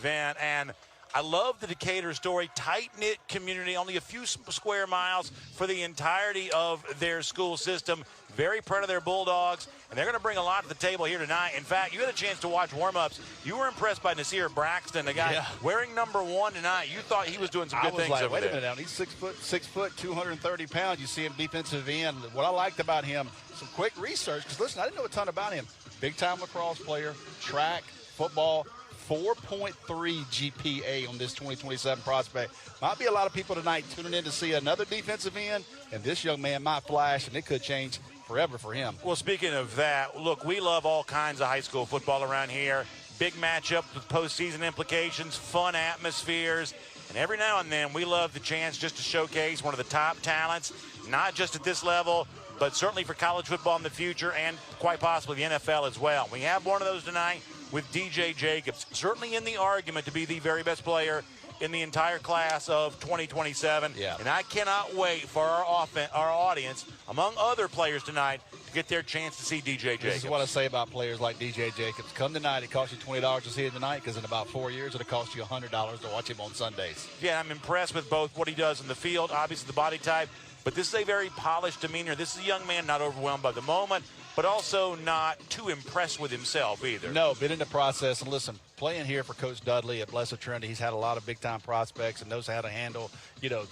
event. And I love the Decatur story, tight-knit community, only a few square miles for the entirety of their school system. Very proud of their Bulldogs, and they're going to bring a lot to the table here tonight. In fact, you had a chance to watch warm-ups. You were impressed by Nasir Braxton, the guy wearing number 1 tonight. You thought he was doing some good things over there. Wait a minute now. He's 6 foot, 230 pounds. You see him defensive end. What I liked about him, some quick research, because listen, I didn't know a ton about him. Big-time lacrosse player, track, football, 4.3 GPA on this 2027 prospect. Might be a lot of people tonight tuning in to see another defensive end, and this young man might flash, and it could change forever for him. Well, speaking of that, look, we love all kinds of high school football around here. Big matchups with postseason implications, fun atmospheres, and every now and then we love the chance just to showcase one of the top talents, not just at this level, but certainly for college football in the future and quite possibly the NFL as well. We have one of those tonight with DJ Jacobs, certainly in the argument to be the very best player in the entire class of 2027. Yeah. And I cannot wait for our audience, among other players tonight, to get their chance to see DJ Jacobs. This is what I say about players like DJ Jacobs. Come tonight, it costs you $20 to see him tonight, because in about 4 years, it'll cost you $100 to watch him on Sundays. Yeah, I'm impressed with both what he does in the field, obviously the body type, but this is a very polished demeanor. This is a young man not overwhelmed by the moment, but also not too impressed with himself either. No, been in the process. And listen, playing here for Coach Dudley at Blessed Trinity, he's had a lot of big-time prospects and knows how to handle,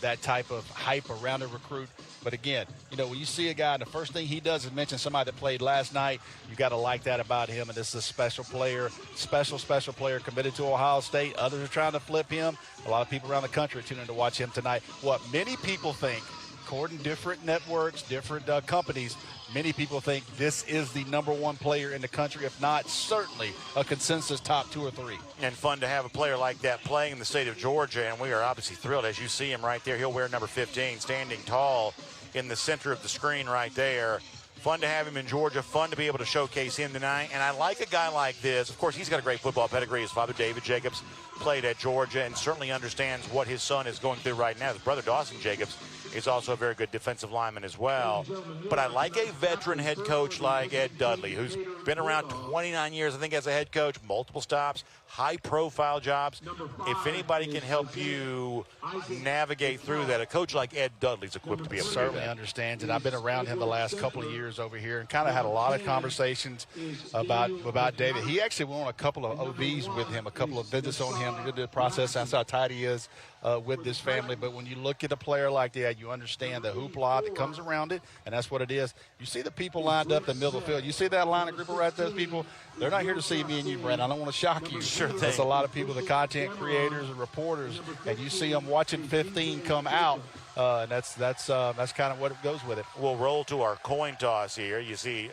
that type of hype around a recruit. But again, when you see a guy, the first thing he does is mention somebody that played last night. You got to like that about him. And this is a special player, special player committed to Ohio State. Others are trying to flip him. A lot of people around the country are tuning in to watch him tonight. What many people think, according to different networks, different companies, many people think this is the #1 player in the country, if not certainly a consensus top 2 or 3. And fun to have a player like that playing in the state of Georgia, and we are obviously thrilled. As you see him right there, he'll wear number 15, standing tall in the center of the screen right there. Fun to have him in Georgia, fun to be able to showcase him tonight. And I like a guy like this. Of course, he's got a great football pedigree. His father, David Jacobs, played at Georgia and certainly understands what his son is going through right now. His brother, Dawson Jacobs, is also a very good defensive lineman as well. But I like a veteran head coach like Ed Dudley, who's been around 29 years, I think, as a head coach, multiple stops, high-profile jobs. If anybody can help you navigate through that, a coach like Ed Dudley's equipped to be able to do that. Certainly understands it. I've been around him the last couple of years over here and kind of had a lot of conversations about David. He actually went on a couple of OVs with him, a couple of visits on him. He did the process. That's how tight he is with this family. But when you look at a player like that, you understand the hoopla that comes around it, and that's what it is. You see the people lined up in the middle of the field. You see that line of group of right there, people? They're not here to see me and you, Brent. I don't want to shock you. Sure thing. There's a lot of people, the content creators and reporters, and you see them watching 15 come out. And that's kind of what it goes with it. We'll roll to our coin toss here. You see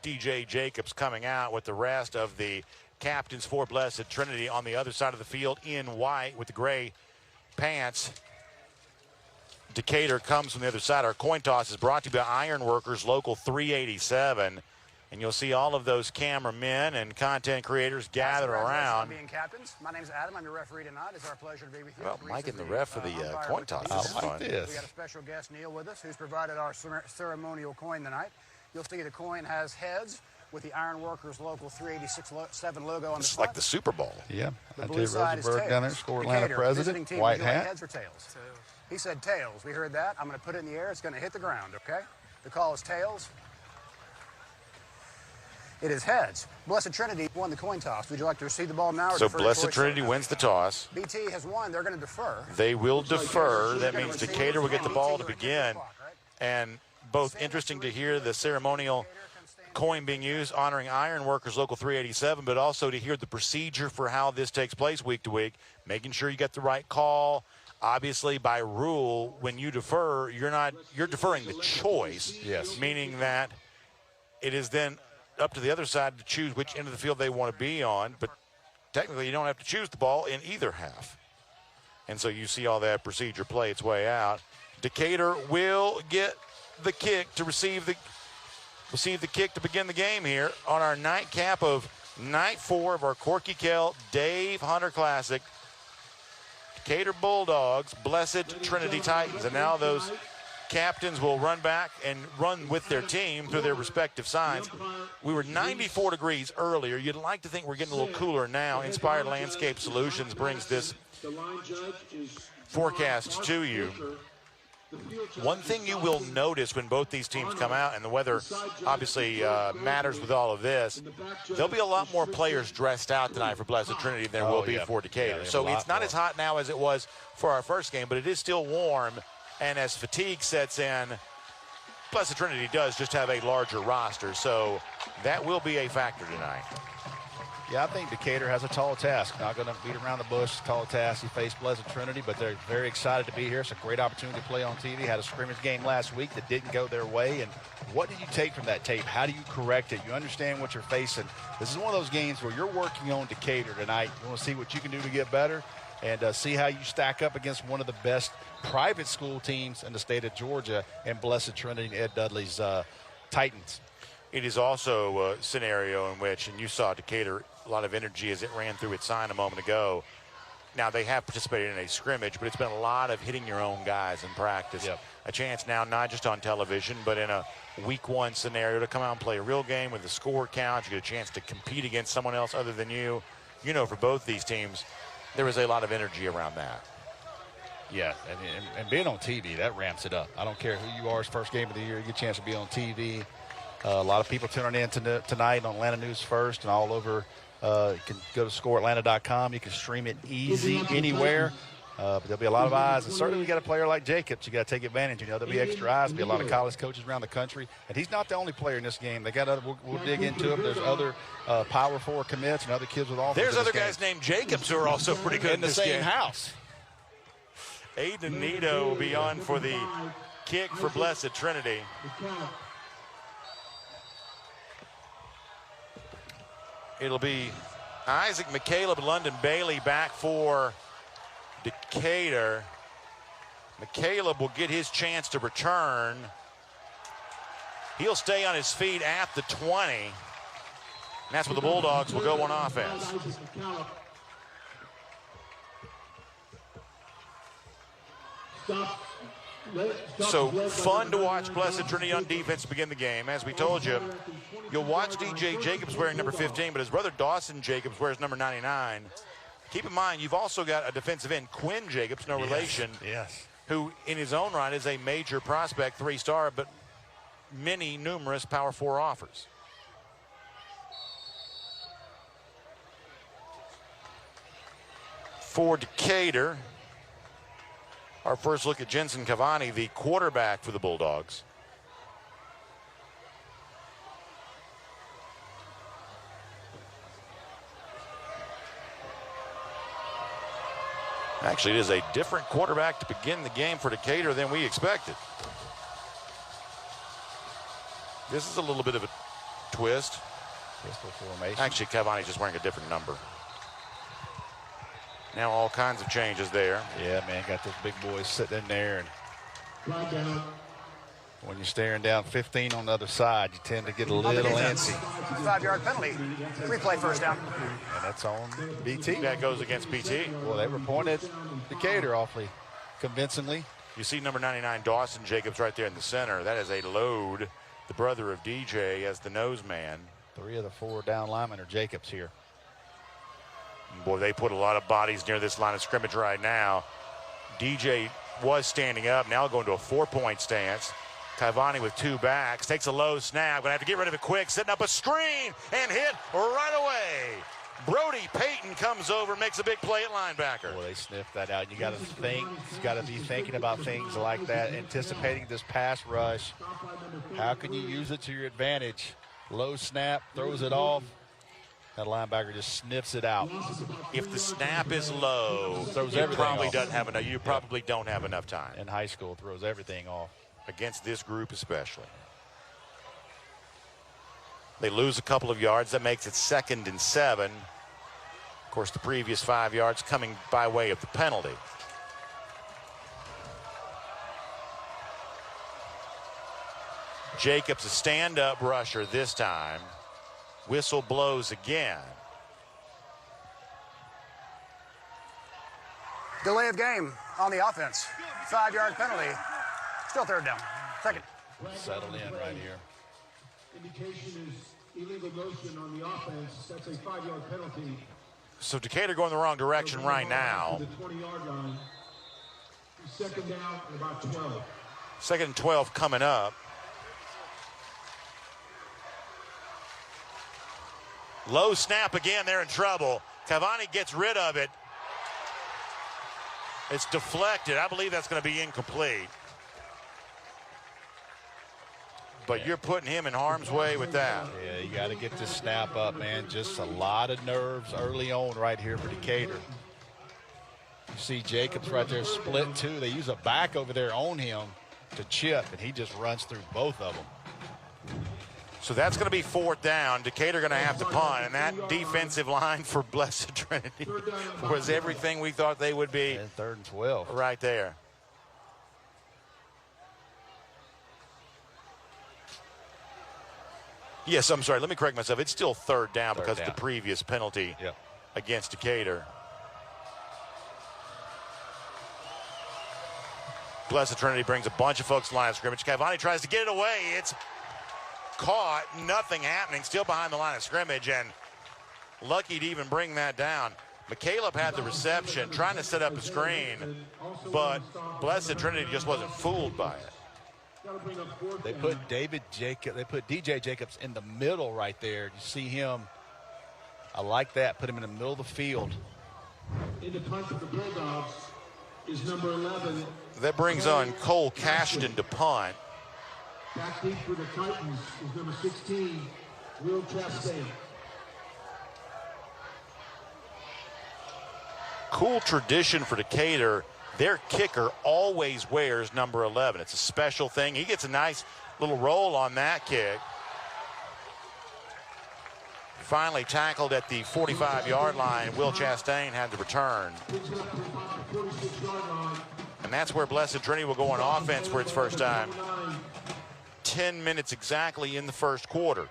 DJ Jacobs coming out with the rest of the captains for Blessed Trinity on the other side of the field in white with the gray pants. Decatur comes from the other side. Our coin toss is brought to you by Ironworkers Local 387. And you'll see all of those cameramen and content creators gather around. Being captains. My name's Adam. I'm your referee tonight. It's our pleasure to be with you. Well, Mike and the ref for the coin toss. This is fun. We got a special guest, Neil, with us, who's provided our ceremonial coin tonight. You'll see the coin has heads with the Ironworkers Local 386-7 logo on the It's front. like the Super Bowl. Yeah. The blue side is tails. Down there, score Atlanta Decatur, president, team, white would you like hat. heads or tails? He said tails. We heard that. I'm going to put it in the air. It's going to hit the ground, okay? The call is tails. It is heads. Blessed Trinity won the coin toss. Would you like to receive the ball now? Or So defer Blessed choice? Trinity wins the toss. BT has won. They're going to defer. They will defer. That means Decatur will get the ball to begin. And both interesting to hear the ceremonial coin being used, honoring Ironworkers Local 387, but also to hear the procedure for how this takes place week to week, making sure you get the right call. Obviously, by rule, when you defer, you're deferring the choice. Yes. Meaning that it is then up to the other side to choose which end of the field they want to be on, but technically you don't have to choose the ball in either half. And so you see all that procedure play its way out. Decatur will get the kick to receive the kick to begin the game here on our nightcap of night 4 of our Corky KELL Dave Hunter Classic. Decatur Bulldogs, Blessed Trinity Titans. And now those captains will run back and run with their team through their respective sides. We were 94 degrees earlier. You'd like to think we're getting a little cooler now. Inspired Landscape Solutions brings this forecast to you. One thing you will notice when both these teams come out, and the weather obviously matters with all of this, there'll be a lot more players dressed out tonight for Blessed Trinity than there will be for Decatur. So it's not as hot now as it was for our first game, but it is still warm. And as fatigue sets in, Blessed Trinity does just have a larger roster, so that will be a factor tonight. Yeah, I think Decatur has a tall task. Not going to beat around the bush. Tall task. He faced Blessed Trinity, but they're very excited to be here. It's a great opportunity to play on TV. Had a scrimmage game last week that didn't go their way. And what did you take from that tape? How do you correct it? You understand what you're facing. This is one of those games where you're working on Decatur tonight. You want to see what you can do to get better and see how you stack up against one of the best private school teams in the state of Georgia and Blessed Trinity and Ed Dudley's Titans. It is also a scenario in which, and you saw Decatur, a lot of energy as it ran through its sign a moment ago. Now, they have participated in a scrimmage, but it's been a lot of hitting your own guys in practice. Yep. A chance now, not just on television, but in a week one scenario to come out and play a real game with a score count. You get a chance to compete against someone else other than you. You know, for both these teams, there is a lot of energy around that. Yeah, and being on TV, that ramps it up. I don't care who you are. It's first game of the year. You get a chance to be on TV. A lot of people tuning in tonight on Atlanta News First and all over. You can go to scoreatlanta.com. You can stream it easy anywhere. But there'll be a lot of eyes. And certainly you got a player like Jacobs. You got to take advantage. You know, there'll be extra eyes. There'll be a lot of college coaches around the country. And he's not the only player in this game. They got other, we'll dig into it. There's other Power 4 commits and other kids with offers. There's other guys named Jacobs who are also pretty good in the same house. Aiden Nito will be on for the kick for Blessed Trinity. It'll be Isaac McCaleb, London Bailey back for Decatur. McCaleb will get his chance to return. He'll stay on his feet at the 20. And that's where the Bulldogs will go on offense. So fun to watch Blessed Trinity on defense to begin the game. As we told you, you'll watch DJ Jacobs wearing number 15, but his brother Dawson Jacobs wears number 99. Keep in mind, you've also got a defensive end, Quinn Jacobs, no relation, who in his own right is a major prospect, 3-star, but numerous Power 4 offers. For Decatur, our first look at Jensen Cavani, the quarterback for the Bulldogs. Actually, it is a different quarterback to begin the game for Decatur than we expected. This is a little bit of a twist. Pistol formation. Actually, Cavani's just wearing a different number. Now all kinds of changes there. Yeah, man, got those big boys sitting in there. And when you're staring down 15 on the other side, you tend to get a little antsy. 5-yard penalty. Replay first down. And that's on BT. That goes against BT. Well, they were pointed Decatur awfully convincingly. You see number 99, Dawson Jacobs, right there in the center. That is a load. The brother of DJ as the nose man. 3 of the 4 down linemen are Jacobs here. Boy, they put a lot of bodies near this line of scrimmage right now. DJ was standing up, now going to a 4-point stance. Cavani with 2 backs, takes a low snap. Gonna have to get rid of it quick, setting up a screen and hit right away. Brody Payton comes over, makes a big play at linebacker. Boy, they sniffed that out. You got to think, you got to be thinking about things like that, anticipating this pass rush. How can you use it to your advantage? Low snap, throws it off. That linebacker just sniffs it out. If the snap is low, you probably don't have enough time. In high school, throws everything off. Against this group especially. They lose a couple of yards. That makes it 2nd and 7. Of course, the previous 5 yards coming by way of the penalty. Jacobs, a stand-up rusher this time. Whistle blows again. Delay of game on the offense. 5-yard penalty. Still third down. Second. Settled in right here. Indication is illegal motion on the offense. That's a 5-yard penalty. So Decatur going the wrong direction right now. The 20-yard line. Second down and about 12. Second and 12 coming up. Low snap again, they're in trouble. Cavani gets rid of it. It's deflected. I believe that's going to be incomplete. But you're putting him in harm's way with that. Yeah, you got to get this snap up, man. Just a lot of nerves early on right here for Decatur. You see Jacobs right there split too. They use a back over there on him to chip, and he just runs through both of them. So that's going to be fourth down. Decatur going to have to punt, and that defensive line for Blessed Trinity was everything we thought they would be. And 3rd and 12. Right there. Yes, I'm sorry. Let me correct myself. It's still third down because of the previous penalty against Decatur. Blessed Trinity brings a bunch of folks to the line of scrimmage. Cavani tries to get it away. It's caught. Nothing happening. Still behind the line of scrimmage, and lucky to even bring that down. McCaleb had the reception, trying to set up a screen, but Blessed Trinity just wasn't fooled by it. They put DJ Jacobs in the middle right there. You see him. I like that. Put him in the middle of the field. In the punt for the Bulldogs is number 11. That brings on Cole Cashton to punt. Back deep for the Titans is number 16, Will Chastain. Cool tradition for Decatur. Their kicker always wears number 11. It's a special thing. He gets a nice little roll on that kick. Finally tackled at the 45-yard line. Will Chastain had the return. And that's where Blessed Trinity will go on offense for its first time. 10 minutes exactly in the first quarter.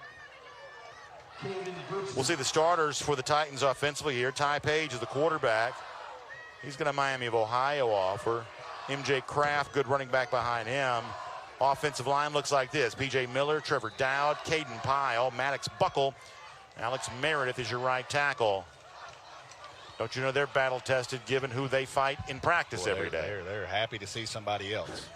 We'll see the starters for the Titans offensively here. Ty Page is the quarterback. He's got a Miami of Ohio offer. MJ Kraft, good running back behind him. Offensive line looks like this. P.J. Miller, Trevor Dowd, Caden Pyle, Maddox Buckle. Alex Meredith is your right tackle. Don't you know they're battle-tested given who they fight in practice every day? They're happy to see somebody else.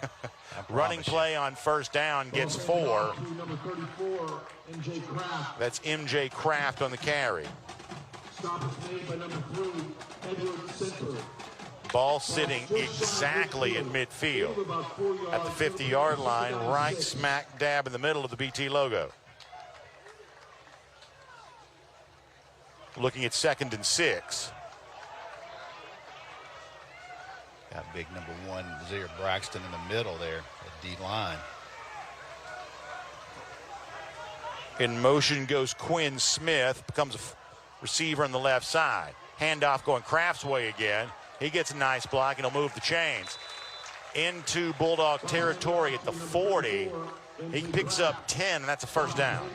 Running play on first down gets 4. Number 34, MJ Kraft. That's MJ Kraft on the carry. Stop is made by number 3, Edward Center. Ball sitting exactly at midfield at the 50-yard line, right smack dab in the middle of the BT logo. Looking at 2nd and 6. Got big number 1, Zaire Braxton in the middle there at D-line. In motion goes Quinn Smith, becomes a receiver on the left side. Handoff going Kraft's way again. He gets a nice block, and he'll move the chains. Into Bulldog territory at the 40. He picks up 10, and that's a first down.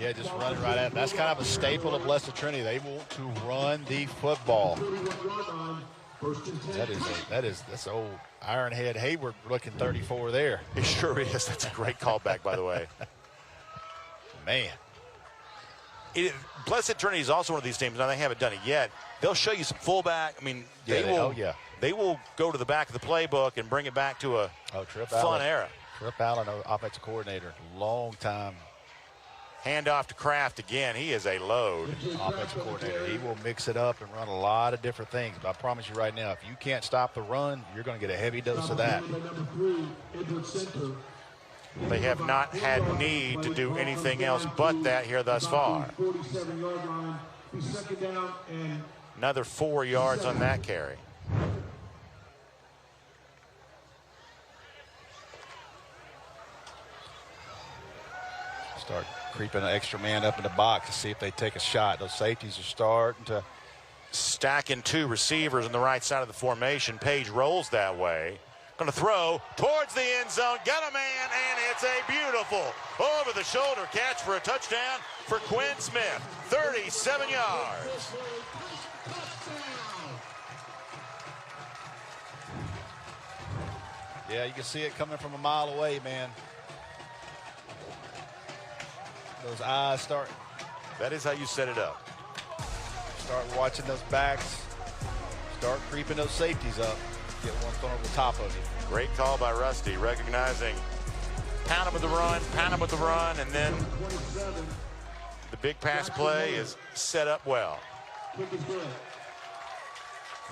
Yeah, just running right at him. That's kind of a staple of Blessed Trinity. They want to run the football. That's old Ironhead Hayward looking 34 there. It sure is. That's a great callback, by the way. Man. Blessed Trinity is also one of these teams. Now, they haven't done it yet. They'll show you some fullback. I mean, they will go to the back of the playbook and bring it back to a fun era. Trip Allen, offensive coordinator, long time. Handoff to Kraft again. He is a load. Offensive coordinator. He will mix it up and run a lot of different things. But I promise you right now, if you can't stop the run, you're going to get a heavy dose of that. They have not had need to do anything else but that here thus far. Another 4 yards on that carry. Start creeping an extra man up in the box to see if they take a shot. Those safeties are starting to. Stacking 2 receivers on the right side of the formation. Page rolls that way. Going to throw towards the end zone. Got a man, and it's a beautiful over-the-shoulder catch for a touchdown for Quinn Smith. 37 yards. Yeah, you can see it coming from a mile away, man. Those eyes start. That is how you set it up. Start watching those backs. Start creeping those safeties up. Get one thrown over the top of you. Great call by Rusty, recognizing pound him with the run, and then the big pass play is set up well. The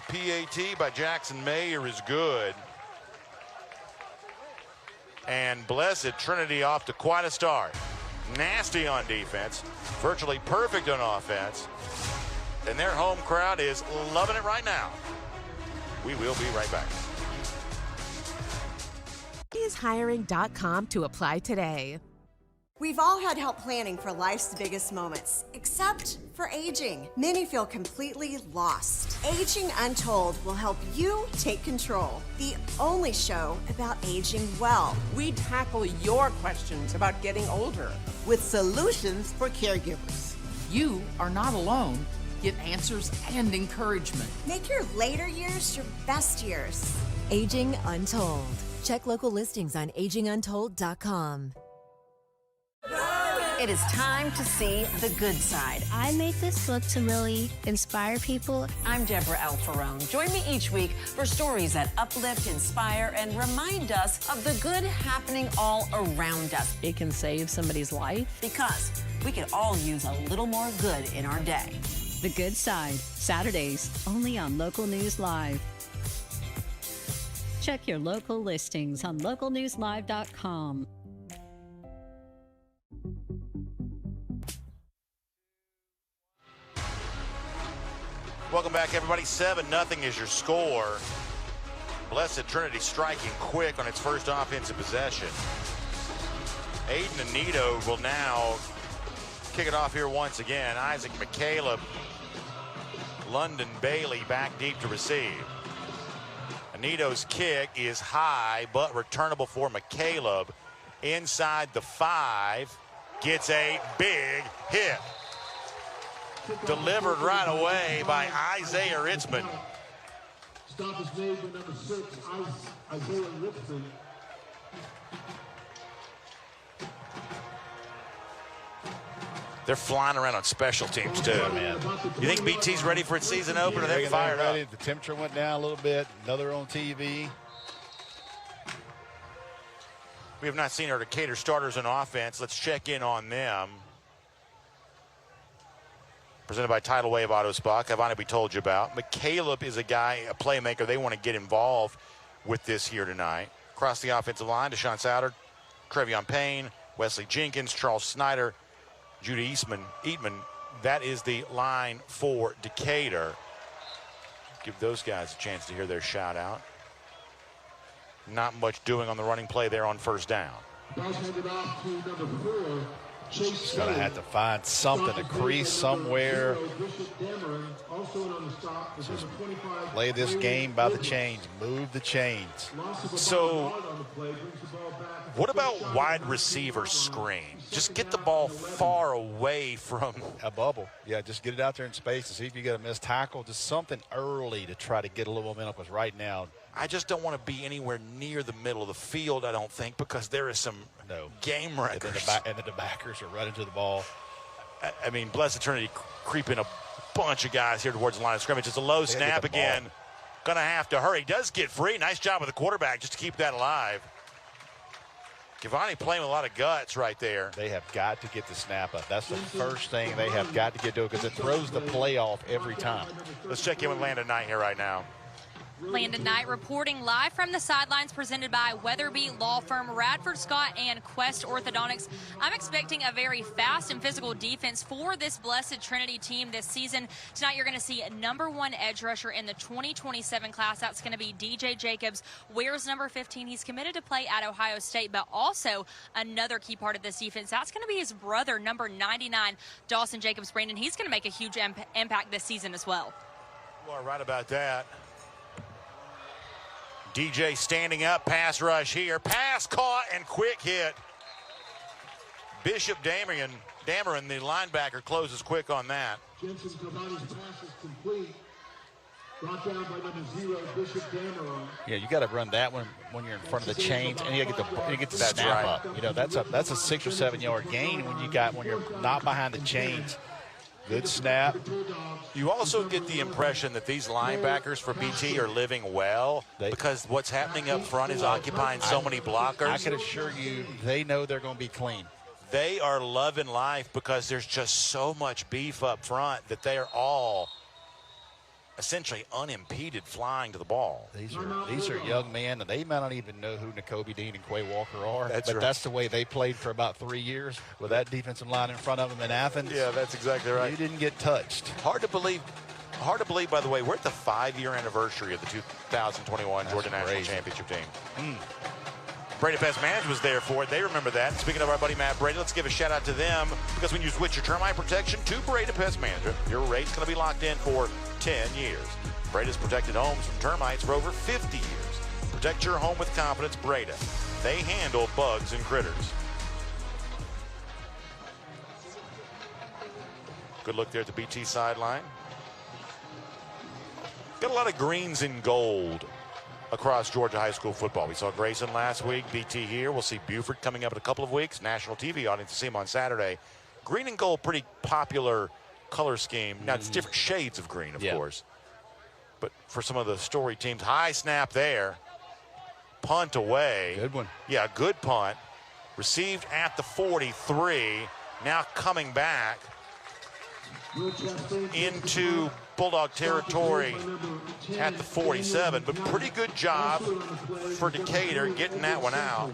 PAT by Jackson Mayer is good. And Blessed Trinity off to quite a start. Nasty on defense, virtually perfect on offense. And their home crowd is loving it right now. We will be right back. HIGHSCHOOL.com to apply today. We've all had help planning for life's biggest moments, except for aging. Many feel completely lost. Aging Untold will help you take control. The only show about aging well. We tackle your questions about getting older with solutions for caregivers. You are not alone. Get answers and encouragement. Make your later years your best years. Aging Untold. Check local listings on aginguntold.com. It is time to see the good side. I made this book to really inspire people. I'm Deborah Alfarone. Join me each week for stories that uplift, inspire, and remind us of the good happening all around us. It can save somebody's life. Because we could all use a little more good in our day. The Good Side, Saturdays, only on Local News Live. Check your local listings on localnewslive.com. Welcome back, everybody. 7-0 is your score. Blessed Trinity striking quick on its first offensive possession. Aiden Anito will now kick it off here once again. Isaac McCaleb, London Bailey back deep to receive. Anito's kick is high, but returnable for McCaleb. Inside the 5, gets a big hit. Delivered right away by Isaiah Ritzman. Stop is made by number 6, Isaiah Ritzman. They're flying around on special teams too, man. You think BT's ready for its season opener? They're fired up. The temperature went down a little bit. Another on TV. We have not seen our Decatur starters in offense. Let's check in on them. Presented by Tidal Wave Auto Spa. Cavani, we told you about. McCaleb is a guy, a playmaker. They want to get involved with this here tonight. Across the offensive line, Deshaun Souter, Trevion Payne, Wesley Jenkins, Charles Snyder, Judy Eatman. That is the line for Decatur. Give those guys a chance to hear their shout out. Not much doing on the running play there on first down. Just going to have to find something, a crease somewhere. Just play this game by the chains, move the chains. So, what about wide receiver screen? Just get the ball far away from a bubble. Yeah, just get it out there in space and see if you get a missed tackle. Just something early to try to get a little momentum, because right now, I just don't want to be anywhere near the middle of the field, I don't think, because there is some game wreckers. And then the backers are running to the ball. I mean, Blessed Trinity creeping a bunch of guys here towards the line of scrimmage. It's a low snap again. Going to have to hurry. Does get free. Nice job with the quarterback just to keep that alive. Cavani playing with a lot of guts right there. They have got to get the snap up. That's the first thing they have got to get to, because it throws the play off every time. Let's check in with Landon Knight here right now. Landon Knight reporting live from the sidelines, presented by Weatherby Law Firm, Radford Scott, and Quest Orthodontics. I'm expecting a very fast and physical defense for this Blessed Trinity team this season. Tonight you're going to see a #1 edge rusher in the 2027 class. That's going to be DJ Jacobs. Wears number 15. He's committed to play at Ohio State, but also another key part of this defense, that's going to be his brother, number 99, Dawson Jacobs. Brandon, he's going to make a huge impact this season as well. You are right about that. DJ standing up, pass rush here. Pass caught and quick hit. Bishop Dameron, the linebacker, closes quick on that. Jensen Cavani's pass is complete. Brought down by number 0, Bishop Dameron. Yeah, you got to run that one when you're in front of the chains, and you get the That's snap right. up. You know, that's a 6 or 7 yard gain when you're not behind the chains. Good snap. You also get the impression that these linebackers for BT are living well because what's happening up front is occupying so many blockers. I can assure you they know they're going to be clean. They are loving life because there's just so much beef up front that they are all essentially unimpeded flying to the ball. These are young men, and they might not even know who N'Kobe Dean and Quay Walker are. That's but right. That's the way they played for about 3 years with that defensive line in front of them in Athens. Yeah, that's exactly right. You didn't get touched. Hard to believe, by the way, we're at the 5-year anniversary of the 2021 Georgia National Championship team. Brady Pest Management was there for it. They remember that. And speaking of our buddy Matt Brady, let's give a shout out to them because when you switch your termite protection to Brady Pest Management, your rate's going to be locked in for 10 years. Brady's protected homes from termites for over 50 years. Protect your home with confidence, Brady. They handle bugs and critters. Good look there at the BT sideline. Got a lot of greens and gold across Georgia high school football. We saw Grayson last week, BT here. We'll see Buford coming up in a couple of weeks. National TV audience to see him on Saturday. Green and gold, pretty popular color scheme. Now, it's different shades of green, of course. But for some of the story teams, high snap there. Punt away. Good one. Yeah, good punt. Received at the 43. Now coming back into Bulldog territory at the 47. But pretty good job for Decatur getting that one out.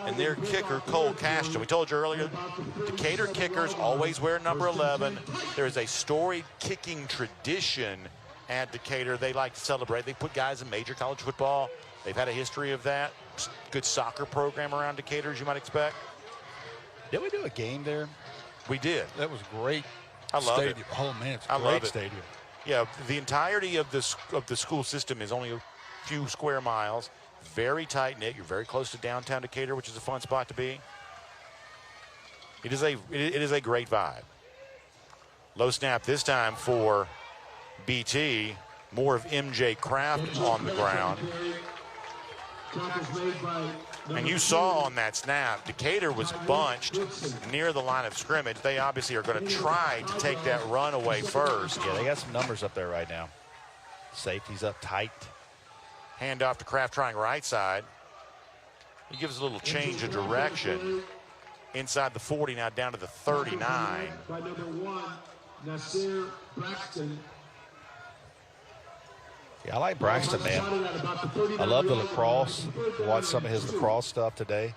And their kicker, Cole Cashton. We told you earlier, Decatur kickers always wear number 11. There is a storied kicking tradition at Decatur. They like to celebrate. They put guys in major college football. They've had a history of that. Good soccer program around Decatur, as you might expect. Did we do a game there? We did. That was great. I love it. Oh, man, it's a I great love it. stadium. Yeah, the entirety of the school system is only a few square miles. Very tight-knit. You're very close to downtown Decatur, which is a fun spot to be. It is a great vibe. Low snap this time for BT. More of MJ Kraft on the ground. And you saw on that snap, Decatur was bunched near the line of scrimmage. They obviously are going to try to take that run away first. Yeah, they got some numbers up there right now. Safety's up tight. Hand off to Kraft trying right side. He gives a little change of direction. Inside the 40, now down to the 39. By number 1, Nasir Braxton. Yeah, I like Braxton, man. I love the lacrosse. Watch some of his lacrosse stuff today.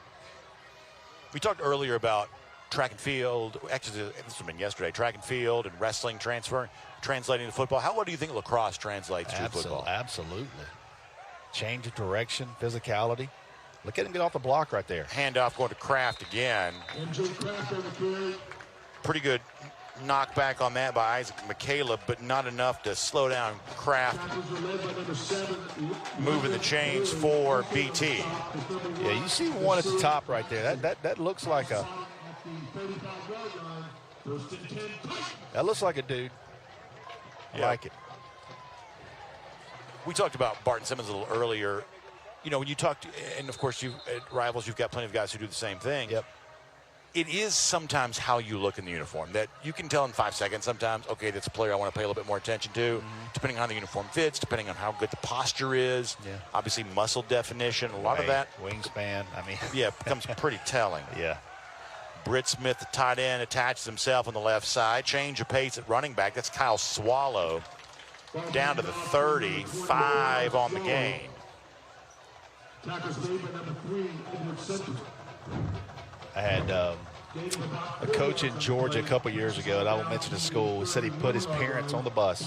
We talked earlier about track and field. Actually, this has been yesterday. Track and field and wrestling translating to football. How well do you think lacrosse translates to football? Absolutely. Change of direction, physicality. Look at him get off the block right there. Handoff going to Kraft again. Pretty good knockback on that by Isaac McCaleb, but not enough to slow down Kraft. Moving the chains for BT. Yeah, you see one at the top right there. That looks like a. That looks like a dude. I like it. We talked about Barton Simmons a little earlier. You know, when you talk to, and of course, at Rivals, you've got plenty of guys who do the same thing. Yep. It is sometimes how you look in the uniform that you can tell in 5 seconds sometimes, okay, that's a player I want to pay a little bit more attention to, depending on how the uniform fits, depending on how good the posture is. Yeah. Obviously, muscle definition, a lot of that. Wingspan, I mean. Yeah, it becomes pretty telling. Yeah. Britt Smith, the tight end, attaches himself on the left side. Change of pace at running back. That's Kyle Swallow. Down to the 35 on the game. I had a coach in Georgia a couple years ago, and I won't mention the school. He said he put his parents on the bus,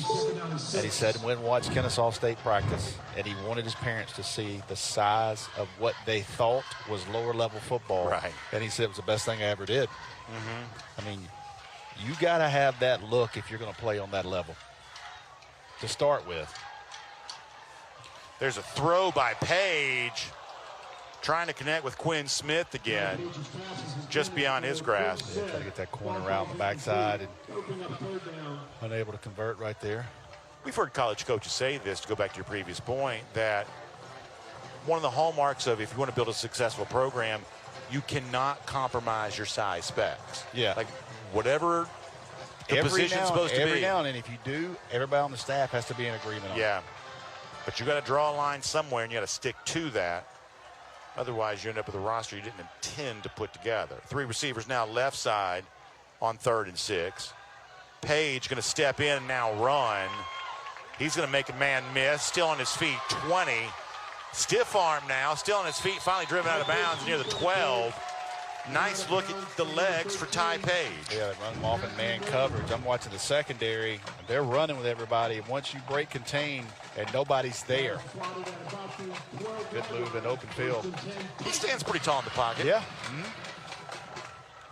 and he said went and watched Kennesaw State practice, and he wanted his parents to see the size of what they thought was lower-level football. Right. And he said it was the best thing I ever did. I mean, you got to have that look if you're going to play on that level to start with. There's a throw by Page. Trying to connect with Quinn Smith again. Just beyond his grasp. Yeah, trying to get that corner out on the backside and unable to convert right there. We've heard college coaches say this, to go back to your previous point, that one of the hallmarks of if you want to build a successful program, you cannot compromise your size specs. Yeah. Like whatever the position's supposed to be. Every now and then, if you do, everybody on the staff has to be in agreement on it. Yeah. But you got to draw a line somewhere, and you got to stick to that. Otherwise, you end up with a roster you didn't intend to put together. 3 receivers now left side on 3rd and 6. Page going to step in and now run. He's going to make a man miss. Still on his feet, 20. Stiff arm now, still on his feet, finally driven out of bounds near the 12. Nice look at the legs for Ty Page. Yeah, they run them off in man coverage. I'm watching the secondary. They're running with everybody. And once you break contain and nobody's there, good move in open field. He stands pretty tall in the pocket. Yeah.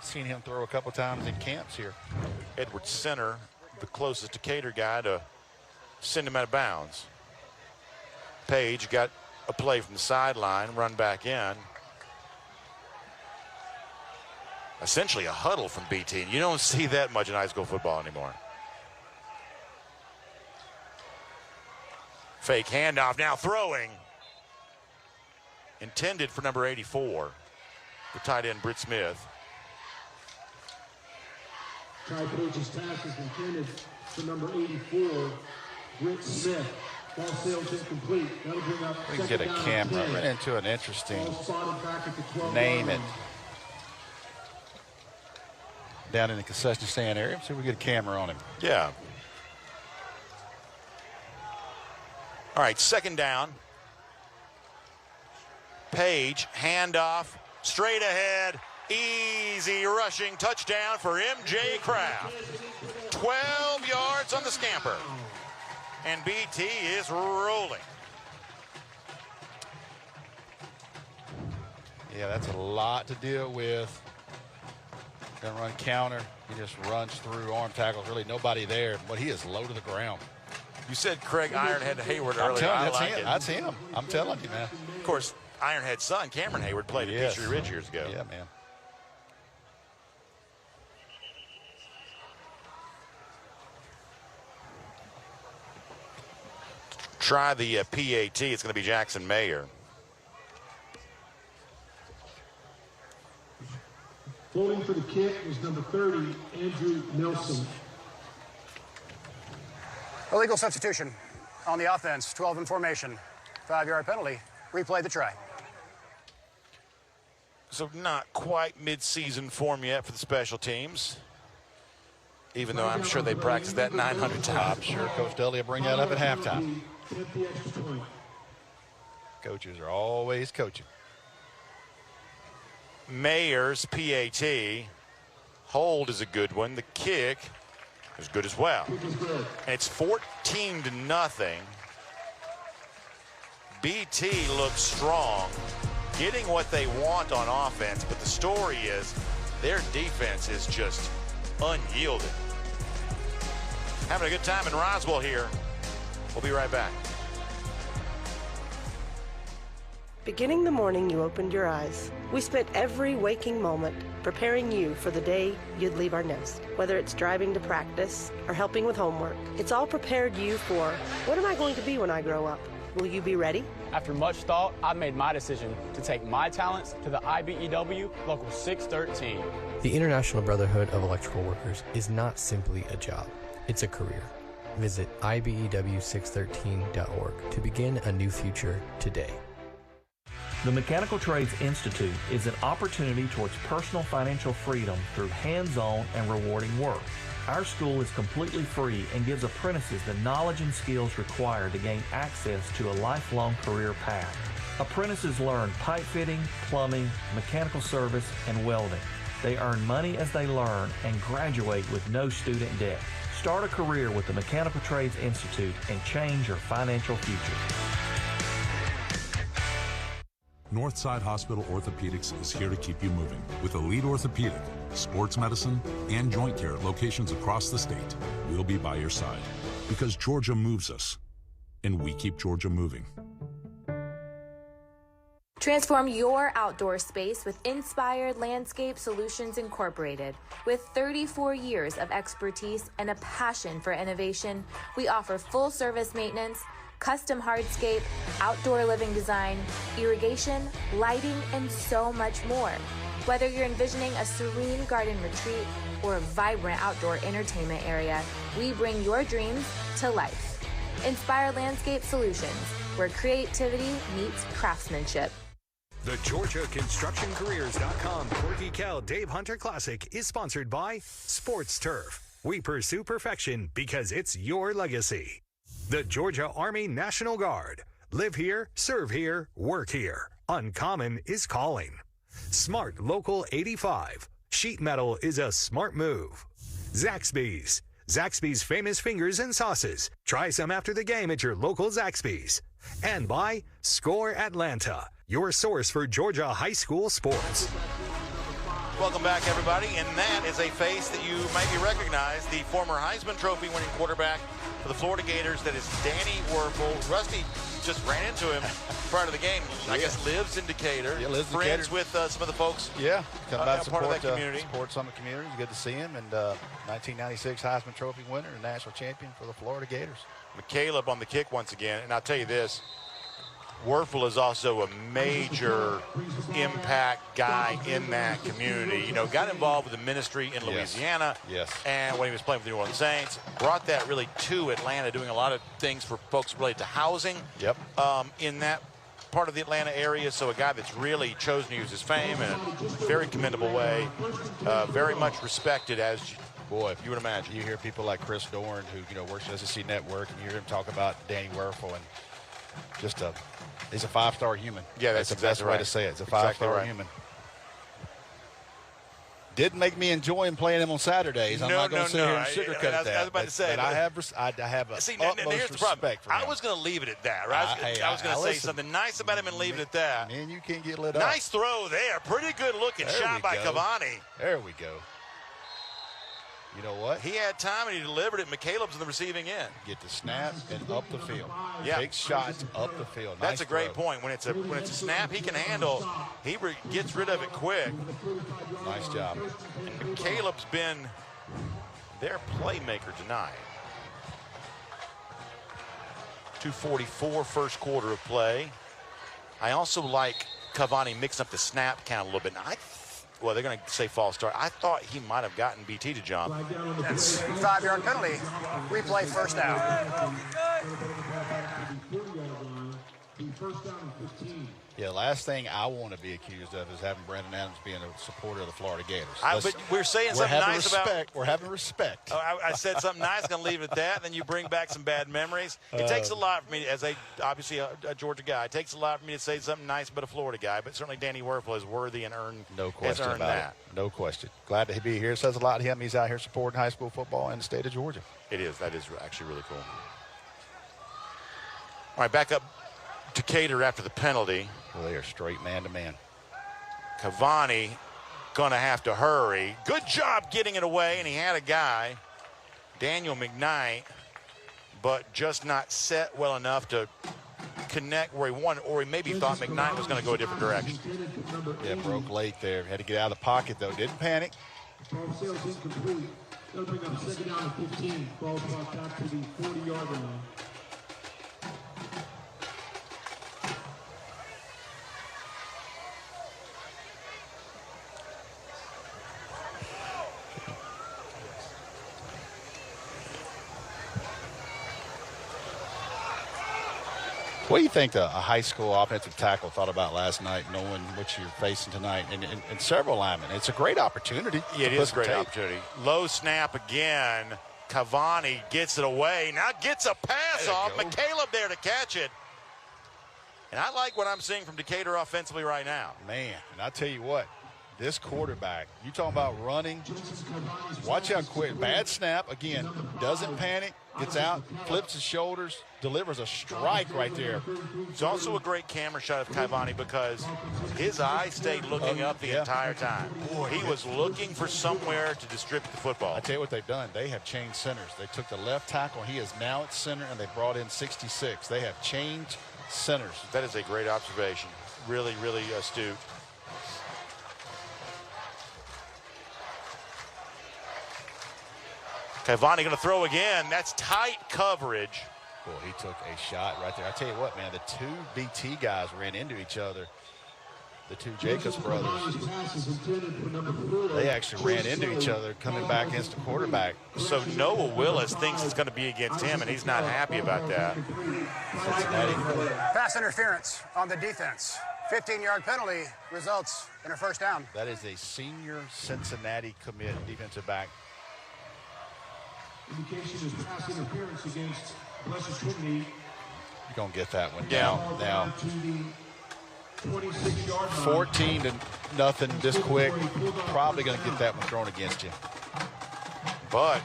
Seen him throw a couple times in camps here. Edward Center, the closest Decatur guy to send him out of bounds. Page got a play from the sideline, run back in. Essentially a huddle from BT, and you don't see that much in high school football anymore. Fake handoff, now throwing. Intended for number 84, the tight end Britt Smith. Ty Page's pass is intended for number 84, Britt Smith. Ball sails incomplete. That'll bring up we can get a camera right into an interesting name it down in the concession stand area. See if we get a camera on him. Yeah. All right, 2nd down. Page, handoff, straight ahead, easy rushing touchdown for MJ Kraft. 12 yards on the scamper. And BT is rolling. Yeah, that's a lot to deal with. Gonna run counter. He just runs through arm tackles. Really nobody there, but he is low to the ground. You said Craig Ironhead Hayward earlier. That's him. I'm telling you, man. Of course, Ironhead's son, Cameron Hayward, played at Peachtree Ridge years ago. Yeah, man. Try the PAT. It's going to be Jackson Mayer. Holding for the kick was number 30, Andrew Nelson. Illegal substitution on the offense, 12 in formation. 5-yard penalty. Replay the try. So not quite mid-season form yet for the special teams, even though I'm sure they practiced that 900 times. I'm sure Coach Dudley will bring that up at halftime. Coaches are always coaching. Mayer's PAT. Hold is a good one. The kick is good as well. And it's 14-0. BT looks strong, getting what they want on offense, but the story is their defense is just unyielding. Having a good time in Roswell here. We'll be right back. Beginning the morning you opened your eyes, we spent every waking moment preparing you for the day you'd leave our nest. Whether it's driving to practice or helping with homework, it's all prepared you for, what am I going to be when I grow up? Will you be ready? After much thought, I made my decision to take my talents to the IBEW Local 613. The International Brotherhood of Electrical Workers is not simply a job, it's a career. Visit IBEW613.org to begin a new future today. The Mechanical Trades Institute is an opportunity towards personal financial freedom through hands-on and rewarding work. Our school is completely free and gives apprentices the knowledge and skills required to gain access to a lifelong career path. Apprentices learn pipe fitting, plumbing, mechanical service, and welding. They earn money as they learn and graduate with no student debt. Start a career with the Mechanical Trades Institute and change your financial future. Northside Hospital Orthopedics is here to keep you moving with elite orthopedic, sports medicine, and joint care at locations across the state. We'll be by your side because Georgia moves us, and we keep Georgia moving. Transform your outdoor space with Inspired Landscape Solutions Incorporated. With 34 years of expertise and a passion for innovation, we offer full-service maintenance, custom hardscape, outdoor living design, irrigation, lighting, and so much more. Whether you're envisioning a serene garden retreat or a vibrant outdoor entertainment area, we bring your dreams to life. Inspired Landscape Solutions, where creativity meets craftsmanship. The GeorgiaConstructionCareers.com Corky KELL Dave Hunter Classic is sponsored by Sports Turf. We pursue perfection because it's your legacy. The Georgia Army National Guard. Live here, serve here, work here. Uncommon is calling. Smart Local 85. Sheet metal is a smart move. Zaxby's. Zaxby's famous fingers and sauces. Try some after the game at your local Zaxby's. And by Score Atlanta, your source for Georgia high school sports. Welcome back, everybody. And that is a face that you maybe recognize, the former Heisman Trophy winning quarterback for the Florida Gators. That is Danny Werfel. Rusty just ran into him prior to the game. I guess lives in Decatur. Yeah, lives in Friends Decatur. with some of the folks. Yeah, come by part of that community. Support Summit community. Good to see him. And 1996 Heisman Trophy winner and national champion for the Florida Gators. McCaleb on the kick once again. And I'll tell you this, Werfel is also a major impact guy in that community. You know, got involved with the ministry in Louisiana. Yes. And when he was playing with the New Orleans Saints, brought that really to Atlanta, doing a lot of things for folks related to housing. Yep. In that part of the Atlanta area. So a guy that's really chosen to use his fame in a very commendable way. Very much respected, as boy, you would imagine. You hear people like Chris Dorn, who works at SEC Network, and you hear him talk about Danny Werfel, and just he's a five-star human. Yeah, that's the exactly best way right. to say it. It's a five-star human. Didn't make me enjoy him playing him on Saturdays. I'm not going to sit here and sugarcoat that. I was about to say. But I have utmost here's the problem. respect for him. I was going to leave it at that, right? I was going to say something nice about him and leave it at that. Man, you can't get lit up. Nice throw there. Pretty good looking shot by Cavani. There we go. You know what? He had time and he delivered it. McCaleb's in the receiving end. Get the snap and up the field. Yeah. Takes shots up the field. That's nice a great throw. point. When it's a snap he can handle, he gets rid of it quick. Nice job. And McCaleb's been their playmaker tonight. 2:44 first quarter of play. I also like Cavani mixing up the snap count a little bit. Now, well, they're going to say false start. I thought he might have gotten BT to jump. That's 5-yard penalty. Replay first down. Yeah, last thing I want to be accused of is having Brandon Adams being a supporter of the Florida Gators. But we're saying something nice about. We're having respect. I said something nice. Going to leave it at that. Then you bring back some bad memories. It takes a lot for me, as obviously a Georgia guy. It takes a lot for me to say something nice about a Florida guy. But certainly Danny Werfel is worthy and No question has earned about that. it. No question. Glad to be here. Says a lot to him. He's out here supporting high school football in the state of Georgia. It is. That is actually really cool. All right, back up Decatur after the penalty. Well, they are straight man-to-man. Cavani going to have to hurry. Good job getting it away, and he had a guy, Daniel McKnight, but just not set well enough to connect where he wanted, or he maybe thought McKnight was going to go a different direction. Yeah, broke late there. Had to get out of the pocket, though. Didn't panic. Ball sales incomplete. They'll bring up 2nd down and 15. Ball brought back to the 40-yard line. What do you think a high school offensive tackle thought about last night, knowing what you're facing tonight, and several linemen? It's a great opportunity. Yeah, it is a great opportunity. Low snap again. Cavani gets it away. Now gets a pass off. McCaleb there to catch it. And I like what I'm seeing from Decatur offensively right now. Man, and I'll tell you what, this quarterback, you talking about running, watch how quick. Bad snap, again, doesn't panic, gets out, flips his shoulders, delivers a strike right there. It's also a great camera shot of Cavani because his eyes stayed looking up the entire time. He was looking for somewhere to distribute the football. I tell you what they've done. They have changed centers. They took the left tackle. He is now at center, and they brought in 66. They have changed centers. That is a great observation. really, really astute. Kevani going to throw again. That's tight coverage. Boy, he took a shot right there. I tell you what, man, the two BT guys ran into each other. The two Jacobs brothers. They actually ran into each other coming back against the quarterback. So Noah Willis thinks it's going to be against him, and he's not happy about that. Cincinnati. Pass interference on the defense. 15-yard penalty results in a first down. That is a senior Cincinnati commit defensive back. Indication is pass interference against Blessed Trinity. You're going to get that one now. 14-0 this quick. Probably going to get that one thrown against you. But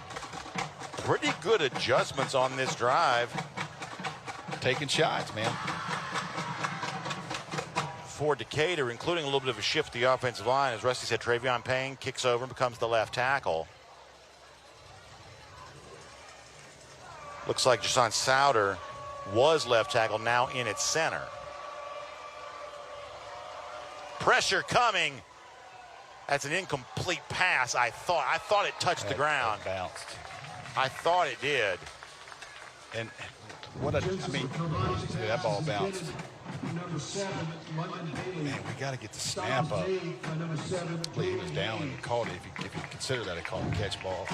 pretty good adjustments on this drive. Taking shots, man. For Decatur, including a little bit of a shift to the offensive line. As Rusty said, Travion Payne kicks over and becomes the left tackle. Looks like Jason Souter was left tackle, now in its center. Pressure coming. That's an incomplete pass. I thought it touched the ground. It bounced. I thought it did. And what I mean, that ball bounced. Man, we got to get the snap up. He was down and called it. If you consider that a call catch ball.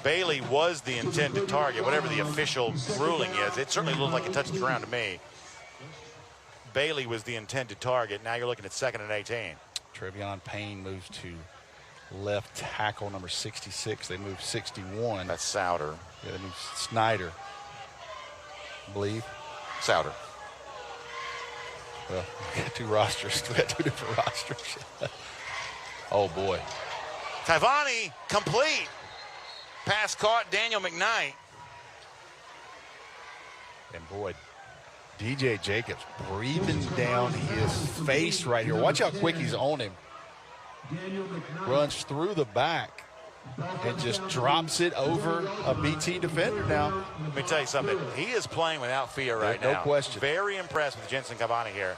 Bailey was the intended target, whatever the official ruling is. It certainly looked like it touched the ground to me. Bailey was the intended target. Now you're looking at 2nd and 18. Travion Payne moves to left tackle number 66. They move 61. That's Souter. Yeah, they move Snyder, I believe. Souter. Well, we got two rosters. We got two different rosters. Oh, boy. Kevani complete. Pass caught, Daniel McKnight. And, boy, DJ Jacobs breathing down his face right here. Watch how quick he's on him. Runs through the back and just drops it over a BT defender now. Let me tell you something. He is playing without fear right now. No question. Very impressed with Jensen Kevani here.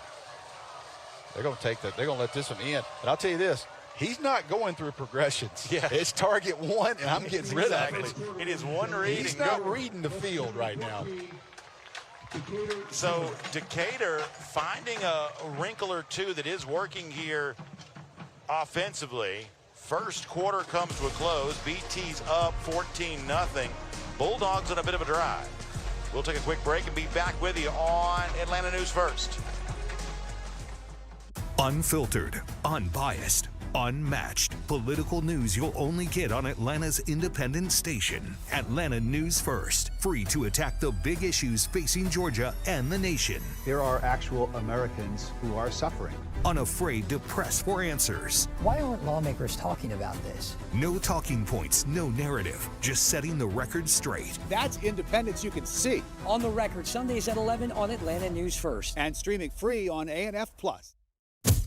They're going to take that. They're going to let this one in. And I'll tell you this. He's not going through progressions. Yeah. It's target one, and I'm getting rid of it. It is one reading. He's not reading the field right now. So Decatur finding a wrinkle or two that is working here offensively. First quarter comes to a close. BT's up 14-0. Bulldogs on a bit of a drive. We'll take a quick break and be back with you on Atlanta News First. Unfiltered, unbiased, unmatched political news you'll only get on Atlanta's independent station. Atlanta News First, free to attack the big issues facing Georgia and the nation. There are actual Americans who are suffering. Unafraid to press for answers. Why aren't lawmakers talking about this? No talking points, no narrative, just setting the record straight. That's independence you can see. On the Record, Sundays at 11 on Atlanta News First. And streaming free on A&F+.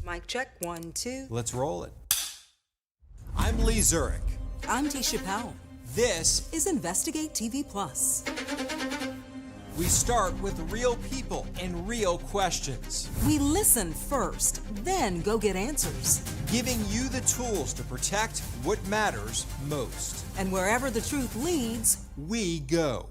Mic check, 1, 2. Let's roll it. I'm Lee Zurich. I'm Dee Chappelle. This is Investigate TV Plus. We start with real people and real questions. We listen first, then go get answers. Giving you the tools to protect what matters most. And wherever the truth leads, we go.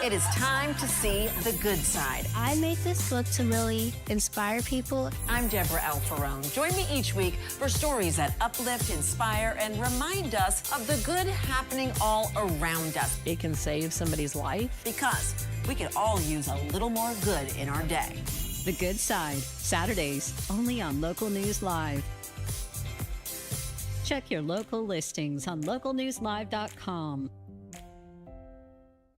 It is time to see the good side. I made this book to really inspire people. I'm Deborah Alfarone. Join me each week for stories that uplift, inspire, and remind us of the good happening all around us. It can save somebody's life. Because we could all use a little more good in our day. The Good Side, Saturdays, only on Local News Live. Check your local listings on localnewslive.com.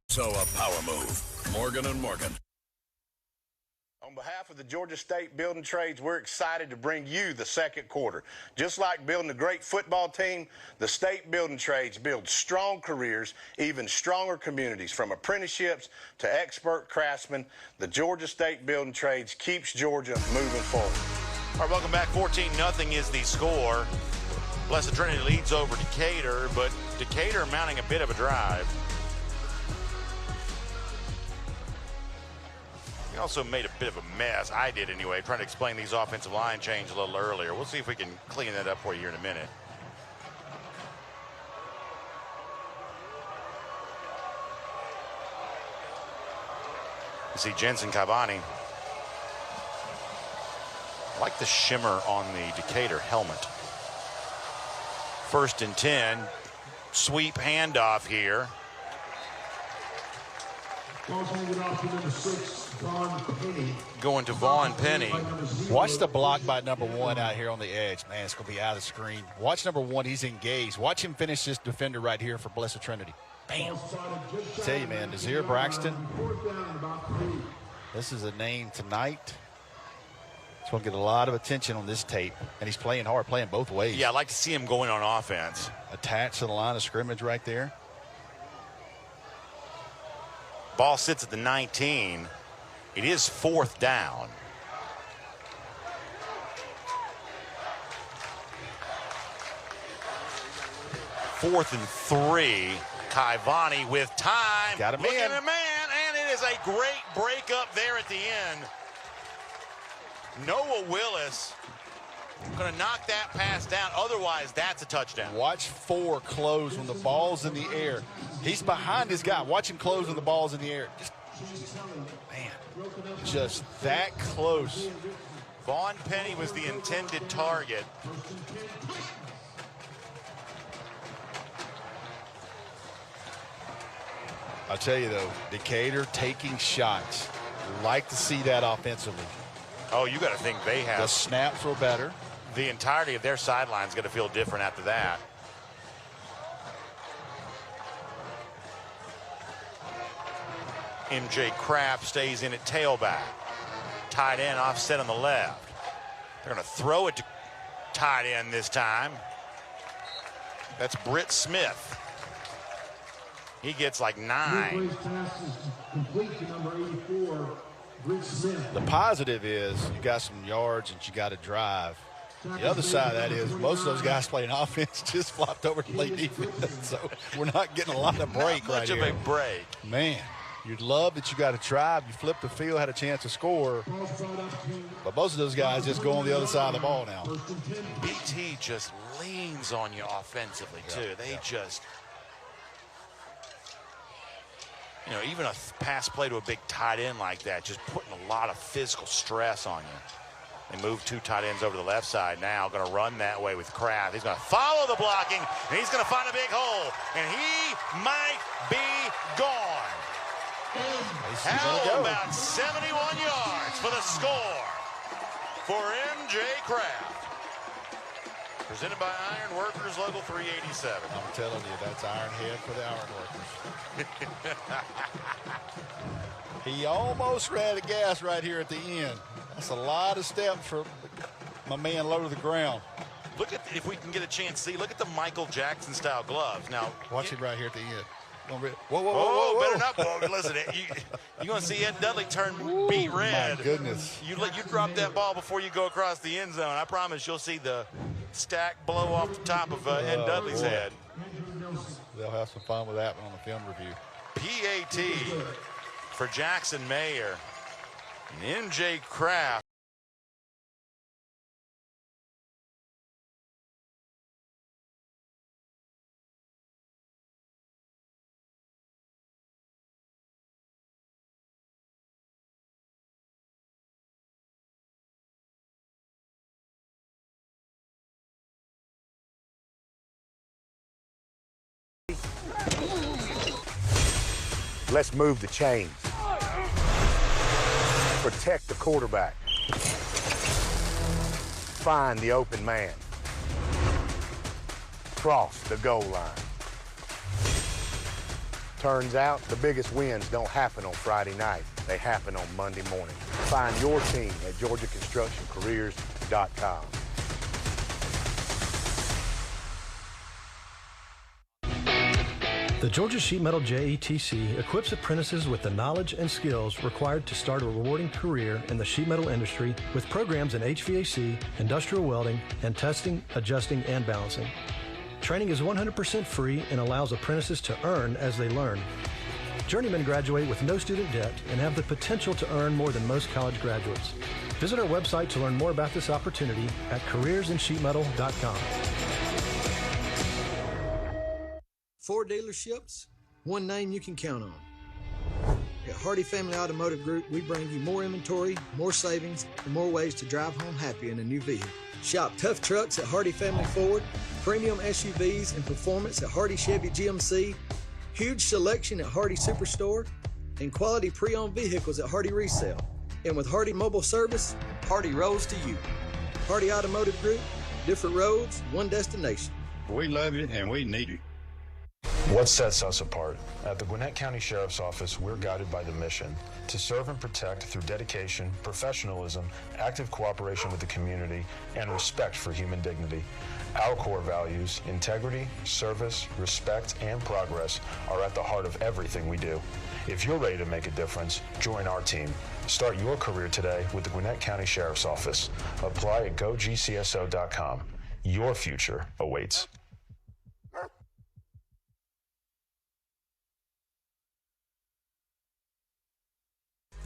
So a power move. Morgan & Morgan. On behalf of the Georgia State Building Trades, we're excited to bring you the second quarter. Just like building a great football team, the State Building Trades build strong careers, even stronger communities. From apprenticeships to expert craftsmen, the Georgia State Building Trades keeps Georgia moving forward. All right, welcome back. 14-0 is the score. Blessed Trinity leads over Decatur, but Decatur mounting a bit of a drive. We also made a bit of a mess. I did anyway, trying to explain these offensive line changes a little earlier. We'll see if we can clean that up for you here in a minute. You see Jensen Cavani. I like the shimmer on the Decatur helmet. 1st and 10. Sweep handoff here. Going to Vaughn Penny. Watch the block by number 1 out here on the edge. Man, it's going to be out of the screen. Watch number 1. He's engaged. Watch him finish this defender right here for Blessed Trinity. Bam. I tell you, man, Nazir Braxton, this is a name tonight. He's going to get a lot of attention on this tape, and he's playing hard, playing both ways. Yeah, I'd like to see him going on offense. Attached to the line of scrimmage right there. Ball sits at the 19. It is 4th down. Fourth and 3. Kaivani with time. Got him in. in. A man, and it is a great break up there at the end. Noah Willis going to knock that pass down. Otherwise, that's a touchdown. Watch 4 close when the ball's in the air. He's behind his guy. Watch him close when the ball's in the air. Just that close. Vaughn Penny was the intended target. I'll tell you, though, Decatur taking shots. Like to see that offensively. Oh, you got to think they have. The snaps were better. The entirety of their sideline's going to feel different after that. MJ Kraft stays in at tailback. Tight end offset on the left. They're going to throw it to tight end this time. That's Britt Smith. He gets like 9. The positive is you got some yards and you got to drive. The other side of that is most of those guys playing offense just flopped over to play defense. So we're not getting a lot of break right here. Not much of a break. Man, you'd love that you got to drive. You flip the field, had a chance to score. But most of those guys just go on the other side of the ball now. BT just leans on you offensively, too. They just... You know, even a pass play to a big tight end like that, just putting a lot of physical stress on you. They move 2 tight ends over to the left side now. Going to run that way with Kraft. He's going to follow the blocking, and he's going to find a big hole. And he might be gone. How about 71 yards for the score for MJ Kraft? Presented by Iron Workers, Local 387. I'm telling you, that's Iron Head for the Iron Workers. He almost ran out of gas right here at the end. That's a lot of steps for my man low to the ground. Look at, if we can get a chance to see, look at the Michael Jackson style gloves. Now, watch it right here at the end. Whoa, better not. Whoa, listen, you're going to see Ed Dudley turn beet red. My goodness. You drop that ball before you go across the end zone. I promise you'll see the stack blow off the top of Ed Dudley's head. They'll have some fun with that one on the film review. PAT for Jackson Mayer and MJ Kraft. Let's move the chains. Protect the quarterback. Find the open man. Cross the goal line. Turns out the biggest wins don't happen on Friday night. They happen on Monday morning. Find your team at GeorgiaConstructionCareers.com. The Georgia Sheet Metal JETC equips apprentices with the knowledge and skills required to start a rewarding career in the sheet metal industry with programs in HVAC, industrial welding, and testing, adjusting, and balancing. Training is 100% free and allows apprentices to earn as they learn. Journeymen graduate with no student debt and have the potential to earn more than most college graduates. Visit our website to learn more about this opportunity at careersinsheetmetal.com. 4 dealerships, one name you can count on. At Hardy Family Automotive Group, we bring you more inventory, more savings, and more ways to drive home happy in a new vehicle. Shop tough trucks at Hardy Family Ford, premium SUVs and performance at Hardy Chevy GMC, huge selection at Hardy Superstore, and quality pre-owned vehicles at Hardy Resale. And with Hardy Mobile Service, Hardy rolls to you. Hardy Automotive Group, different roads, one destination. We love you and we need you. What sets us apart? At the Gwinnett County Sheriff's Office, we're guided by the mission to serve and protect through dedication, professionalism, active cooperation with the community, and respect for human dignity. Our core values, integrity, service, respect, and progress, are at the heart of everything we do. If you're ready to make a difference, join our team. Start your career today with the Gwinnett County Sheriff's Office. Apply at GoGCSO.com. Your future awaits.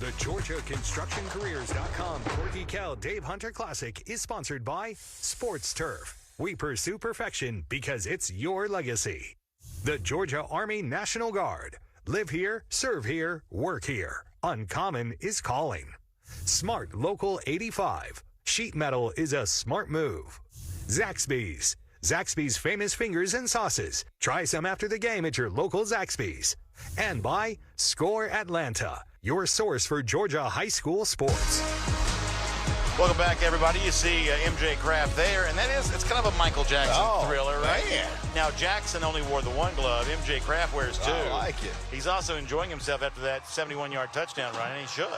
The GeorgiaConstructionCareers.com Corky KELL Dave Hunter Classic is sponsored by Sports Turf. We pursue perfection because it's your legacy. The Georgia Army National Guard. Live here, serve here, work here. Uncommon is calling. Smart Local 85. Sheet metal is a smart move. Zaxby's. Zaxby's famous fingers and sauces. Try some after the game at your local Zaxby's. And by Score Atlanta, your source for Georgia high school sports. Welcome back, everybody. You see MJ Kraft there, and it's kind of a Michael Jackson thriller, right? Man. Now, Jackson only wore the one glove. MJ Kraft wears two. I like it. He's also enjoying himself after that 71-yard touchdown run, and he should.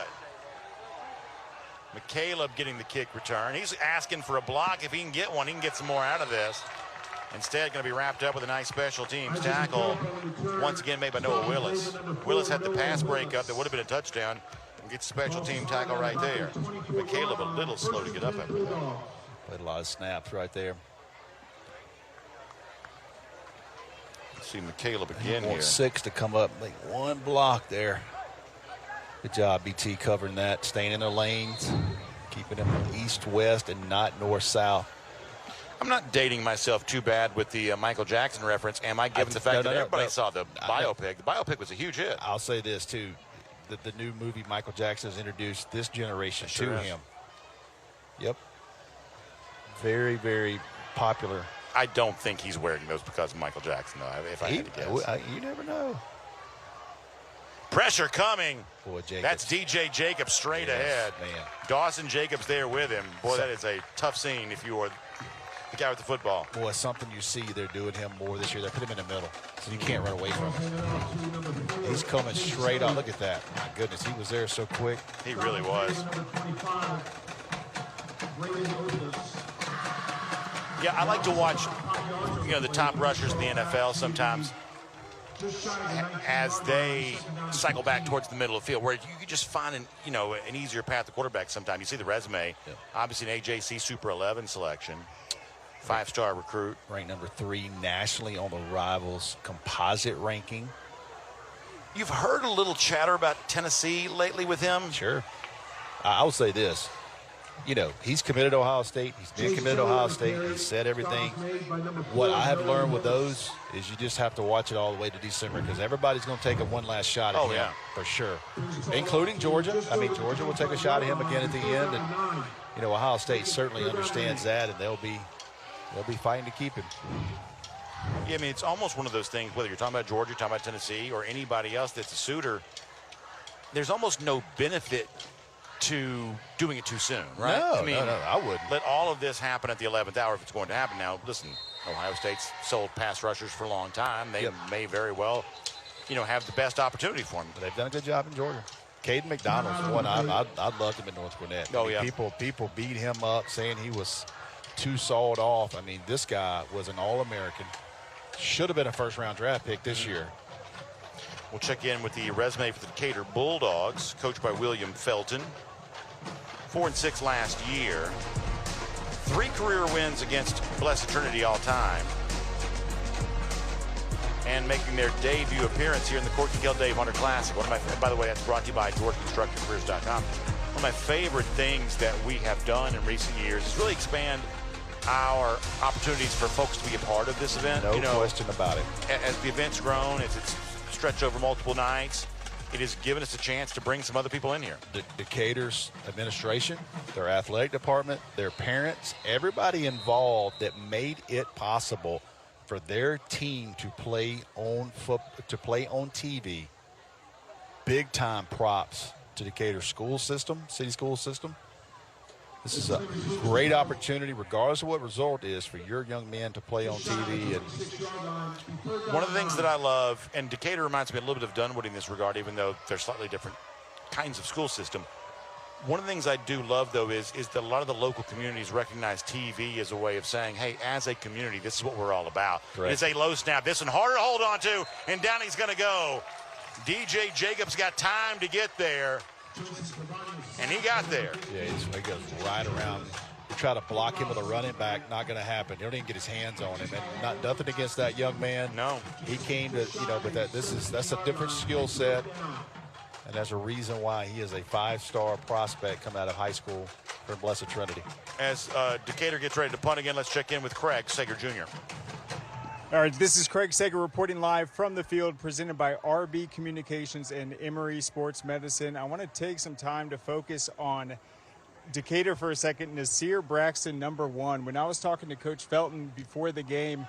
McCaleb getting the kick return. He's asking for a block. If he can get one, he can get some more out of this. Instead, going to be wrapped up with a nice special teams tackle, once again made by Noah Willis. Willis had the pass breakup that would have been a touchdown. Gets special team tackle right there. McCaleb a little slow to get up after that. Played a lot of snaps right there. See McCaleb again here. 6 to come up, make one block there. Good job, BT, covering that, staying in their lanes, keeping them east-west and not north-south. I'm not dating myself too bad with the Michael Jackson reference. Am I, given the fact that everybody saw the biopic? The biopic was a huge hit. I'll say this, too. The new movie Michael Jackson has introduced this generation to him. Yep. Very, very popular. I don't think he's wearing those because of Michael Jackson, though, if I had to guess. You never know. Pressure coming. Boy, Jacobs. That's DJ Jacobs straight ahead. Man. Dawson Jacobs there with him. Boy, that is a tough scene if you are the guy with the football. Boy, something you see they're doing him more this year. They put him in the middle, so you can't run away from him. He's coming straight on. Look at that. My goodness, he was there so quick. He really was. Yeah, I like to watch, the top rushers in the NFL sometimes as they cycle back towards the middle of the field, where you could just find an easier path to quarterback sometimes. You see the resume. Yeah. Obviously an AJC Super 11 selection. 5-star recruit. Ranked number 3 nationally on the Rivals composite ranking. You've heard a little chatter about Tennessee lately with him? Sure. I will say this. He's committed to Ohio State. He's been committed to Ohio State. He's said everything. What I have learned with those is you just have to watch it all the way to December because everybody's going to take one last shot at him for sure, including Georgia. I mean, Georgia will take a shot at him again at the end. And, Ohio State certainly understands that, and they'll be fighting to keep him. Yeah, I mean, it's almost one of those things, whether you're talking about Georgia, talking about Tennessee, or anybody else that's a suitor, there's almost no benefit to doing it too soon, right? No, I wouldn't. Let all of this happen at the 11th hour if it's going to happen. Now, listen, Ohio State's sold pass rushers for a long time. They may very well, have the best opportunity for them. But they've done a good job in Georgia. Caden McDonald's one. I loved him in North Gwinnett. People beat him up saying he was too sawed off. I mean, this guy was an All-American. Should have been a first-round draft pick this year. We'll check in with the resume for the Decatur Bulldogs, coached by William Felton. 4-6 last year. 3 career wins against Blessed Trinity all time. and making their debut appearance here in the Corky KELL Dave Hunter Classic. By the way, that's brought to you by GeorgiaConstructionCareers.com. One of my favorite things that we have done in recent years is really expand our opportunities for folks to be a part of this event. No question about it. As the event's grown, as it's stretched over multiple nights, it has given us a chance to bring some other people in here. Decatur's administration, their athletic department, their parents, everybody involved that made it possible for their team to play on TV. Big time props to Decatur school system, city school system. This is a great opportunity, regardless of what result is, for your young men to play on TV. And one of the things that I love, and Decatur reminds me a little bit of Dunwoody in this regard, even though they're slightly different kinds of school system. One of the things I do love, though, is that a lot of the local communities recognize TV as a way of saying, hey, as a community, this is what we're all about. Correct. It's a low snap. This one harder to hold on to, and down he's going to go. DJ Jacobs got time to get there, and he got there. Yeah, he goes right around. You try to block him with a running back, not going to happen. You don't even get his hands on him. And nothing against that young man. No. He came to, but that's a different skill set. And there's a reason why he is a 5-star prospect coming out of high school for Blessed Trinity. As Decatur gets ready to punt again, let's check in with Craig Sager Jr. All right, this is Craig Sager reporting live from the field, presented by RB Communications and Emory Sports Medicine. I want to take some time to focus on Decatur for a second. Nasir Braxton, number 1. When I was talking to Coach Felton before the game,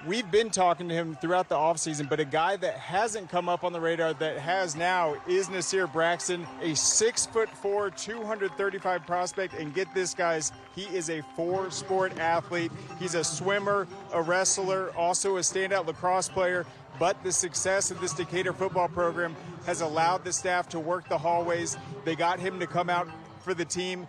we've been talking to him throughout the offseason, but a guy that hasn't come up on the radar that has now is Nasir Braxton, a 6'4", 235 prospect. And get this, guys, he is a 4-sport athlete. He's a swimmer, a wrestler, also a standout lacrosse player. But the success of this Decatur football program has allowed the staff to work the hallways. They got him to come out for the team.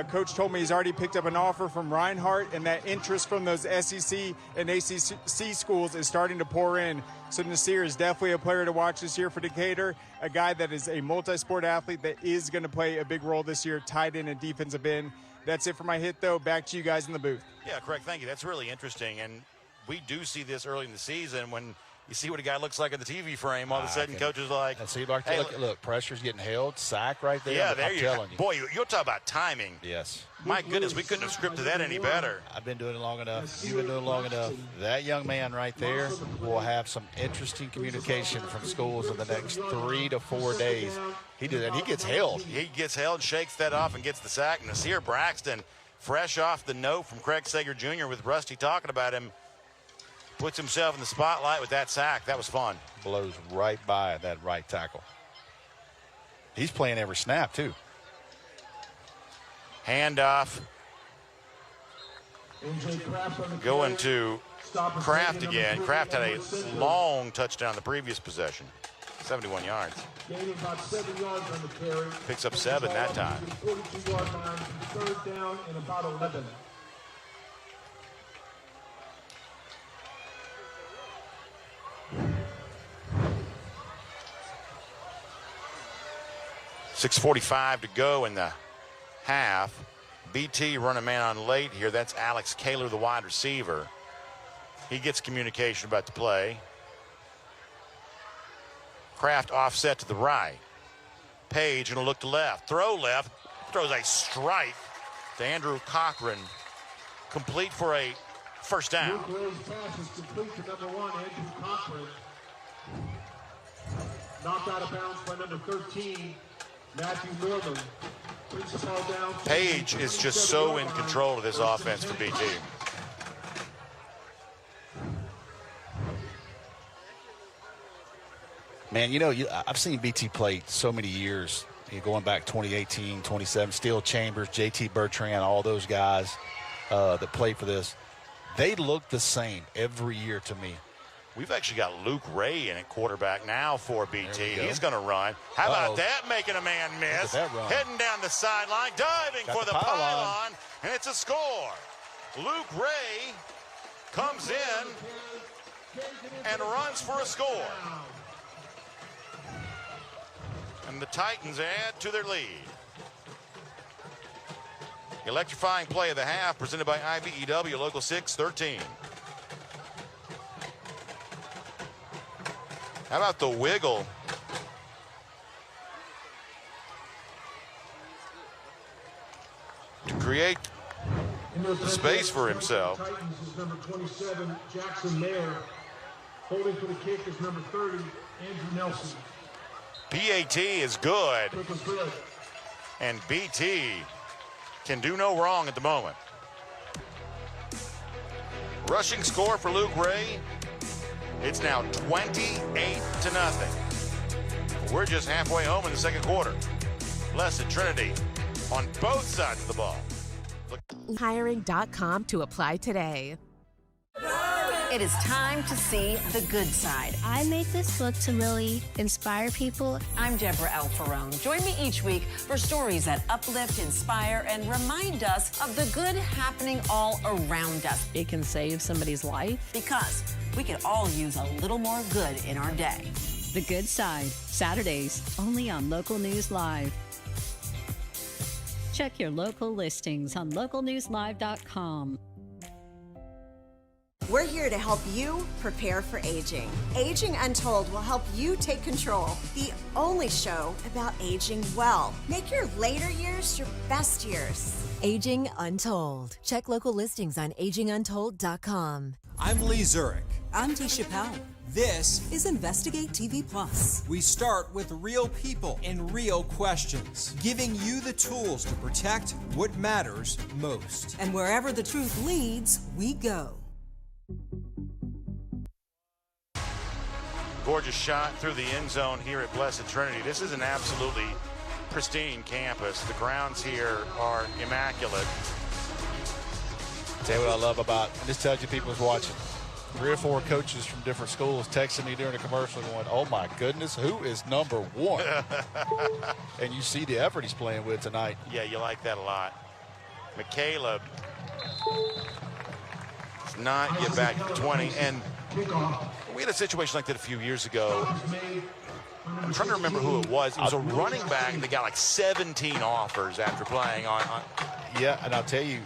Coach told me he's already picked up an offer from Reinhardt, and that interest from those SEC and ACC schools is starting to pour in. So Nasir is definitely a player to watch this year for Decatur, a guy that is a multi-sport athlete that is going to play a big role this year, tight end and defensive end. That's it for my hit, though. Back to you guys in the booth. Yeah, correct. Thank you. That's really interesting. And we do see this early in the season when you see what a guy looks like in the TV frame. All of a sudden, coaches are like, hey, look, pressure's getting held. Sack right there. Yeah, there I'm telling you. Boy, you'll talk about timing. Yes. My goodness, we couldn't have scripted that any better. I've been doing it long enough. You've been doing it long enough. That young man right there will have some interesting communication from schools in the next 3 to 4 days. He did that. He gets held. He gets held, shakes that off, and gets the sack. Nasir Braxton, fresh off the note from Craig Sager Jr. with Rusty talking about him, puts himself in the spotlight with that sack. That was fun. Blows right by that right tackle. He's playing every snap, too. Handoff. Going to Kraft again. Kraft had a long touchdown the previous possession. 71 yards. Gaining about 7 yards on the carry. Picks up 7 that time. 42-yard line, 3rd down and about 11. .6:45 to go in the half. BT running man on late here. That's Alex Kaler, the wide receiver. He gets communication about the play. Kraft offset to the right. Page going to look to left. Throw left. Throws a strike to Andrew Cochran. Complete for a first down. Luke Ray's pass is complete to number 1, Andrew Cochran. Knocked out of bounds by number 13, Matthew Norman. Page is just so in control of this offense for BT. Man, I've seen BT play so many years, going back 2018, 27, Steel Chambers, JT Bertrand, all those guys that played for this. They look the same every year to me. We've actually got Luke Ray in at quarterback now for BT. He's going to run. How about that, making a man miss? Heading down the sideline, diving for the pylon, and it's a score. Luke Ray comes in and runs for a score. And the Titans add to their lead. Electrifying play of the half presented by IBEW Local 613. How about the wiggle? To create the space for himself. Titans is number 27, Jackson Mayer. Holding for the kick is number 30, Andrew Nelson. PAT is good. Kick is good. And BT can do no wrong at the moment. Rushing score for Luke Ray. It's now 28-0. We're just halfway home in the second quarter. Blessed Trinity on both sides of the ball. Hiring.com to apply today. It is time to see the good side. I made this book to really inspire people. I'm Deborah Alfarone. Join me each week for stories that uplift, inspire, and remind us of the good happening all around us. It can save somebody's life. Because we could all use a little more good in our day. The Good Side, Saturdays, only on Local News Live. Check your local listings on localnewslive.com. We're here to help you prepare for aging. Aging Untold will help you take control. The only show about aging well. Make your later years your best years. Aging Untold. Check local listings on aginguntold.com. I'm Lee Zurich. I'm Dee Chappelle. This is Investigate TV Plus. We start with real people and real questions, giving you the tools to protect what matters most. And wherever the truth leads, we go. Gorgeous shot through the end zone here at Blessed Trinity. This is an absolutely pristine campus. The grounds here are immaculate. Tell you what I love about, and this tells you people who's watching, 3 or 4 coaches from different schools texting me during the commercial going, oh my goodness, who is number 1? And you see the effort he's playing with tonight. Yeah, you like that a lot. Michaela does not get back to 20. And we had a situation like that a few years ago. I'm trying to remember who it was. It was a running back that got like 17 offers after playing on. Yeah, and I'll tell you,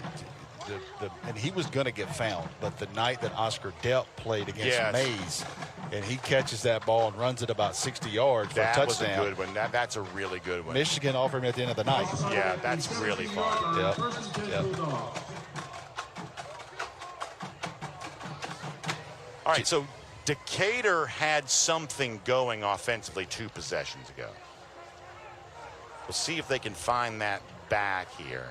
and he was going to get found, but the night that Oscar Delp played against Mays, and he catches that ball and runs it about 60 yards for a touchdown. That was a good one. That's a really good one. Michigan offered him at the end of the night. Yeah, that's really fun. Yep. All right, so Decatur had something going offensively 2 possessions ago. We'll see if they can find that back here.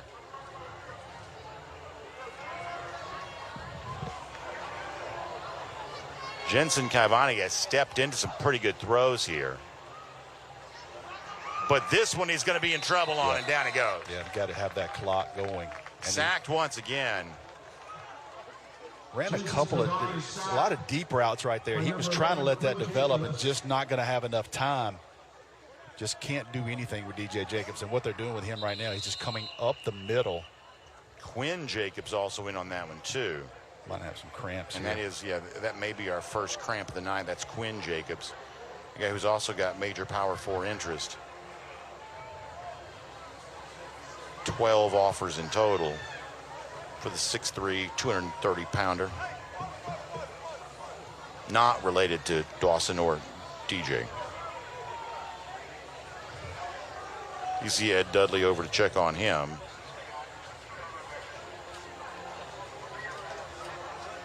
Jensen Kaivani has stepped into some pretty good throws here. But this one he's going to be in trouble on, and down he goes. Yeah, got to have that clock going. And sacked once again. Ran a lot of deep routes right there. He was trying to let that develop and just not going to have enough time. Just can't do anything with DJ Jacobs. And what they're doing with him right now, he's just coming up the middle. Quinn Jacobs also in on that one too. Might have some cramps. And here. that is, that may be our first cramp of the night. That's Quinn Jacobs, a guy who's also got major Power 4 interest. 12 offers in total for the 6'3", 230-pounder. Not related to Dawson or DJ. You see Ed Dudley over to check on him.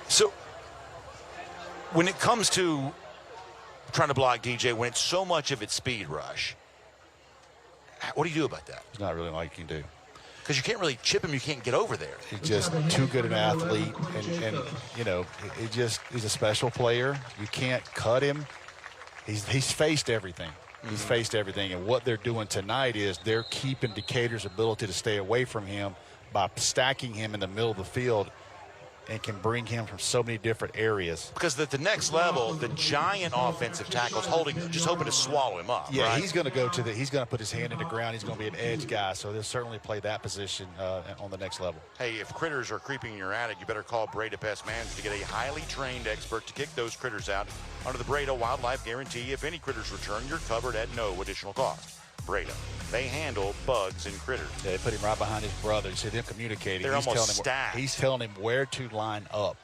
So when it comes to trying to block DJ, when it's so much of it's speed rush, what do you do about that? There's not really much you can do. Because you can't really chip him, you can't get over there. He's just too good an athlete, and you know, he's a special player. You can't cut him. He's faced everything. He's faced everything, and what they're doing tonight is they're keeping Decatur's ability to stay away from him by stacking him in the middle of the field, and can bring him from so many different areas. Because at the next level, the giant offensive tackle's just hoping to swallow him up. Yeah, right? he's going to go to he's going to put his hand in the ground. He's going to be an edge guy, so they'll certainly play that position on the next level. Hey, if critters are creeping in your attic, you better call Breda Pest Management to get a highly trained expert to kick those critters out under the Breda Wildlife Guarantee. If any critters return, you're covered at no additional cost. Breda, they handle bugs and critters. Yeah, they put him right behind his brother. You see them communicating. They're almost stacked. He's telling him where to line up.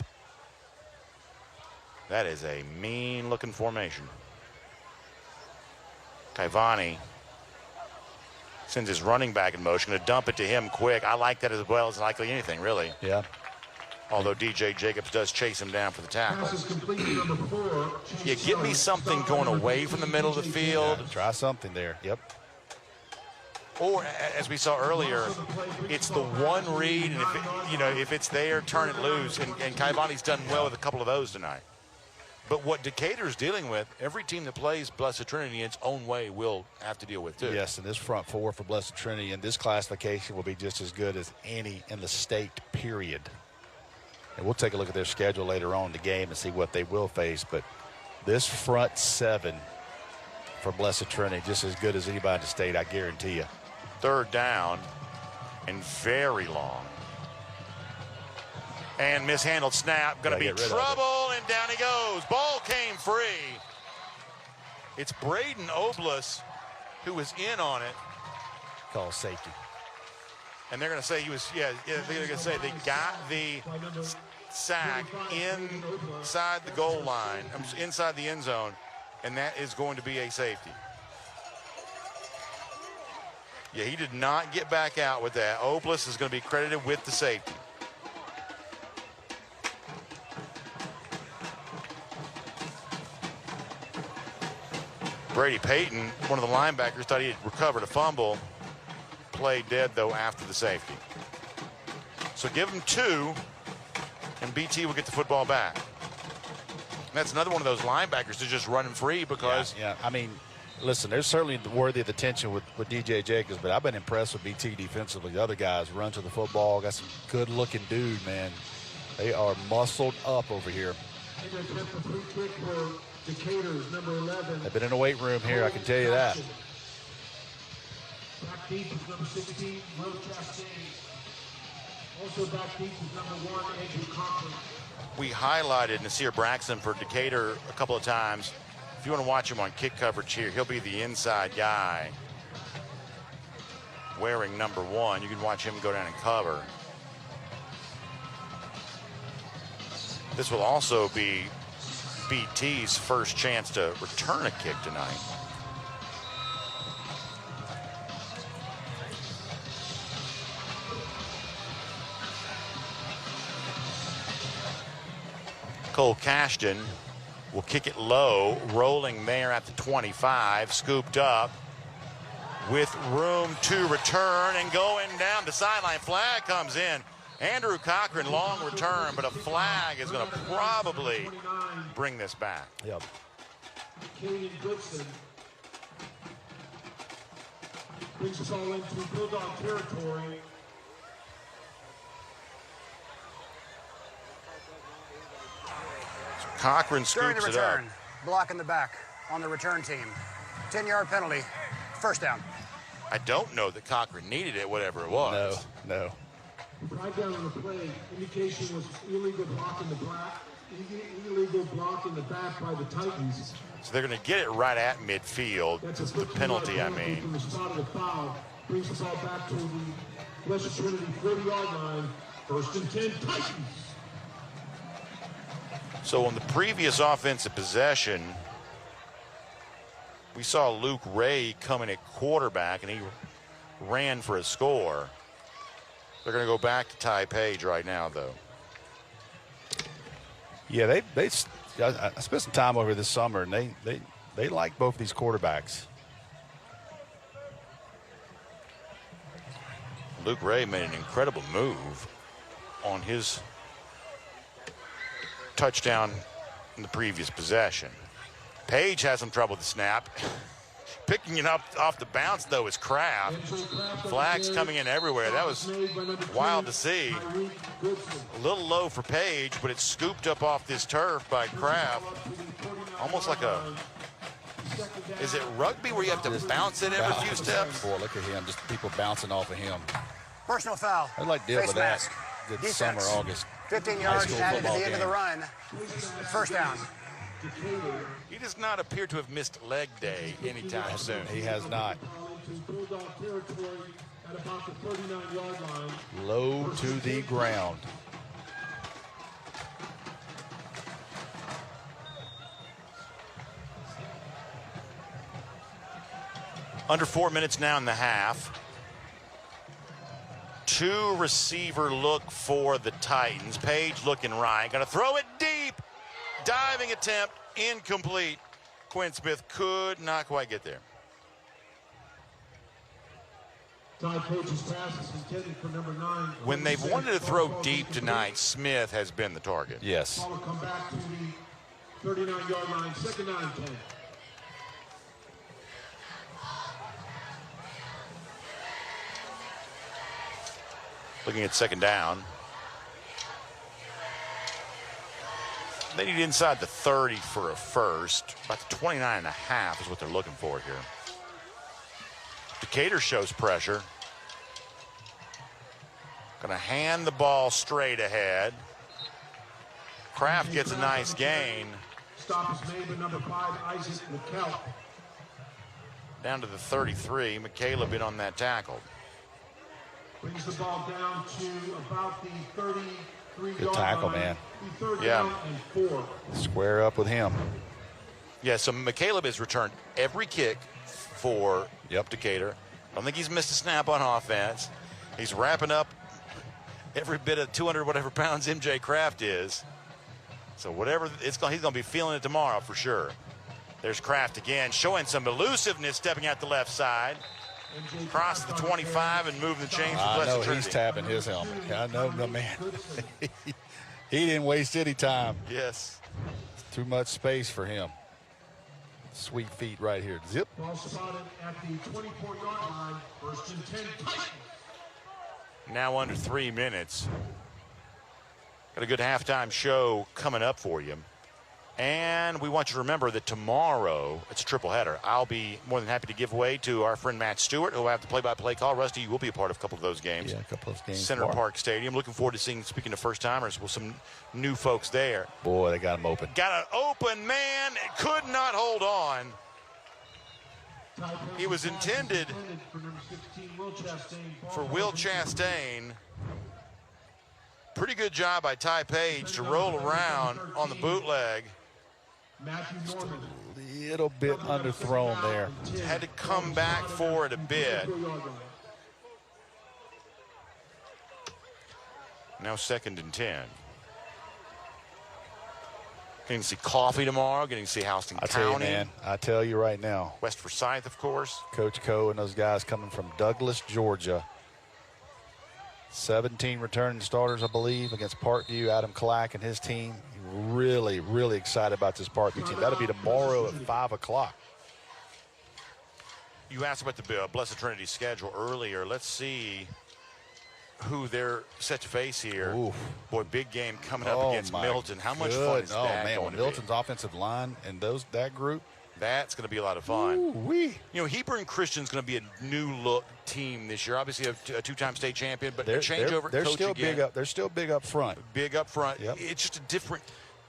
That is a mean-looking formation. Kaivani sends his running back in motion, going to dump it to him quick. I like that as well as likely anything, really. Yeah. Although DJ Jacobs does chase him down for the tackle. Yeah, give me something going away from the middle of the field. Yeah, try something there. Yep. Or, as we saw earlier, it's the one read, and if it's there, turn it loose. And Kaivani's done well with a couple of those tonight. But what Decatur's dealing with, every team that plays Blessed Trinity in its own way will have to deal with, too. Yes, and this front four for Blessed Trinity in this classification will be just as good as any in the state, period. And we'll take a look at their schedule later on in the game and see what they will face. But this front seven for Blessed Trinity, just as good as anybody in the state, I guarantee you. Third down and very long. And mishandled snap. Going to be trouble, and down he goes. Ball came free. It's Braden Oblas who was in on it. Call safety. And they're going to say he was, they're going to say they got the sack inside the goal line, inside the end zone, and that is going to be a safety. Yeah, he did not get back out with that. Oblas is going to be credited with the safety. Brady Payton, one of the linebackers, thought he had recovered a fumble. Played dead, though, after the safety. So give him 2, and BT will get the football back. And that's another one of those linebackers to just run him free because... Yeah, I mean, listen, they're certainly worthy of the attention with DJ Jacobs, but I've been impressed with BT defensively. The other guys run to the football, got some good-looking dude, man. They are muscled up over here. They've been in the weight room here, I can tell you that. Back deep is number 16, Will Chastain. Also back deep is number 1, Andrew Cochran. We highlighted Nasir Braxton for Decatur a couple of times. If you want to watch him on kick coverage here, he'll be the inside guy wearing number 1. You can watch him go down and cover. This will also be BT's first chance to return a kick tonight. Cole Cashton will kick it low, rolling there at the 25, scooped up with room to return and going down the sideline. Flag comes in. Andrew Cochran, long return, but a flag is going to probably bring this back. Yep. Ghsa brings us all into Bulldog territory. Cochran scoops During the it up. return, block in the back on the return team. 10-yard penalty, first down. I don't know that Cochran needed it, whatever it was. No. Right down on the play, indication was illegal block in the back, illegal block in the back by the Titans. So they're going to get it right at midfield. That's the penalty, I mean. From the spot of the foul, brings us all back to the Blessed Trinity 40-yard line. First and 10, Titans. So on the previous offensive possession, we saw Luke Ray coming at quarterback, and he ran for a score. They're going to go back to Ty Page right now, though. Yeah, I spent some time over this summer, and they like both these quarterbacks. Luke Ray made an incredible move on his touchdown in the previous possession. Page has some trouble with the snap. Picking it up off the bounce, though, is Kraft. Flags coming in everywhere. That was wild to see. A little low for Page, but it's scooped up off this turf by Kraft. Almost like a, is it rugby where you have to bounce it every few steps? Boy, look at him, just people bouncing off of him. Personal foul. I'd like to deal Face with mask. that. Good Defense. summer, August. 15 yards added at the end of the run. First down. He does not appear to have missed leg day anytime soon. He has not. Low to the ground. Under 4 minutes now in the half. 2 receiver look for the Titans. Page looking right. Going to throw it deep. Diving attempt. Incomplete. Quinn Smith could not quite get there. When they've wanted to throw deep tonight, Smith has been the target. Yes. Come back to the 39-yard line, second down 10. Looking at second down. They need inside the 30 for a first. About the 29.5 is what they're looking for here. Decatur shows pressure. Going to hand the ball straight ahead. Kraft gets a nice gain. Stop is made by number 5, Isaac McKell. Down to the 33. McCaleb in on that tackle. Brings the ball down to about the 33-yard Good tackle, line. man. Yeah. And 4. Square up with him. Yeah, so McCaleb has returned every kick for Decatur. I don't think he's missed a snap on offense. He's wrapping up every bit of 200 whatever pounds MJ Kraft is. So whatever he's going to be feeling it tomorrow for sure. There's Kraft again, showing some elusiveness, stepping out the left side. Cross the 25 and move the chains for Blessed Trinity. Trinity. He's tapping his helmet. I know the man. He didn't waste any time. Yes. Too much space for him. Sweet feet right here. Zip. Ball spotted at the 24-yard line. First and 10. Now under 3 minutes. Got a good halftime show coming up for you. And we want you to remember that tomorrow, it's a triple header. I'll be more than happy to give way to our friend Matt Stewart, who will have the play-by-play call. Rusty, you will be a part of a couple of those games. Yeah, a couple of games. Center Park Stadium. Looking forward to seeing, speaking to first-timers, with some new folks there. Boy, they got him open. Got an open man. Could not hold on. He was intended for Will Chastain. Pretty good job by Ty Page to roll around on the bootleg. Just a little bit underthrown there. Had to come back for it a bit. Now 2nd and 10. Getting to see Coffee tomorrow. Getting to see Houston County. I tell you, man. I tell you right now. West Forsyth, of course. Coach Coe and those guys coming from Douglas, Georgia. 17 returning starters, I believe, against Parkview. Adam Clack and his team. Really, really excited about this Parkview team. That'll be tomorrow at 5 o'clock. You asked about the Blessed Trinity schedule earlier. Let's see who they're set to face here. Oof. Boy, big game coming up against Milton. How much fun is that man, going to Milton's be? offensive line and that group. That's going to be a lot of fun. Ooh-wee. You know, Hebron Christian's going to be a new look team this year. Obviously, a 2-time state champion, but they're change over. They're coach still again. big up. They're still big up front. Big up front. Yep. It's just a different.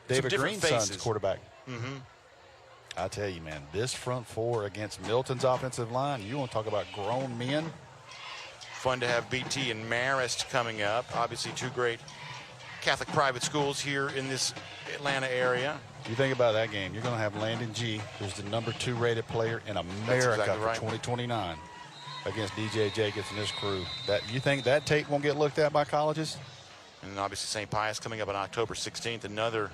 David different Greenson's faces. quarterback. Mm-hmm. I tell you, man, this front four against Milton's offensive line. You want to talk about grown men? Fun to have BT and Marist coming up. Obviously, 2 great Catholic private schools here in this Atlanta area. You think about that game, you're going to have Landon G., who's the number 2 rated player in America exactly for right. 2029 against DJ Jacobs and his crew. That you think that tape won't get looked at by colleges? And obviously St. Pius coming up on October 16th, another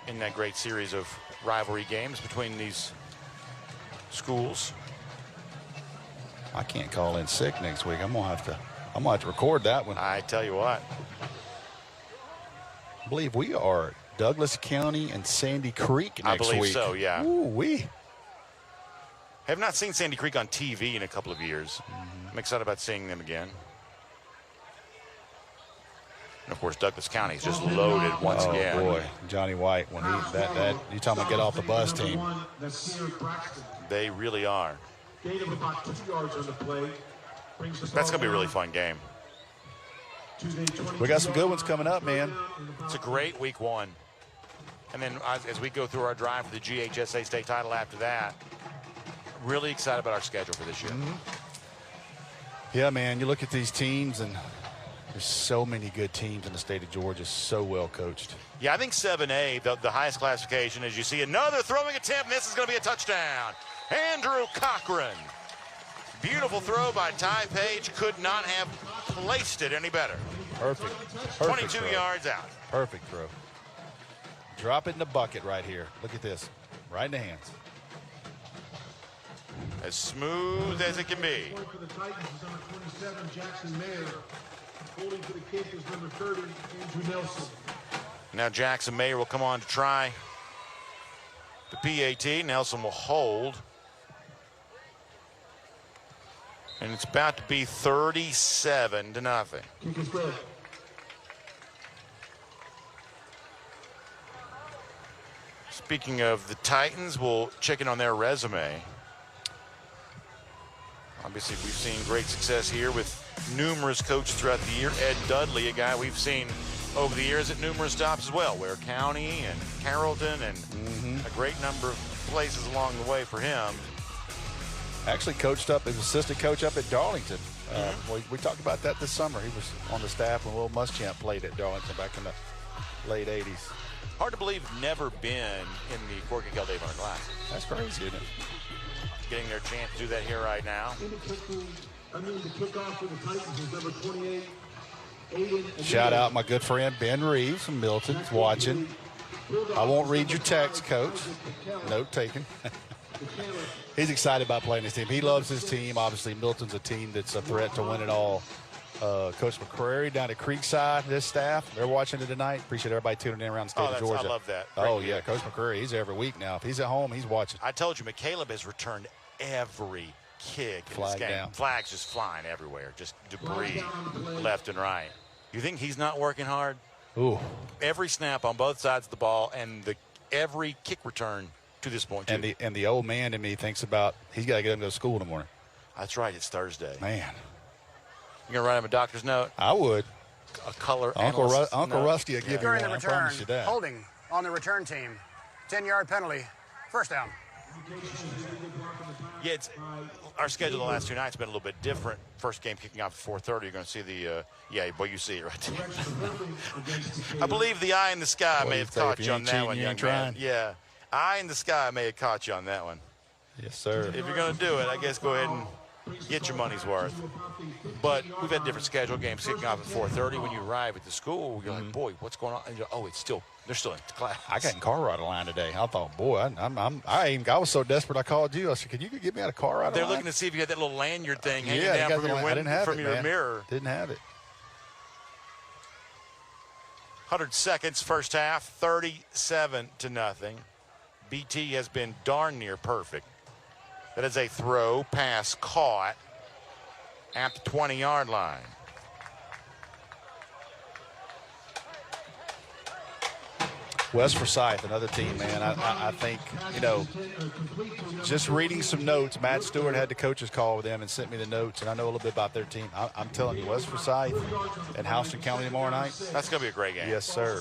in that great series of rivalry games between these schools. I can't call in sick next week. I'm gonna have to record that one. I tell you what. I believe we are Douglas County and Sandy Creek next week. I believe so, yeah. Ooh-wee. Have not seen Sandy Creek on TV in a couple of years. I'm excited about seeing them again. And of course, Douglas County is just loaded once again. Oh boy, Johnny White, when that you talking about get off the bus team. They really are. Gain of about 2 yards on the play. That's going to be a really fun game. We got some good ones coming up, man. It's a great week 1. And then as we go through our drive for the GHSA state title after that, really excited about our schedule for this year. Yeah, man, you look at these teams, and there's so many good teams in the state of Georgia, so well coached. Yeah, I think 7A, the highest classification, as you see another throwing attempt, and this is going to be a touchdown. Andrew Cochran. Beautiful throw by Ty Page. Could not have placed it any better. Perfect. 22 throw. yards out. Perfect throw. Drop it in the bucket right here. Look at this. Right in the hands. As smooth as it can be. For the Titans is number 27, Jackson Mayer. Holding for the kick is number 30, Andrew Nelson. Now Jackson Mayer will come on to try the PAT. Nelson will hold. And it's about to be 37-0. Kick is good. Speaking of the Titans, we'll check in on their resume. Obviously, we've seen great success here with numerous coaches throughout the year. Ed Dudley, a guy we've seen over the years at numerous stops as well, Ware County and Carrollton and a great number of places along the way for him. Actually coached up as assistant coach up at Darlington. We talked about that this summer. He was on the staff when Will Muschamp played at Darlington back in the late 80s. Hard to believe never been in the KORKY KELL Dave Hunter Classic. That's crazy, isn't it? Getting their chance to do that here right now. The kickoff for the Titans is number 28, Aiden. Shout out my good friend Ben Reeves from Milton's watching. I won't read your text, Coach. Note taken. He's excited about playing this team. He loves his team. Obviously, Milton's a team that's a threat to win it all. Coach McCrary down at Creekside, this staff, they're watching it tonight. Appreciate everybody tuning in around the state of Georgia. I love that. Oh, yeah, Coach McCrary, he's there every week now. If he's at home, he's watching. I told you, McCaleb has returned every kick in this Flag game. down. Flags just flying everywhere, just debris left and right. You think he's not working hard? Ooh. Every snap on both sides of the ball and every kick return to this point, too. And the old man in me thinks about he's got to get him to go to school in the morning. That's right, it's Thursday. Man. You going to write him a doctor's note? I would. A color Uncle note. Rusty will give you During one, the I return, promise you that. holding on the return team. 10-yard penalty. First down. Yeah, our schedule the last two nights has been a little bit different. First game kicking off at 4:30. You're going to see the, you see it right there. I believe the eye in the sky may have caught you on that one, young man. Yeah, eye in the sky may have caught you on that one. Yes, sir. If you're going to do it, I guess go ahead and get your money's worth. But we've had different schedule games kicking off at 4:30. When you arrive at the school, you're like, boy, what's going on? And you're, they're still in class. I got in car ride line today. I thought, boy, I was so desperate I called you. I said, can you get me out of car ride line? They're looking to see if you had that little lanyard thing hanging down from your I didn't have from it, your man. mirror. Didn't have it. 100 seconds, first half, 37-0. BT has been darn near perfect. That is a throw, pass caught at the 20-yard line. West Forsyth, another team, man. I think, just reading some notes, Matt Stewart had the coaches call with them and sent me the notes, and I know a little bit about their team. I'm telling you, West Forsyth and Houston County tomorrow night. That's going to be a great game. Yes, sir.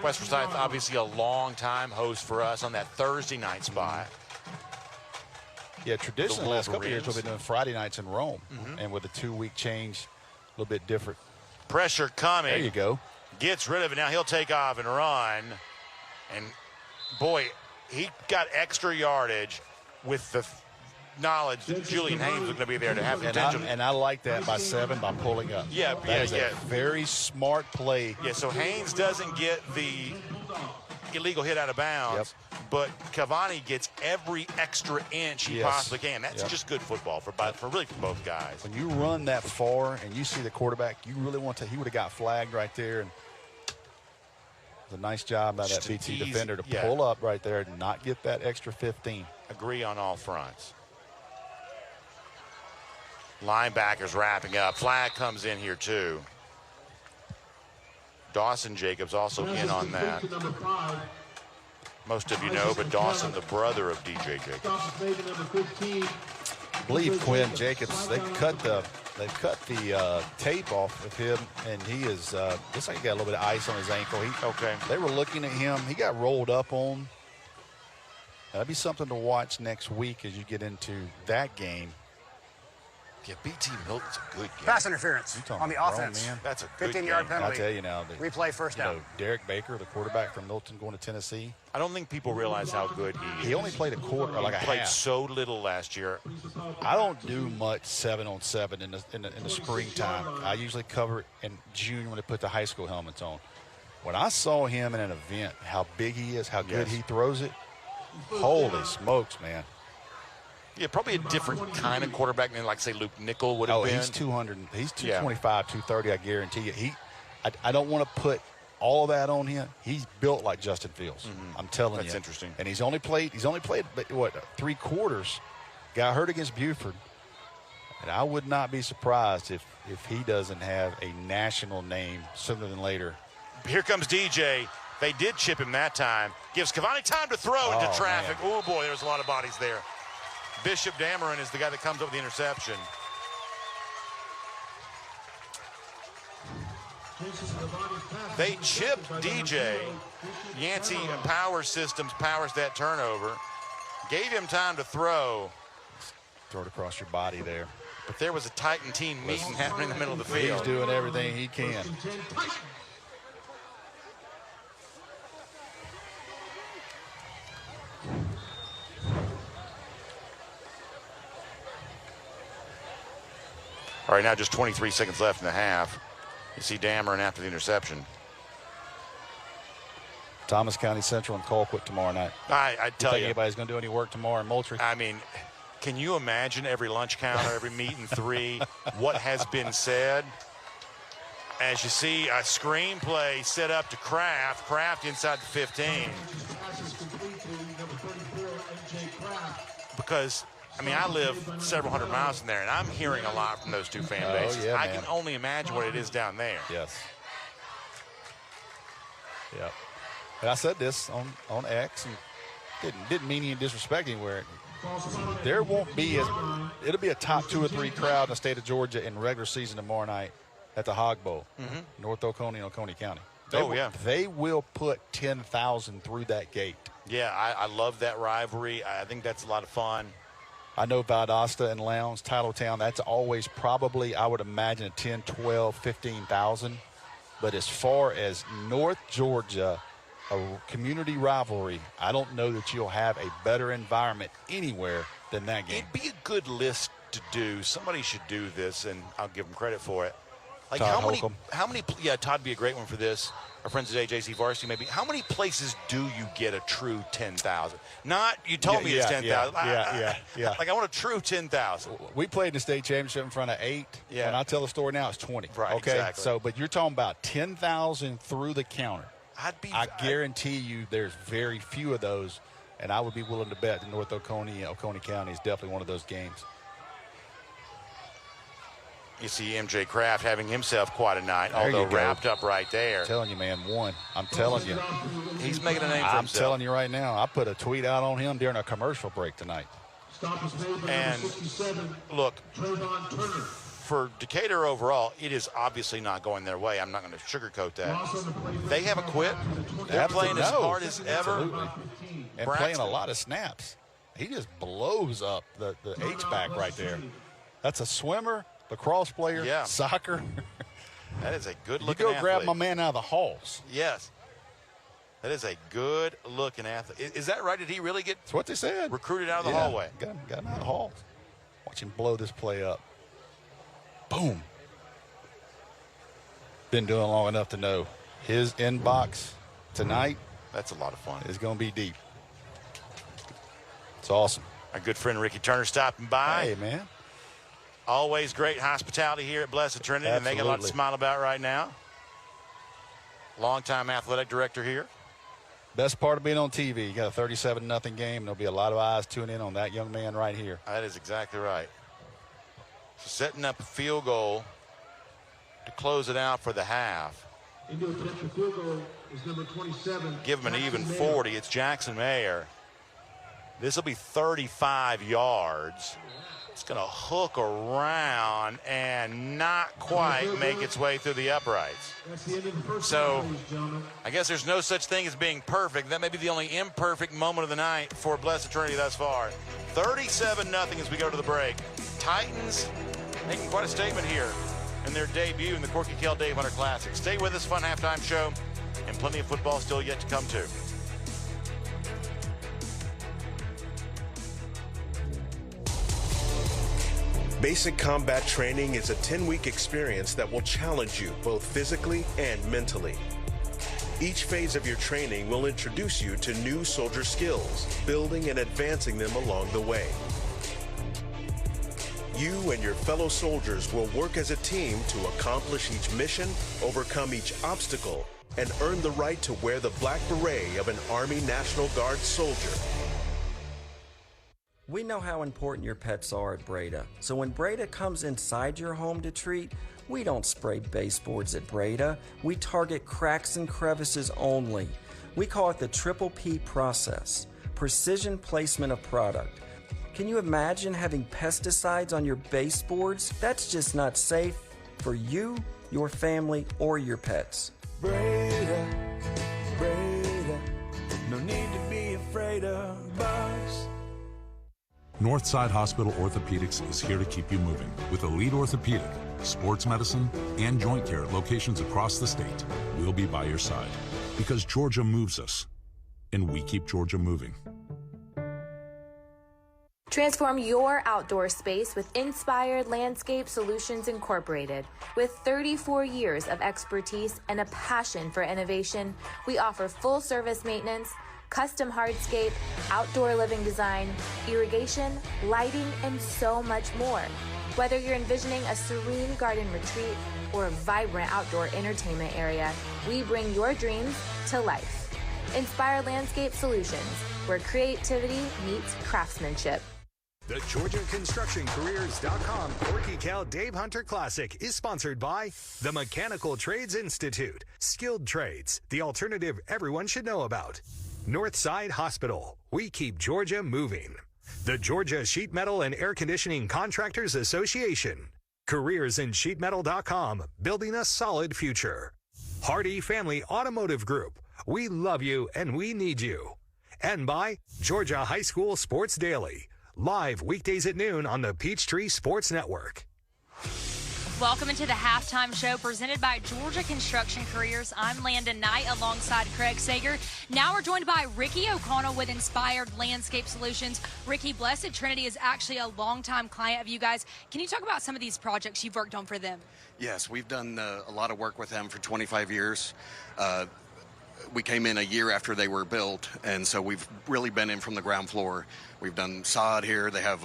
West Forsyth, obviously a long-time host for us on that Thursday night spot. Yeah, traditionally, the last couple of years, we've been doing Friday nights in Rome, and with a 2-week change, a little bit different. Pressure coming. There you go. Gets rid of it. Now he'll take off and run. And, boy, he got extra yardage with the knowledge that Julian Haynes was going to be there to have potential. And I like that by 7 by pulling up. Yeah, that is a very smart play. Yeah, so Haynes doesn't get the illegal hit out of bounds, but Cavani gets every extra inch he possibly can. That's just good football for both guys. When you run that far and you see the quarterback, you really want to. He would have got flagged right there. And it was a nice job by that BT defender to pull up right there and not get that extra 15. Agree on all fronts. Linebackers wrapping up. Flag comes in here too. Dawson Jacobs also in on that. Most of you know, but Dawson, the brother of DJ Jacobs. I believe Quinn Jacobs, they've cut the tape off of him, and he is looks like he got a little bit of ice on his ankle. They were looking at him. He got rolled up on. That'd be something to watch next week as you get into that game. Yeah, BT Milton's a good game. Pass interference on the offense. Man. That's a good 15-yard penalty. I'll tell you now. Replay first down. Derek Baker, the quarterback from Milton, going to Tennessee. I don't think people realize how good he is. He only played a quarter, or like a played half. so little last year. I don't do much 7-on-7 in the springtime. I usually cover it in June when they put the high school helmets on. When I saw him in an event, how big he is, how good he throws it, holy smokes, man. Yeah, probably a different kind of quarterback than, like, say, Luke Nickel would have been. He's 200. He's 225, 230, I guarantee you. I don't want to put all that on him. He's built like Justin Fields. I'm telling you. That's interesting. And he's only played, what, 3 quarters. Got hurt against Buford. And I would not be surprised if he doesn't have a national name sooner than later. Here comes DJ. They did chip him that time. Gives Cavani time to throw into traffic. Oh, boy, there's a lot of bodies there. Bishop Dameron is the guy that comes up with the interception. They chipped DJ. Yancey and Power Systems powers that turnover. Gave him time to throw. Throw it across your body there. But there was a Titan team meeting happening in the middle of the field. He's doing everything he can. All right, now just 23 seconds left in the half. You see Dameron after the interception. Thomas County Central and Colquitt tomorrow night. I tell you. Anybody's going to do any work tomorrow in Moultrie? I mean, can you imagine every lunch counter, every meet and 3, what has been said? As you see a screenplay set up to Kraft. Kraft inside the 15. Because, I mean, I live several hundred miles from there, and I'm hearing a lot from those two fan bases. Yeah, I can only imagine what it is down there. Yes. Yep. And I said this on X, and didn't mean any disrespect anywhere. There won't be it'll be a top 2 or 3 crowd in the state of Georgia in regular season tomorrow night at the Hog Bowl, North Oconee and Oconee County. They will put 10,000 through that gate. Yeah, I love that rivalry. I think that's a lot of fun. I know Valdosta and Lowndes, Titletown, that's always probably, I would imagine, 10, 12, 15,000. But as far as North Georgia, a community rivalry, I don't know that you'll have a better environment anywhere than that game. It'd be a good list to do. Somebody should do this, and I'll give them credit for it. Like Todd how many? Yeah, Todd would be a great one for this. Our friends at AJC Varsity, maybe. How many places do you get a true 10,000? Not you told me it's 10,000. Yeah. Like I want a true 10,000. We played in the state championship in front of 8. Yeah. And I tell the story now, it's 20. Right. Okay. Exactly. So, but you're talking about 10,000 through the counter. I guarantee you, there's very few of those, and I would be willing to bet that North Oconee and Oconee County is definitely one of those games. You see MJ Kraft having himself quite a night, although wrapped up right there. I'm telling you, man, I'm telling you. He's making a name for himself. himself. I'm telling you right now, I put a tweet out on him during a commercial break tonight. And look, for Decatur overall, it is obviously not going their way. I'm not going to sugarcoat that. They haven't quit. They're playing as hard as ever. Absolutely. And playing a lot of snaps. He just blows up the H-back right there. That's a swimmer. Lacrosse player, soccer. That is a good-looking athlete. You go grab my man out of the halls. Yes. That is a good-looking athlete. Is that right? Did he really get That's what they said. Recruited out of the hallway? Got him out of the halls. Watch him blow this play up. Boom. Been doing long enough to know his inbox tonight. That's a lot of fun. Is going to be deep. It's awesome. Our good friend Ricky Turner stopping by. Hey, man. Always great hospitality here at Blessed Trinity, and they got a lot to smile about right now. Longtime athletic director here. Best part of being on TV, you got a 37-0 game. There'll be a lot of eyes tuning in on that young man right here. That is exactly right. So setting up a field goal to close it out for the half. Into attempt field goal is number 27. Give him an even 40. It's Jackson Mayer. This will be 35 yards. It's going to hook around and not quite make its way through the uprights. So I guess there's no such thing as being perfect. That may be the only imperfect moment of the night for Blessed Trinity thus far. 37-0 as we go to the break. Titans making quite a statement here in their debut in the Corky KELL Dave Hunter Classic. Stay with us, fun halftime show, and plenty of football still yet to come too. Basic combat training is a 10-week experience that will challenge you both physically and mentally. Each phase of your training will introduce you to new soldier skills, building and advancing them along the way. You and your fellow soldiers will work as a team to accomplish each mission, overcome each obstacle, and earn the right to wear the black beret of an Army National Guard soldier. We know how important your pets are at Breda, so when Breda comes inside your home to treat, we don't spray baseboards at Breda. We target cracks and crevices only. We call it the Triple P process, precision placement of product. Can you imagine having pesticides on your baseboards? That's just not safe for you, your family, or your pets. Breda, Breda, no need to be afraid of bugs. Northside Hospital Orthopedics is here to keep you moving with elite orthopedic, sports medicine, and joint care at locations across the state. We'll be by your side because Georgia moves us, and we keep Georgia moving. Transform your outdoor space with Inspired Landscape Solutions Incorporated. With 34 years of expertise and a passion for innovation, we offer full-service maintenance, custom hardscape, outdoor living design, irrigation, lighting, and so much more. Whether you're envisioning a serene garden retreat or a vibrant outdoor entertainment area, we bring your dreams to life. Inspired Landscape Solutions, where creativity meets craftsmanship. The GeorgiaConstructionCareers.com Corky KELL Dave Hunter Classic is sponsored by the Mechanical Trades Institute, Skilled Trades, the alternative everyone should know about. Northside Hospital, we keep Georgia moving. The Georgia Sheet Metal and Air Conditioning Contractors Association. CareersInSheetMetal.com, building a solid future. Hardy Family Automotive Group, we love you and we need you. And by Georgia High School Sports Daily, live weekdays at noon on the Peachtree Sports Network. Welcome into the halftime show presented by Georgia Construction Careers. I'm Landon Knight alongside Craig Sager. Now we're joined by Ricky O'Connell with Inspired Landscape Solutions. Ricky, Blessed Trinity is actually a longtime client of you guys. Can you talk about some of these projects you've worked on for them? Yes, we've done a lot of work with them for 25 years. We came in a year after they were built, and so we've really been in from the ground floor. We've done sod here. They have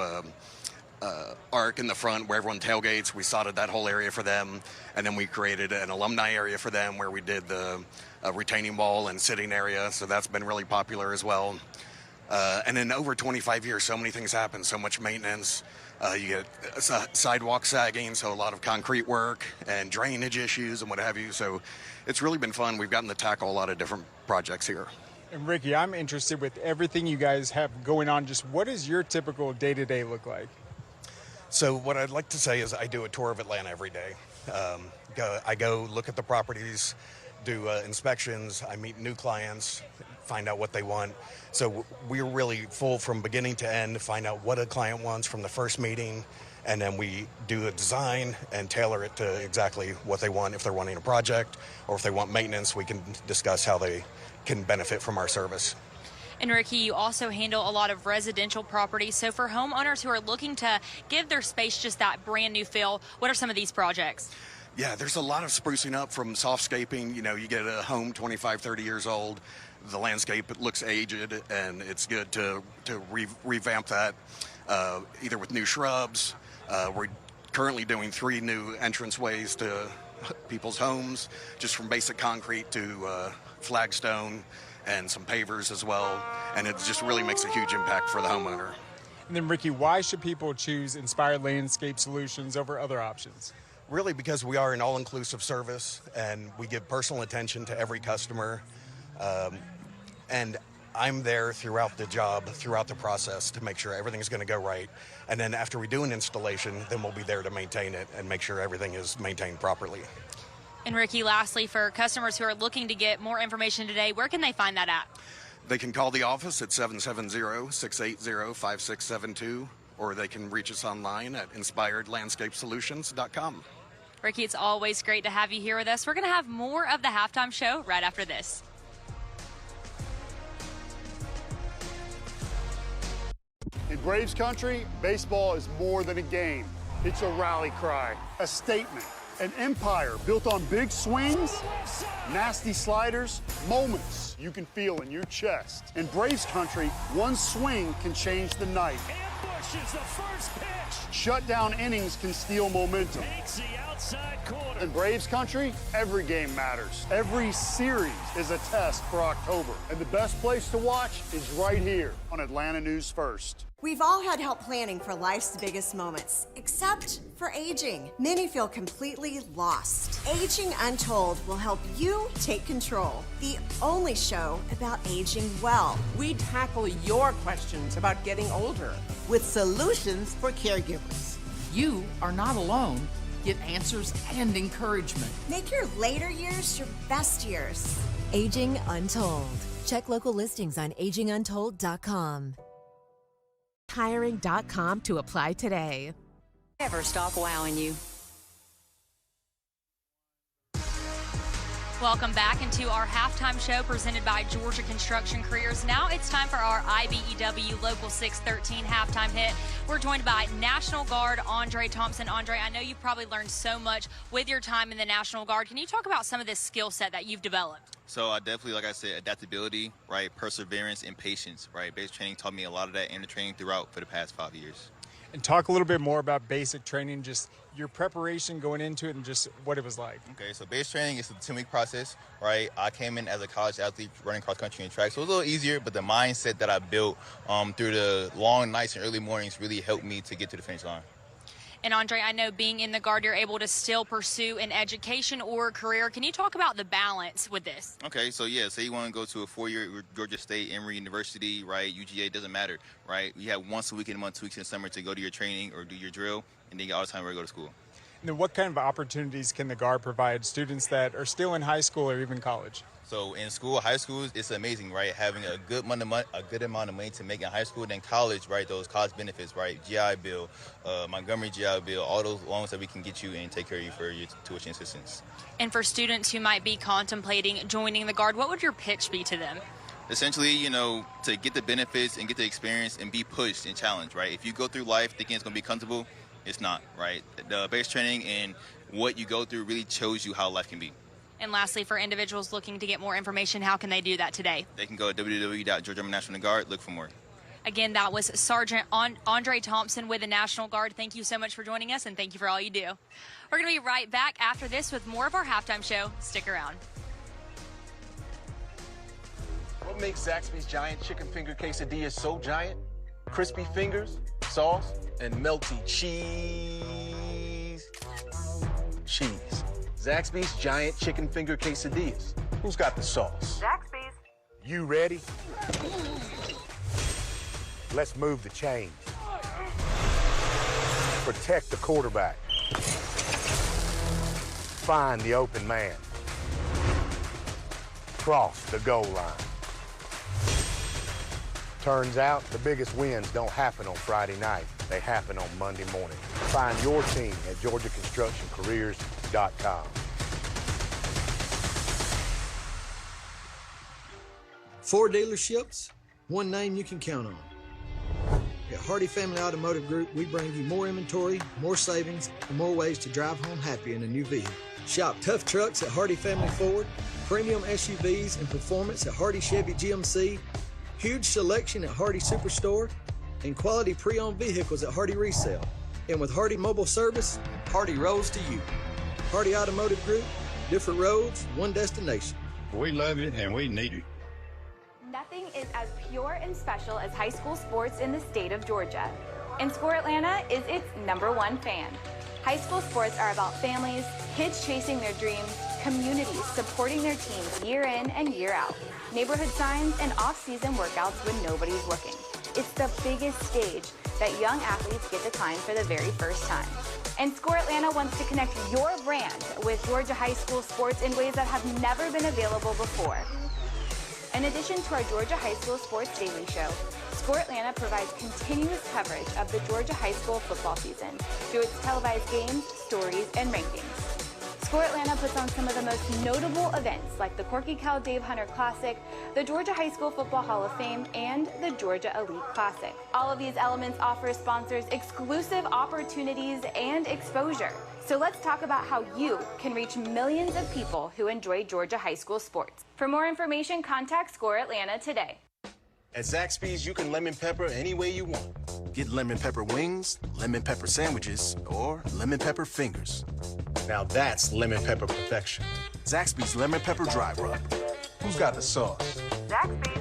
arc in the front where everyone tailgates. We sodded that whole area for them, and then we created an alumni area for them where we did the retaining wall and sitting area, so that's been really popular as well. And in over 25 years, so many things happen, so much maintenance. You get sidewalk sagging, so a lot of concrete work and drainage issues and what have you, so it's really been fun. We've gotten to tackle a lot of different projects here. And Ricky, I'm interested with everything you guys have going on, just what does your typical day-to-day look like? So what I'd like to say is I do a tour of Atlanta every day. I go look at the properties, do inspections, I meet new clients, find out what they want. So we're really full from beginning to end, find out what a client wants from the first meeting, and then we do a design and tailor it to exactly what they want. If they're wanting a project or if they want maintenance, we can discuss how they can benefit from our service. And Ricky, you also handle a lot of residential properties. So for homeowners who are looking to give their space just that brand new feel, what are some of these projects? Yeah, there's a lot of sprucing up from softscaping. You know, you get a home 25, 30 years old, the landscape looks aged, and it's good to revamp that, either with new shrubs. We're currently doing 3 new entranceways to people's homes, just from basic concrete to flagstone, and some pavers as well, and it just really makes a huge impact for the homeowner. And then Ricky, why should people choose Inspired Landscape Solutions over other options? Really because we are an all-inclusive service and we give personal attention to every customer, and I'm there throughout the job, throughout the process to make sure everything's going to go right, and then after we do an installation, then we'll be there to maintain it and make sure everything is maintained properly. And Ricky, lastly, for customers who are looking to get more information today, where can they find that at? They can call the office at 770-680-5672, or they can reach us online at inspiredlandscapesolutions.com. Ricky, it's always great to have you here with us. We're going to have more of the halftime show right after this. In Braves country, baseball is more than a game. It's a rally cry, a statement, an empire built on big swings, nasty sliders, moments you can feel in your chest. In Braves country, one swing can change the night. Ambushes the first pitch. Shut down innings can steal momentum. Takes the outside corner. In Braves country, every game matters. Every series is a test for October. And the best place to watch is right here on Atlanta News First. We've all had help planning for life's biggest moments, except for aging. Many feel completely lost. Aging Untold will help you take control. The only show about aging well. We tackle your questions about getting older with solutions for caregivers. You are not alone. Get answers and encouragement. Make your later years your best years. Aging Untold. Check local listings on aginguntold.com. Hiring.com to apply today. Never stop wowing you. Welcome back into our halftime show presented by Georgia Construction Careers. Now it's time for our IBEW Local 613 halftime hit. We're joined by National Guard Andre Thompson. Andre, I know you've probably learned so much with your time in the National Guard. Can you talk about some of this skill set that you've developed? So I definitely, like I said, adaptability, right, perseverance, and patience, right? Basic training taught me a lot of that in the training throughout for the past 5 years. And talk a little bit more about basic training, just your preparation going into it and just what it was like. Okay, so basic training is a 10-week process, right? I came in as a college athlete running cross country and track, so it was a little easier, but the mindset that I built through the long nights and early mornings really helped me to get to the finish line. And Andre, I know being in the Guard, you're able to still pursue an education or a career. Can you talk about the balance with this? Okay, so yeah, say you want to go to a 4-year Georgia State, Emory University, right? UGA, doesn't matter, right? You have once a week in a month, 2 weeks in the summer to go to your training or do your drill, and then you got all the time where to go to school. And then what kind of opportunities can the Guard provide students that are still in high school or even college? So in school, high schools, it's amazing, right? Having a good amount of money to make in high school. Then college, right? Those college benefits, right? GI Bill, Montgomery GI Bill, all those loans that we can get you and take care of you for your tuition assistance. And for students who might be contemplating joining the Guard, what would your pitch be to them? Essentially, you know, to get the benefits and get the experience and be pushed and challenged, right? If you go through life thinking it's going to be comfortable, it's not, right? The base training and what you go through really shows you how life can be. And lastly, for individuals looking to get more information, how can they do that today? They can go to www.georgia.National.Guard, look for more. Again, that was Sergeant Andre Thompson with the National Guard. Thank you so much for joining us, and thank you for all you do. We're going to be right back after this with more of our halftime show. Stick around. What makes Zaxby's Giant Chicken Finger Quesadilla so giant? Crispy fingers, sauce, and melty cheese. Zaxby's Giant Chicken Finger Quesadillas. Who's got the sauce? Zaxby's. You ready? Let's move the chains. Protect the quarterback. Find the open man. Cross the goal line. Turns out the biggest wins don't happen on Friday night. They happen on Monday morning. Find your team at GeorgiaConstructionCareers.com. 4 dealerships, one name you can count on. At Hardy Family Automotive Group, we bring you more inventory, more savings, and more ways to drive home happy in a new vehicle. Shop tough trucks at Hardy Family Ford, premium SUVs and performance at Hardy Chevy GMC, huge selection at Hardy Superstore, and quality pre-owned vehicles at Hardy Resale. And with Hardy Mobile Service, Hardy rolls to you. Hardy Automotive Group, different roads, one destination. We love it and we need it. Nothing is as pure and special as high school sports in the state of Georgia. And SCORE Atlanta is its #1 fan. High school sports are about families, kids chasing their dreams, communities supporting their teams year in and year out, neighborhood signs, and off-season workouts when nobody's looking. It's the biggest stage that young athletes get to climb for the very first time. And SCORE Atlanta wants to connect your brand with Georgia high school sports in ways that have never been available before. In addition to our Georgia High School Sports Daily Show, Score Atlanta provides continuous coverage of the Georgia High School football season through its televised games, stories, and rankings. Score Atlanta puts on some of the most notable events like the KORKY KELL Dave Hunter Classic, the Georgia High School Football Hall of Fame, and the Georgia Elite Classic. All of these elements offer sponsors exclusive opportunities and exposure. So let's talk about how you can reach millions of people who enjoy Georgia high school sports. For more information, contact Score Atlanta today. At Zaxby's, you can lemon pepper any way you want. Get lemon pepper wings, lemon pepper sandwiches, or lemon pepper fingers. Now that's lemon pepper perfection. Zaxby's Lemon Pepper Dry Rub. Who's got the sauce? Zaxby's.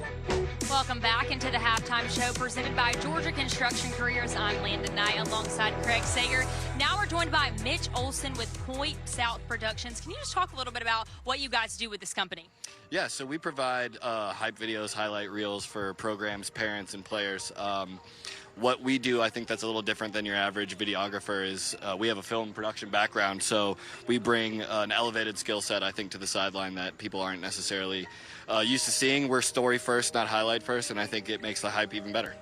Welcome back into the halftime show presented by Georgia Construction Careers. I'm Landon Knight alongside Craig Sager. Now we're joined by Mitch Olson with Point South Productions. Can you just talk a little bit about what you guys do with this company? Yeah, so we provide hype videos, highlight reels for programs, parents, and players. What we do, I think that's a little different than your average videographer, is we have a film production background, so we bring an elevated skill set, I think, to the sideline that people aren't necessarily used to seeing. We're story first, not highlight first, and I think it makes the hype even better.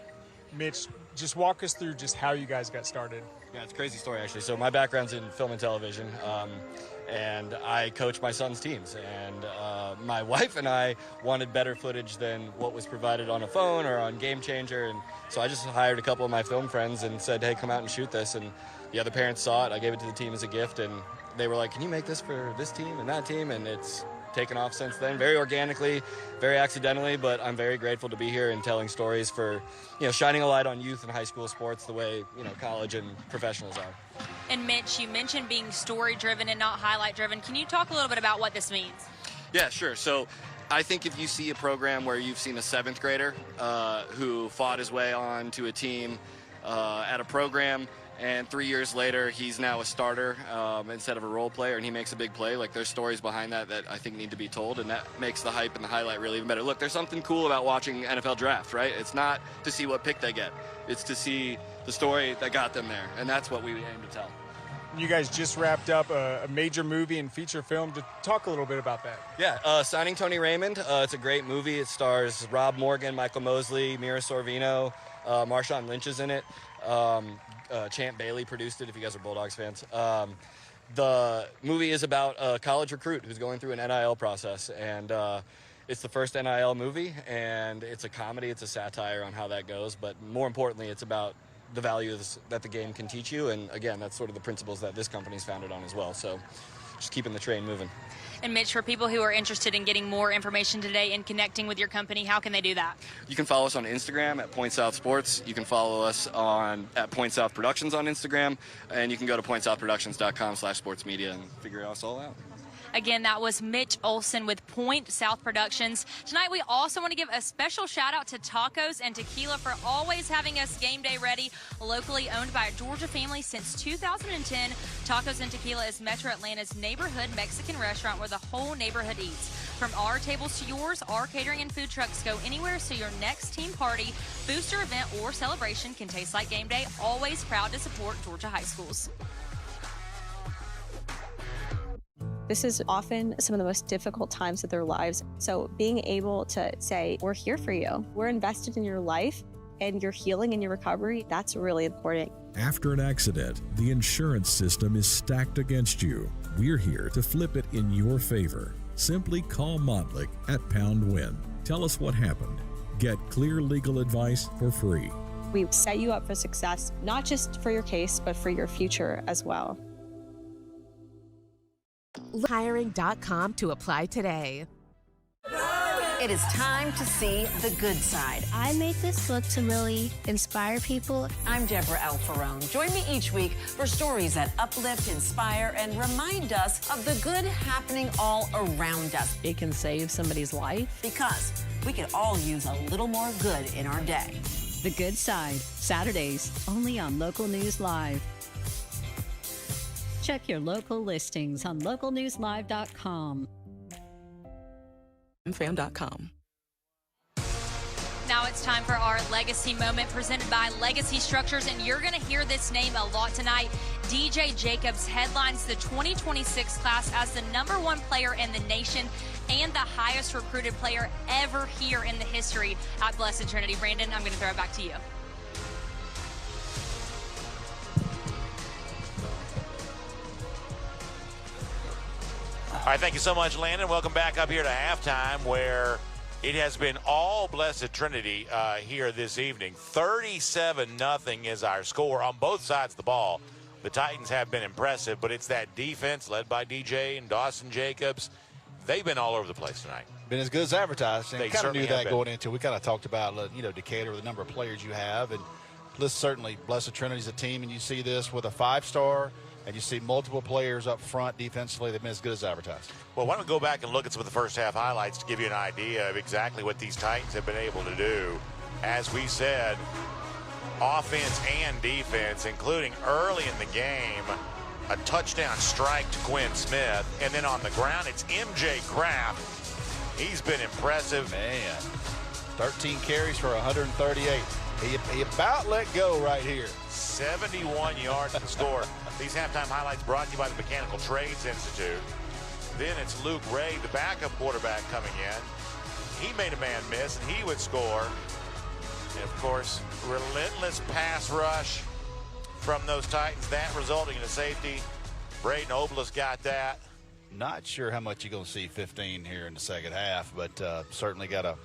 Mitch, just walk us through just how you guys got started. Yeah, it's a crazy story, actually. So my background's in film and television, and I coach my son's teams. And my wife and I wanted better footage than what was provided on a phone or on Game Changer. And so I just hired a couple of my film friends and said, hey, come out and shoot this. And the other parents saw it. I gave it to the team as a gift, and they were like, can you make this for this team and that team? And it's taken off since then, very organically, very accidentally, but I'm very grateful to be here and telling stories for, shining a light on youth and high school sports the way, college and professionals are. And Mitch, you mentioned being story-driven and not highlight-driven. Can you talk a little bit about what this means? Yeah, sure. So I think if you see a program where you've seen a 7th grader who fought his way on to a team at a program, and 3 years later, he's now a starter instead of a role player, and he makes a big play. Like, there's stories behind that I think need to be told, and that makes the hype and the highlight really even better. Look, there's something cool about watching NFL draft, right? It's not to see what pick they get. It's to see the story that got them there, and that's what we aim to tell. You guys just wrapped up a major movie and feature film. To talk a little bit about that. Yeah, Signing Tony Raymond. It's a great movie. It stars Rob Morgan, Michael Mosley, Mira Sorvino, Marshawn Lynch is in it. Champ Bailey produced it, if you guys are Bulldogs fans. The movie is about a college recruit who's going through an NIL process, and it's the first NIL movie, and it's a comedy, it's a satire on how that goes, but more importantly, it's about the values that the game can teach you, and again, that's sort of the principles that this company's founded on as well, so just keeping the train moving. And Mitch, for people who are interested in getting more information today and connecting with your company, how can they do that? You can follow us on Instagram at Point South Sports. You can follow us at Point South Productions on Instagram, and you can go to pointsouthproductions.com/sportsmedia and figure us all out. Again, that was Mitch Olson with Point South Productions. Tonight, we also want to give a special shout out to Tacos and Tequila for always having us game day ready. Locally owned by a Georgia family since 2010, Tacos and Tequila is Metro Atlanta's neighborhood Mexican restaurant where the whole neighborhood eats. From our tables to yours, our catering and food trucks go anywhere so your next team party, booster event, or celebration can taste like game day. Always proud to support Georgia high schools. This is often some of the most difficult times of their lives. So being able to say, we're here for you. We're invested in your life and your healing and your recovery. That's really important. After an accident, the insurance system is stacked against you. We're here to flip it in your favor. Simply call Montlick at #WIN. Tell us what happened. Get clear legal advice for free. We set you up for success, not just for your case, but for your future as well. Hiring.com to apply today. It is time to see the good side. I made this book to really inspire people. I'm Deborah Alfarone. Join me each week for stories that uplift, inspire, and remind us of the good happening all around us. It can save somebody's life. Because we could all use a little more good in our day. The Good Side, Saturdays, only on Local News Live. Check your local listings on localnewslive.com. Fam.com. Now it's time for our Legacy Moment presented by Legacy Structures, and you're going to hear this name a lot tonight. DJ Jacobs headlines the 2026 class as the #1 player in the nation and the highest recruited player ever here in the history at Blessed Trinity. Brandon, I'm going to throw it back to you. All right, thank you so much, Landon. Welcome back up here to halftime, where it has been all Blessed Trinity here this evening. 37-0 is our score on both sides of the ball. The Titans have been impressive, but it's that defense led by DJ and Dawson Jacobs. They've been all over the place tonight. Been as good as advertised. And They kind of knew certainly that have going into. We kind of talked about, Decatur, the number of players you have, and certainly Blessed Trinity's a team, and you see this with a 5-star. And you see multiple players up front defensively. They've been as good as advertised. Well, why don't we go back and look at some of the first half highlights to give you an idea of exactly what these Titans have been able to do. As we said, offense and defense, including early in the game, a touchdown strike to Quinn Smith. And then on the ground, it's MJ Kraft. He's been impressive. Man, 13 carries for 138. He about let go right here. 71 yards to score. These halftime highlights brought to you by the Mechanical Trades Institute. Then it's Luke Ray, the backup quarterback, coming in. He made a man miss, and he would score. And, of course, relentless pass rush from those Titans. That resulting in a safety. Braden Oblis got that. Not sure how much you're going to see 15 here in the second half, but certainly you got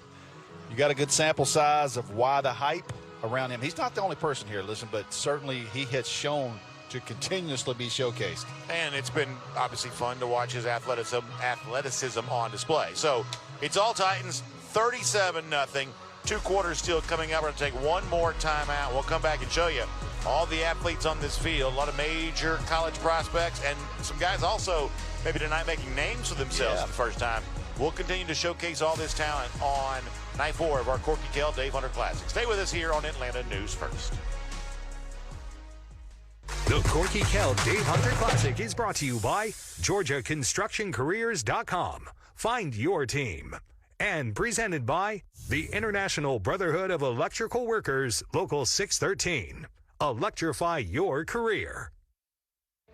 a good sample size of why the hype around him. He's not the only person here, listen, but certainly he has shown to continuously be showcased. And it's been obviously fun to watch his athleticism on display. So it's all Titans, 37-0. 2 quarters still coming up. We're going to take one more timeout. We'll come back and show you all the athletes on this field, a lot of major college prospects, and some guys also maybe tonight making names for themselves for the first time. We'll continue to showcase all this talent on Night 4 of our Corky KELL Dave Hunter Classic. Stay with us here on Atlanta News First. The Corky KELL Dave Hunter Classic is brought to you by GeorgiaConstructionCareers.com. Find your team. And presented by the International Brotherhood of Electrical Workers, Local 613. Electrify your career.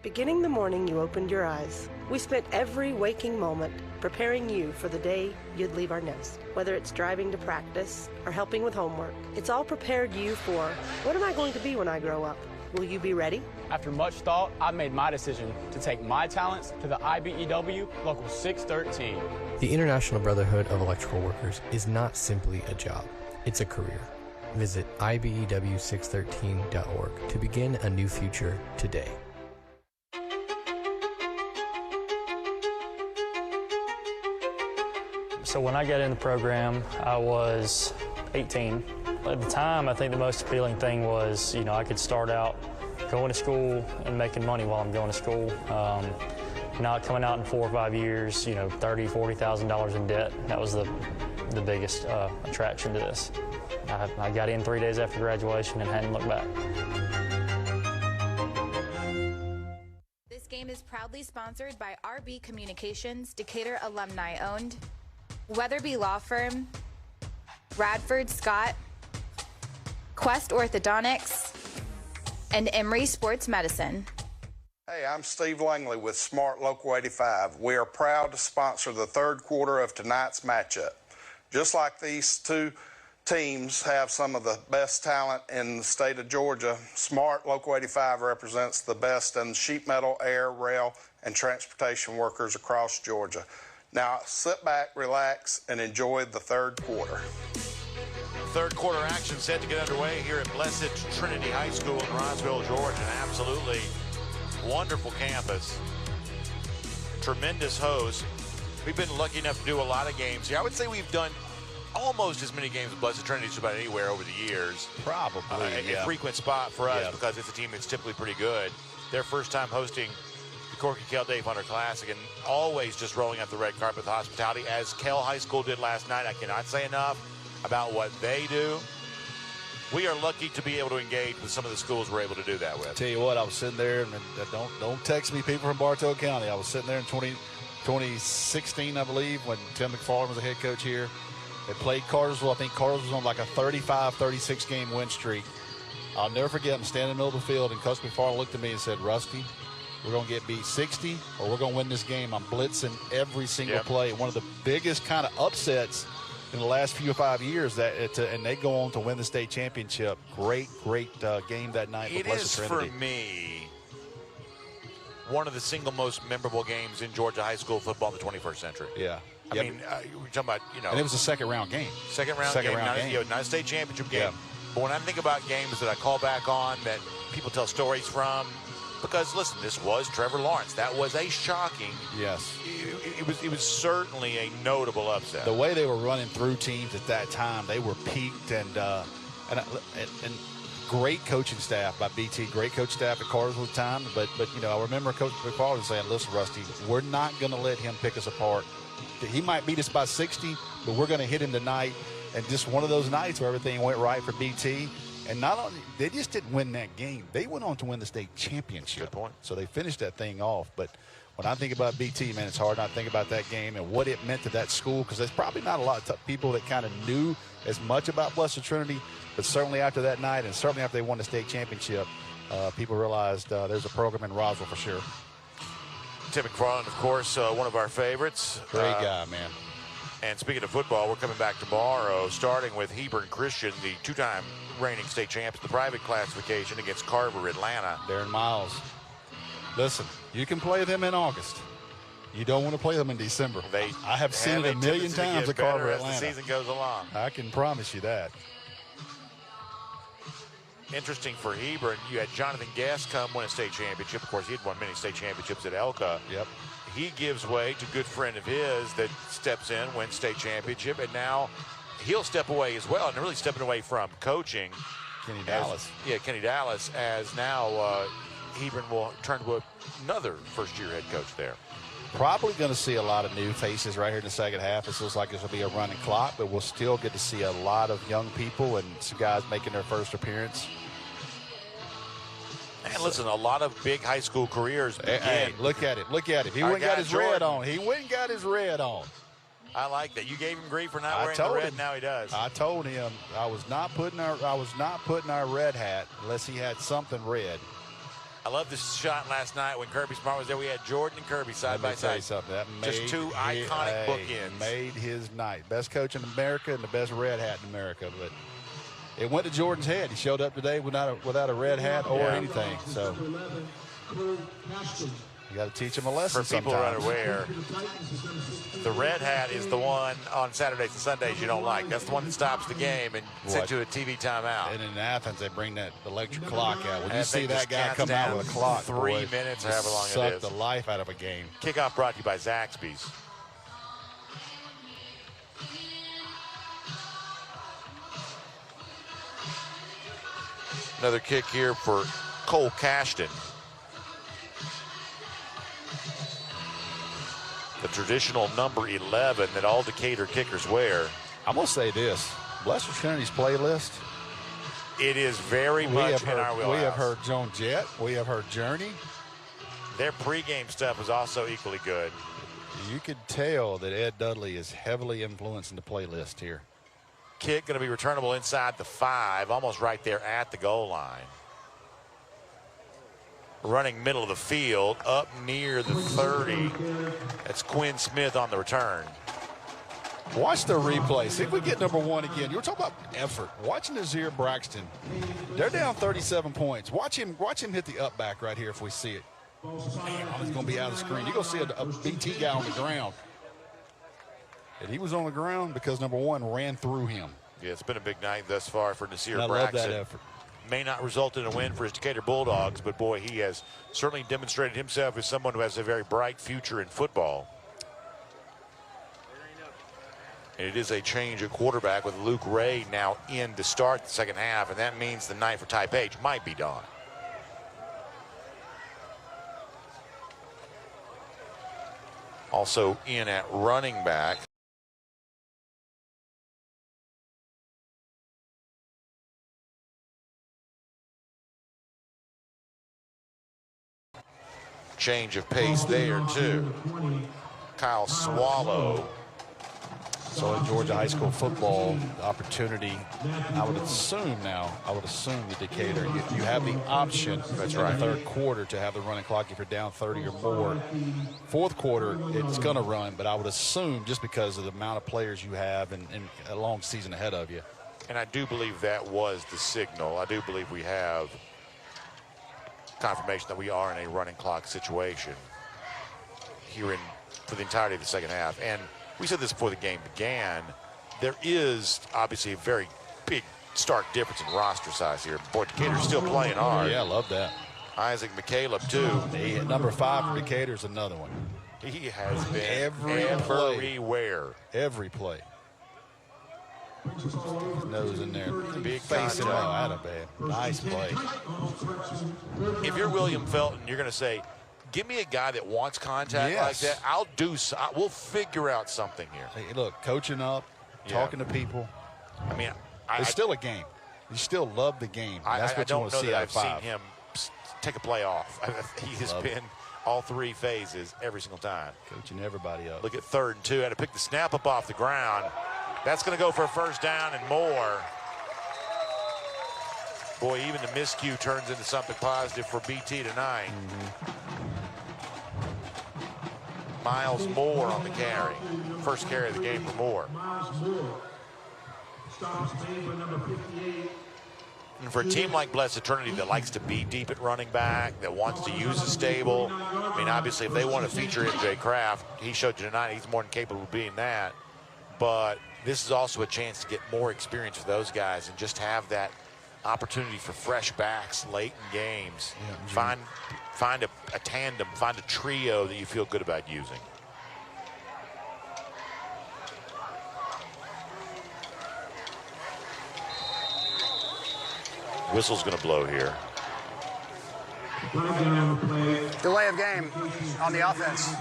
Beginning the morning you opened your eyes, we spent every waking moment preparing you for the day you'd leave our nest. Whether it's driving to practice or helping with homework, it's all prepared you for, what am I going to be when I grow up? Will you be ready? After much thought, I made my decision to take my talents to the IBEW Local 613. The International Brotherhood of Electrical Workers is not simply a job, it's a career. Visit IBEW613.org to begin a new future today. So when I got in the program, I was 18. At the time, I think the most appealing thing was, I could start out going to school and making money while I'm going to school. Not coming out in 4 or 5 years, $30,000, $40,000 in debt. That was the biggest attraction to this. I got in 3 days after graduation and hadn't looked back. This game is proudly sponsored by RB Communications, Decatur alumni owned, Weatherby Law Firm, Radford Scott, Quest Orthodontics, and Emory Sports Medicine. Hey, I'm Steve Langley with Smart Local 85. We are proud to sponsor the third quarter of tonight's matchup. Just like these two teams have some of the best talent in the state of Georgia, Smart Local 85 represents the best in sheet metal, air, rail, and transportation workers across Georgia. Now, sit back, relax, and enjoy the third quarter. Third quarter action set to get underway here at Blessed Trinity High School in Roswell, Georgia. An absolutely wonderful campus. Tremendous host. We've been lucky enough to do a lot of games here. I would say we've done almost as many games at Blessed Trinity as about anywhere over the years. Probably, a frequent spot for us because it's a team that's typically pretty good. Their first time hosting the Corky KELL Dave Hunter Classic, and always just rolling out the red carpet with hospitality, as KELL High School did last night. I cannot say enough about what they do. We are lucky to be able to engage with some of the schools we're able to do that with. Tell you what, I was sitting there, and don't text me, people from Bartow County. I was sitting there in 2016, I believe, when Tim McFarland was the head coach here, They played Cartersville. I think Cartersville was on like a 35, 36 game win streak. I'll never forget, I'm standing in the middle of the field, and Coach McFarland looked at me and said, Rusty, we're going to get beat 60 or we're going to win this game. I'm blitzing every single play. One of the biggest kind of upsets in the last few 5 years, and they go on to win the state championship. Great game that night. It is, for me, one of the single most memorable games in Georgia high school football in the 21st century. Yeah. I mean, we're talking about, And it was a second-round game. Second-round game. Not a state championship game. Yeah. But when I think about games that I call back on that people tell stories from, because, listen, this was Trevor Lawrence. That was a shocking. Yes. It was certainly a notable upset. The way they were running through teams at that time, they were peaked, and great coaching staff by BT, great coach staff at Cartersville at the time. But I remember Coach McFarland saying, listen, Rusty, we're not going to let him pick us apart. He might beat us by 60, but we're going to hit him tonight. And just one of those nights where everything went right for BT. And not only, they just didn't win that game. They went on to win the state championship. Good point. So they finished that thing off. But when I think about BT, man, it's hard not to think about that game and what it meant to that school, because there's probably not a lot of people that kind of knew as much about Blessed Trinity. But certainly after that night, and certainly after they won the state championship, people realized there's a program in Roswell for sure. Tim McFarland, of course, one of our favorites. Great guy, man. And speaking of football, we're coming back tomorrow, starting with Hebron Christian, the two-time reigning state champs, the private classification against Carver, Atlanta. Darren Miles. Listen, you can play them in August. You don't want to play them in December. I have seen it a million times at Carver, Atlanta. As the season goes along. I can promise you that. Interesting for Hebron, you had Jonathan Ghsa come win a state championship. Of course, he had won many state championships at Elka. Yep. He gives way to a good friend of his that steps in, wins state championship, and now he'll step away as well, and really stepping away from coaching. Kenny Dallas. Kenny Dallas, as now Hebron will turn to another first-year head coach there. Probably going to see a lot of new faces right here in the second half. It looks like this will be a running clock, but we'll still get to see a lot of young people and some guys making their first appearance. And listen, a lot of big high school careers begin. Hey, look at it. Look at it. He went and got his red on. He went and got his red on. I like that. You gave him grief for not wearing the red. Now he does. I told him I was not putting our red hat unless he had something red. I love this shot last night when Kirby Smart was there. We had Jordan and Kirby side by side. That just two iconic bookends. Made his night. Best coach in America and the best red hat in America. But it went to Jordan's head. He showed up today without a red hat or anything. So you got to teach him a lesson. For people who are unaware, the red hat is the one on Saturdays and Sundays you don't like. That's the one that stops the game and sends you a TV timeout. And in Athens, they bring that electric clock out. When you see that guy come out with a clock, 3 minutes, or however long it is. Suck the life out of a game. Kickoff brought to you by Zaxby's. Another kick here for Cole Cashton. The traditional number 11 that all Decatur kickers wear. I'm going to say this. Blessed Trinity's playlist. It is very much in our wheelhouse. We have heard Joan Jett. We have heard Journey. Their pregame stuff is also equally good. You could tell that Ed Dudley is heavily influencing the playlist here. Kick going to be returnable inside the 5, almost right there at the goal line. Running middle of the field, up near the 30. That's Quinn Smith on the return. Watch the replay. See if we get number 1 again. You were talking about effort. Watching Nazir Braxton. They're down 37 points. Watch him hit the up back right here if we see it. Man, it's going to be out of the screen. You're going to see a BT guy on the ground. And he was on the ground because number 1 ran through him. Yeah, it's been a big night thus far for Nasir Braxton. I love that effort. May not result in a win for his Decatur Bulldogs, but boy, he has certainly demonstrated himself as someone who has a very bright future in football. And it is a change at quarterback with Luke Ray now in to start the second half, and that means the night for Ty Page might be done. Also in at running back. Change of pace there too. Kyle Swallow So in Georgia high school football, the opportunity, I would assume with Decatur, you have the option in the third quarter to have the running clock if you're down 30 or more. Fourth quarter, it's going to run, but I would assume just because of the amount of players you have and a long season ahead of you. And I do believe that was the signal. I do believe we have confirmation that we are in a running clock situation here for the entirety of the second half. And we said this before the game began. There is obviously a very big stark difference in roster size here. Boy, Decatur's still playing hard. Yeah, I love that. Isaac McCaleb, too. Number 5 for Decatur's another one. He has been everywhere. Every play. His nose in there. Big face him contact. out. Nice play. If you're William Felton, you're going to say, give me a guy that wants contact like that. We'll figure out something here. Hey, look, coaching up, talking to people. I mean, it's still a game. You still love the game. That's what you want to see out of 5. I've seen him take a play off. He has been all 3 phases every single time. Coaching everybody up. Look at 3rd and 2. Had to pick the snap up off the ground. That's going to go for a first down and more. Boy, even the miscue turns into something positive for BT tonight. Miles Moore on the carry. First carry of the game for Moore. And for a team like Blessed Trinity that likes to be deep at running back, that wants to use a stable, I mean, obviously, if they want to feature MJ Kraft, he showed you tonight he's more than capable of being that. But this is also a chance to get more experience for those guys and just have that opportunity for fresh backs late in games. Yeah, find a tandem, find a trio that you feel good about using. Whistle's going to blow here. Delay of game on the offense.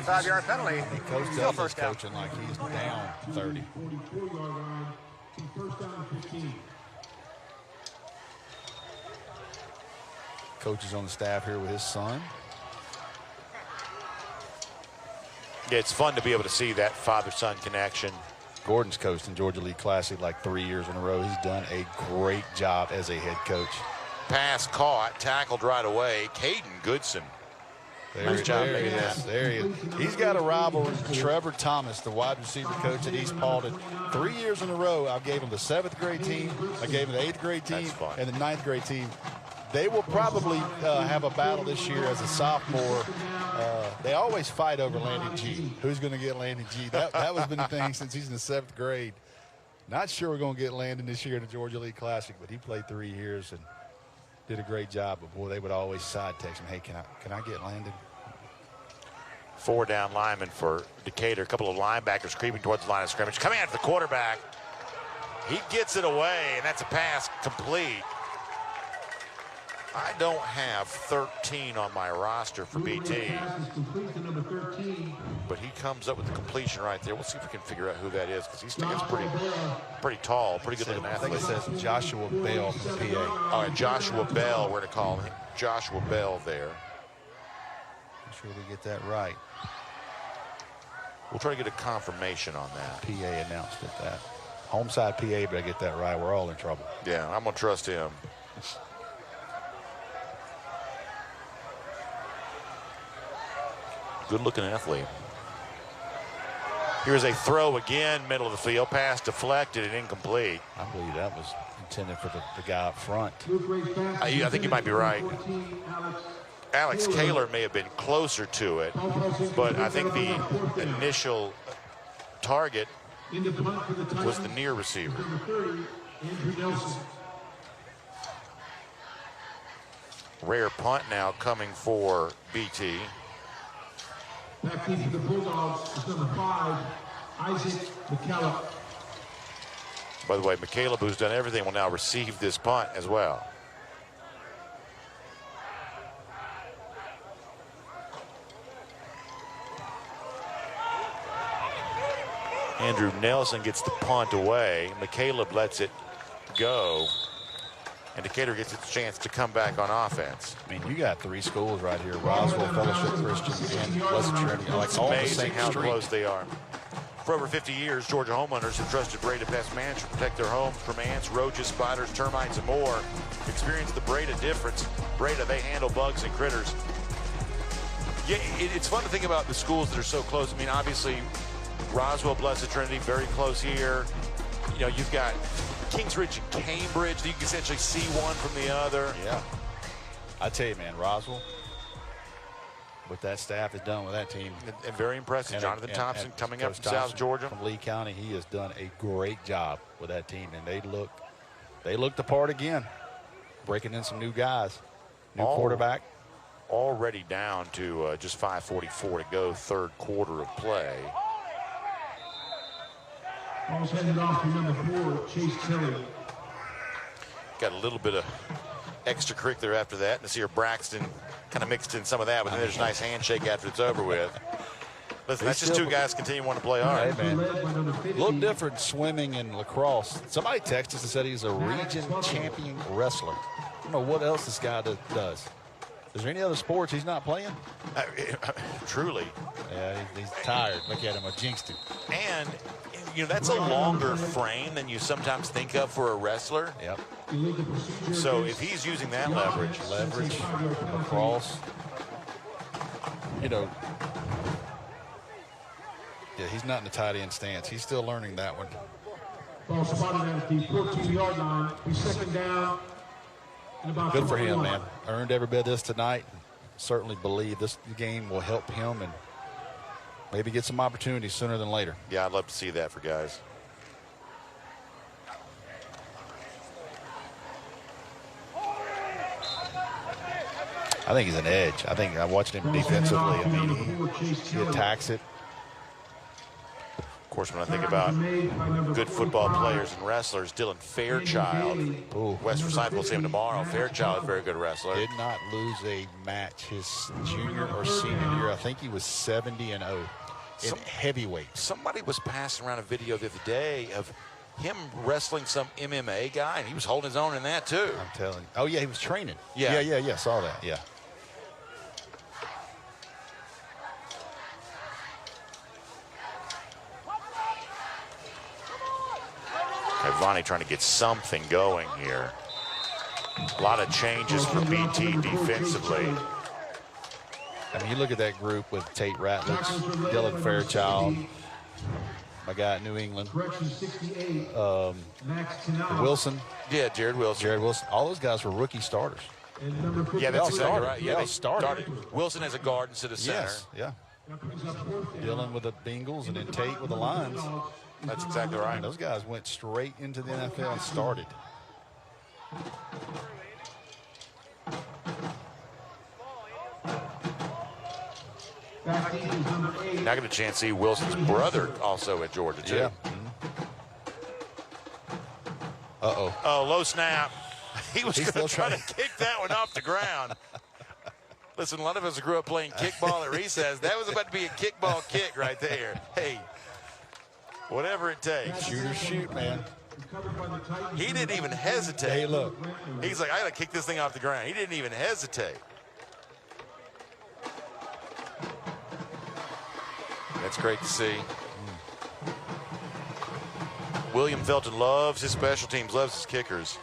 5-yard penalty. Coach Still Dell's first down. coaching like he's down 30. Coach is on the staff here with his son. Yeah, it's fun to be able to see that father-son connection. Gordon's coached in Georgia League Classic like 3 years in a row. He's done a great job as a head coach. Pass caught, tackled right away. Caden Goodson. Nice job making that. There he is. He's got a rivalry with Trevor Thomas, the wide receiver coach at East Paulding. 3 years in a row, I gave him the 7th grade team, I gave him the 8th grade team, and the 9th grade team. They will probably have a battle this year as a sophomore. They always fight over Landon G. Who's going to get Landon G? That has been the thing since he's in the 7th grade. Not sure we're going to get Landon this year in the Georgia League Classic, but he played 3 years and did a great job. But boy, they would always side text him, hey, can I get Landon? 4 down linemen for Decatur. A couple of linebackers creeping towards the line of scrimmage. Coming after the quarterback. He gets it away, and that's a pass complete. I don't have 13 on my roster for BT. But he comes up with the completion right there. We'll see if we can figure out who that is, because he stands pretty tall, pretty good looking athlete. I think it says Joshua Bell from PA. All right, Joshua Bell, we're to call him Joshua Bell there. I'm sure we get that right. We'll try to get a confirmation on that. PA announced it that. Home side PA, but I get that right. We're all in trouble. Yeah, I'm going to trust him. Good-looking athlete. Here's a throw again, middle of the field. Pass deflected and incomplete. I believe that was intended for the guy up front. I think you might be right. Alex Kaler may have been closer to it, but I think the initial target was the near receiver. Rare punt now coming for BT. Back deep for the Bulldogs is number 5, Isaac McCaleb. By the way, McCaleb, who's done everything, will now receive this punt as well. Andrew Nelson gets the punt away. McCaleb lets it go. And Decatur gets its chance to come back on offense. I mean, you got 3 schools right here: Roswell, Fellowship Christian, and Blessed Trinity. Like it's all amazing the same how street. close they are. For over 50 years, Georgia homeowners have trusted Breda Pest Management to protect their homes from ants, roaches, spiders, termites, and more. Experience the Breda difference. Breda, they handle bugs and critters. Yeah, it's fun to think about the schools that are so close. I mean, obviously, Roswell, Blessed Trinity, very close here. You know, you've got Kingsridge and Cambridge. You can essentially see one from the other. Yeah. I tell you, man, Roswell, what that staff has done with that team. And very impressive. Jonathan Thompson coming up from South Georgia. From Lee County, he has done a great job with that team. And they look the part again, breaking in some new guys. New quarterback. Already down to just 5:44 to go, third quarter of play. Ball's headed off to number 4, Chase Kelly. Got a little bit of extracurricular after that. And this here Braxton kind of mixed in some of that, but then there's a nice handshake after it's over with. Listen, that's just two guys continue to want to play hard. Hey, man. A little different swimming and lacrosse. Somebody texted us and said he's a region champion wrestler. I don't know what else this guy does. Is there any other sports he's not playing? Truly. Yeah, he's tired. Look at him. I jinxed him. And, you know, that's a longer frame than you sometimes think of for a wrestler. Yep. So if he's using that leverage, lacrosse, you know, yeah, he's not in the tight end stance. He's still learning that one. Ball spotted at the 14-yard line. He's second down. Good for him, man. Earned every bit of this tonight. Certainly believe this game will help him and maybe get some opportunities sooner than later. Yeah, I'd love to see that for guys. I think he's an edge. I think I watched him defensively. I mean, he attacks it. Of course, when I think about good football players and wrestlers, Dylan Fairchild, West Forsyth will see him tomorrow. Fairchild is a very good wrestler. Did not lose a match his junior or senior year. I think he was 70-0 in heavyweight. Somebody was passing around a video the other day of him wrestling some MMA guy, and he was holding his own in that too. I'm telling you. Oh, yeah, he was training. Yeah. Yeah, saw that, yeah. Vonnie trying to get something going here. A lot of changes for BT defensively. I mean, you look at that group with Tate Ratledge, Dylan Fairchild, my guy at New England, Wilson. Yeah, Jared Wilson. All those guys were rookie starters. Yeah, that's exactly right. Yeah, they started. Wilson as a guard instead of center. Yes, yeah. Dylan with the Bengals and then Tate with the Lions. That's exactly right. And those guys went straight into the NFL and started. Now get a chance to see Wilson's brother also at Georgia, too. Yeah. Uh-oh. Oh, low snap. He was going to try to kick that one off the ground. Listen, a lot of us grew up playing kickball at recess. That was about to be a kickball kick right there. Hey, whatever it takes. Shoot or shoot, man. He didn't even hesitate. Hey, look. He's like, I got to kick this thing off the ground. He didn't even hesitate. That's great to see. William Felton loves his special teams, loves his kickers.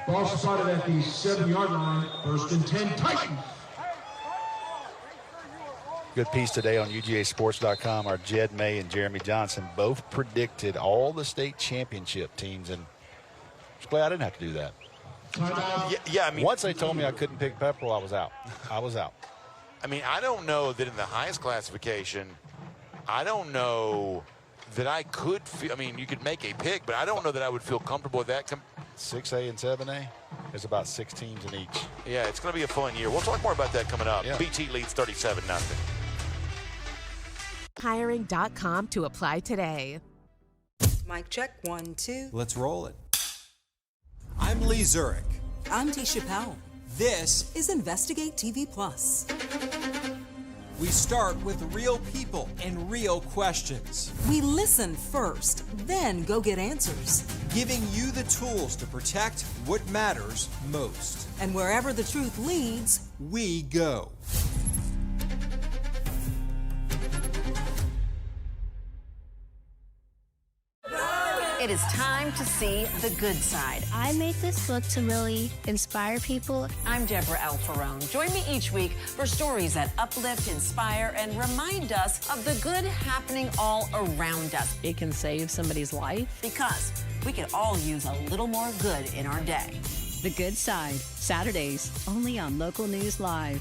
Ball spotted at the 7-yard line. First and 10, Titans. Good piece today on UGAsports.com. Our Jed May and Jeremy Johnson both predicted all the state championship teams, and I'm just glad I didn't have to do that. Yeah, I mean, once they told me I couldn't pick Pepperell, I was out. I mean, I don't know that in the highest classification, I don't know that I could feel, I mean, you could make a pick, but I don't know that I would feel comfortable with that. 6A and 7A, there's about 6 teams in each. Yeah, it's going to be a fun year. We'll talk more about that coming up. Yeah. BT leads 37-0. Hiring.com to apply today. Mic check, 1, 2. Let's roll it. I'm Lee Zurich. I'm Tisha Powell. This is Investigate TV Plus. We start with real people and real questions. We listen first, then go get answers. giving you the tools to protect what matters most. And wherever the truth leads, we go. It is time to see the good side. I made this book to really inspire people. I'm Deborah Alfarone. Join me each week for stories that uplift, inspire, and remind us of the good happening all around us. It can save somebody's life. Because we could all use a little more good in our day. The Good Side, Saturdays, only on Local News Live.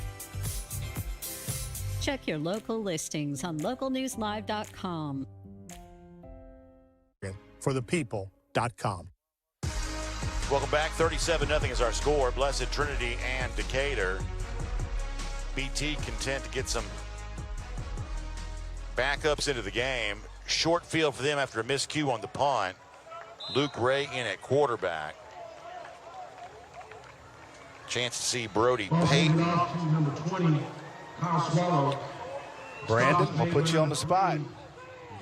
Check your local listings on localnewslive.com. forthepeople.com. Welcome back. 37-0 is our score. Blessed Trinity and Decatur. BT content to get some backups into the game. Short field for them after a miscue on the punt. Luke Ray in at quarterback. Chance to see Brody Payton. Number 20, Kyle Swallow. Brandon, I'll put you on the spot. You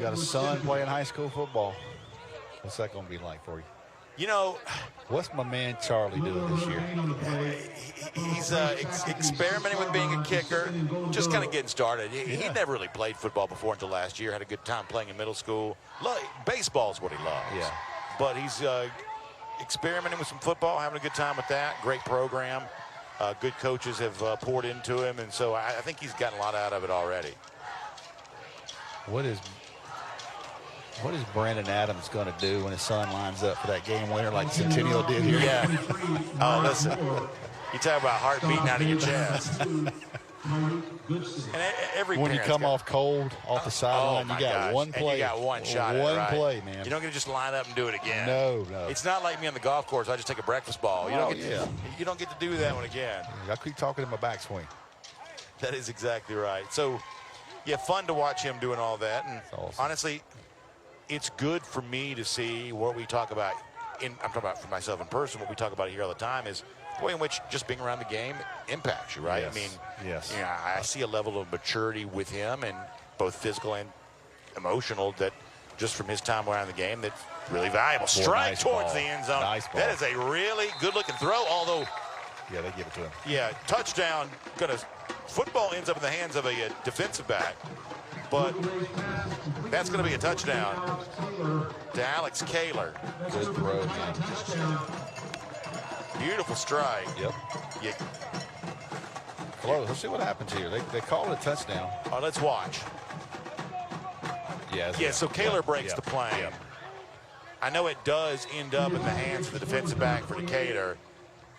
got a son playing high school football. What's that going to be like for you? You know, what's my man Charlie doing this year? He's experimenting with being a kicker, just kind of getting started. He never really played football before until last year. Had a good time playing in middle school. Baseball is what he loves. Yeah. But he's experimenting with some football, having a good time with that. Great program. Good coaches have poured into him, and so I think he's gotten a lot out of it already. What is Brandon Adams going to do when his son lines up for that game winner like Centennial did here? Yeah. Oh, listen. You talk about heart beating out of your chest. And every when you come off cold, off the sideline, you got one play. And you got one shot. One play, man. You don't get to just line up and do it again. No. It's not like me on the golf course. I just take a breakfast ball. You don't get to do that one again. I keep talking in my backswing. That is exactly right. So, yeah, fun to watch him doing all that. And awesome. Honestly, it's good for me to see what we talk about. I'm talking about for myself in person. What we talk about here all the time is the way in which just being around the game impacts you, right? Yes. I mean, yes. I see a level of maturity with him, and both physical and emotional, that just from his time around the game, that's really valuable. Strike towards the end zone. Nice ball. That is a really good-looking throw, although. Yeah, they give it to him. Yeah, touchdown. Football ends up in the hands of a defensive back. But that's going to be a touchdown to Alex KELL. Good throw, man. Beautiful strike. Yep. Yeah. Close. Let's see what happens here. They call it a touchdown. Oh, let's watch. Yeah, so KELL breaks the plane. Yep. I know it does end up in the hands of the defensive back for Decatur,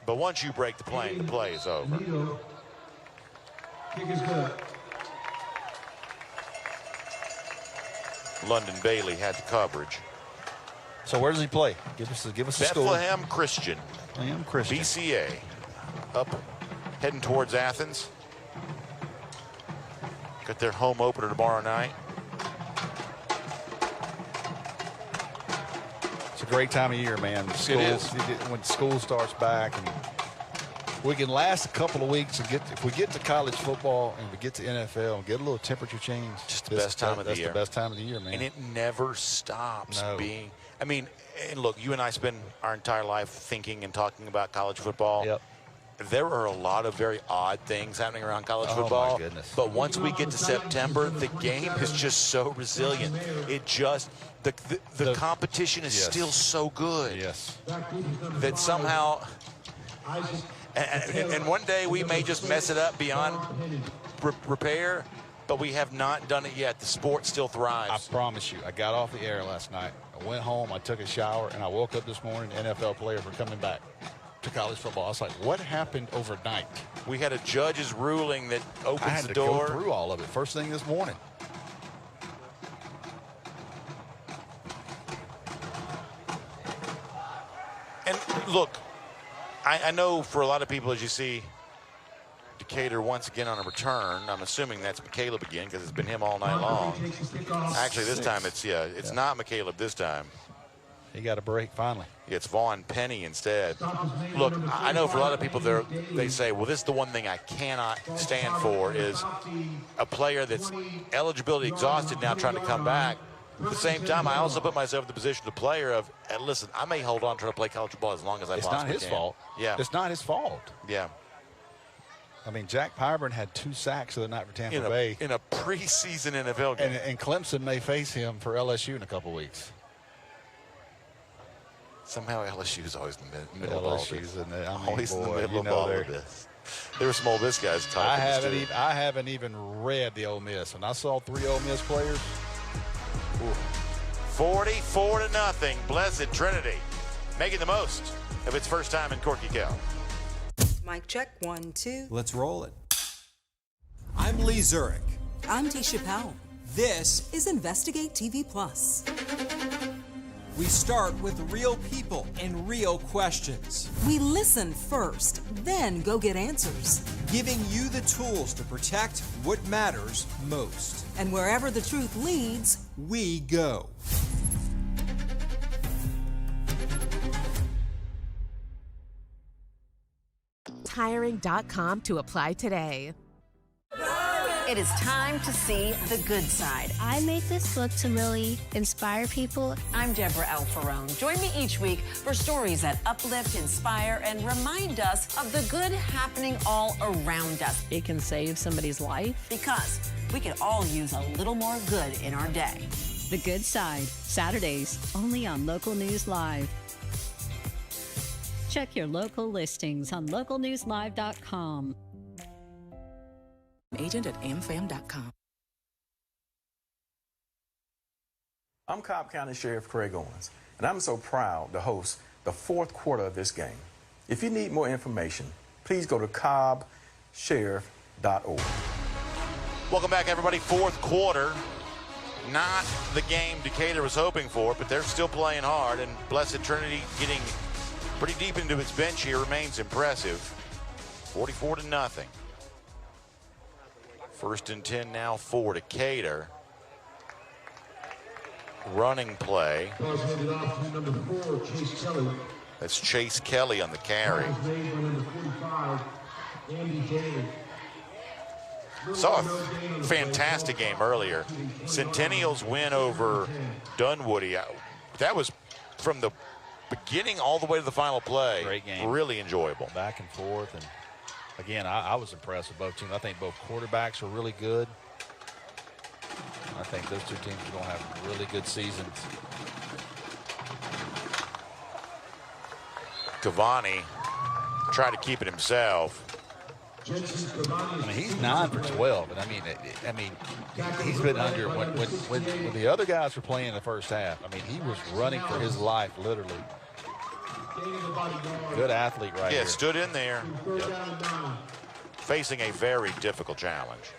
but once you break the plane, the play is over. Kick is good. London Bailey had the coverage. So where does he play? Give us a score. Bethlehem Christian. BCA. Up, heading towards Athens. Got their home opener tomorrow night. It's a great time of year, man. It is. When school starts back, and we can last a couple of weeks and if we get to college football and we get to NFL and get a little temperature change. Just the best time of the year. That's the best time of the year, man. And it never stops being. I mean, and look, you and I spend our entire life thinking and talking about college football. Yep. There are a lot of very odd things happening around college football. My goodness. But once we get to September, the game is just so resilient. It just the competition is still so good. Yes. That somehow. And one day we may just mess it up beyond repair, but we have not done it yet. The sport still thrives. I promise you. I got off the air last night. I went home, I took a shower, and I woke up this morning, NFL players were coming back to college football. I was like, what happened overnight? We had a judge's ruling that opens the door. I had to go through all of it first thing this morning. And look, I know for a lot of people, as you see Decatur once again on a return, I'm assuming that's McCaleb again because it's been him all night long. Actually, this time it's not McCaleb this time. He got a break finally. It's Vaughn Penny instead. Look, I know for a lot of people they say, well, this is the one thing I cannot stand for is a player that's eligibility exhausted now trying to come back. At the same time, I also put myself in the position of the player of, and listen, I may hold on trying to play college ball as long as I possibly can. It's not his fault. Yeah. It's not his fault. Yeah. I mean, Jack Pyburn had 2 sacks of the night for Tampa Bay. In a preseason NFL game. And Clemson may face him for LSU in a couple weeks. Somehow LSU is always in the middle of all this. Always in the middle of all of this. There were some Ole Miss guys talking. I haven't even read the Ole Miss. When I saw 3 Ole Miss players. 44-0. Blessed Trinity making the most of its first time in Corky KELL. Mic check, 1, 2. Let's roll it. I'm Lee Zurich. I'm Tisha Powell. This is Investigate TV Plus. We start with real people and real questions. We listen first, then go get answers. Giving you the tools to protect what matters most. And wherever the truth leads, we go. HIGHSCHOOL.com to apply today. It is time to see the good side. I made this look to really inspire people. I'm Deborah Alfarone. Join me each week for stories that uplift, inspire, and remind us of the good happening all around us. It can save somebody's life. Because we could all use a little more good in our day. The Good Side, Saturdays, only on Local News Live. Check your local listings on localnewslive.com. Agent at amfam.com. I'm Cobb County Sheriff Craig Owens, and I'm so proud to host the 4th quarter of this game. If you need more information, please go to cobbsheriff.org. Welcome back, everybody. 4th quarter. Not the game Decatur was hoping for, but they're still playing hard, and Blessed Trinity getting pretty deep into its bench here remains impressive. 44-0. 1st and 10 now for Decatur. Running play. That's Chase Kelly on the carry. Saw a fantastic game earlier. Centennial's win over Dunwoody. That was from the beginning all the way to the final play. Great game. Really enjoyable. Back and forth. And again, I was impressed with both teams. I think both quarterbacks are really good. I think those 2 teams are going to have really good seasons. Cavani tried to keep it himself. I mean, he's 9 for 12, and I mean, he's been under when the other guys were playing in the first half. I mean, he was running for his life, literally. Good athlete right here. Yeah, stood in there. Yep. Facing a very difficult challenge.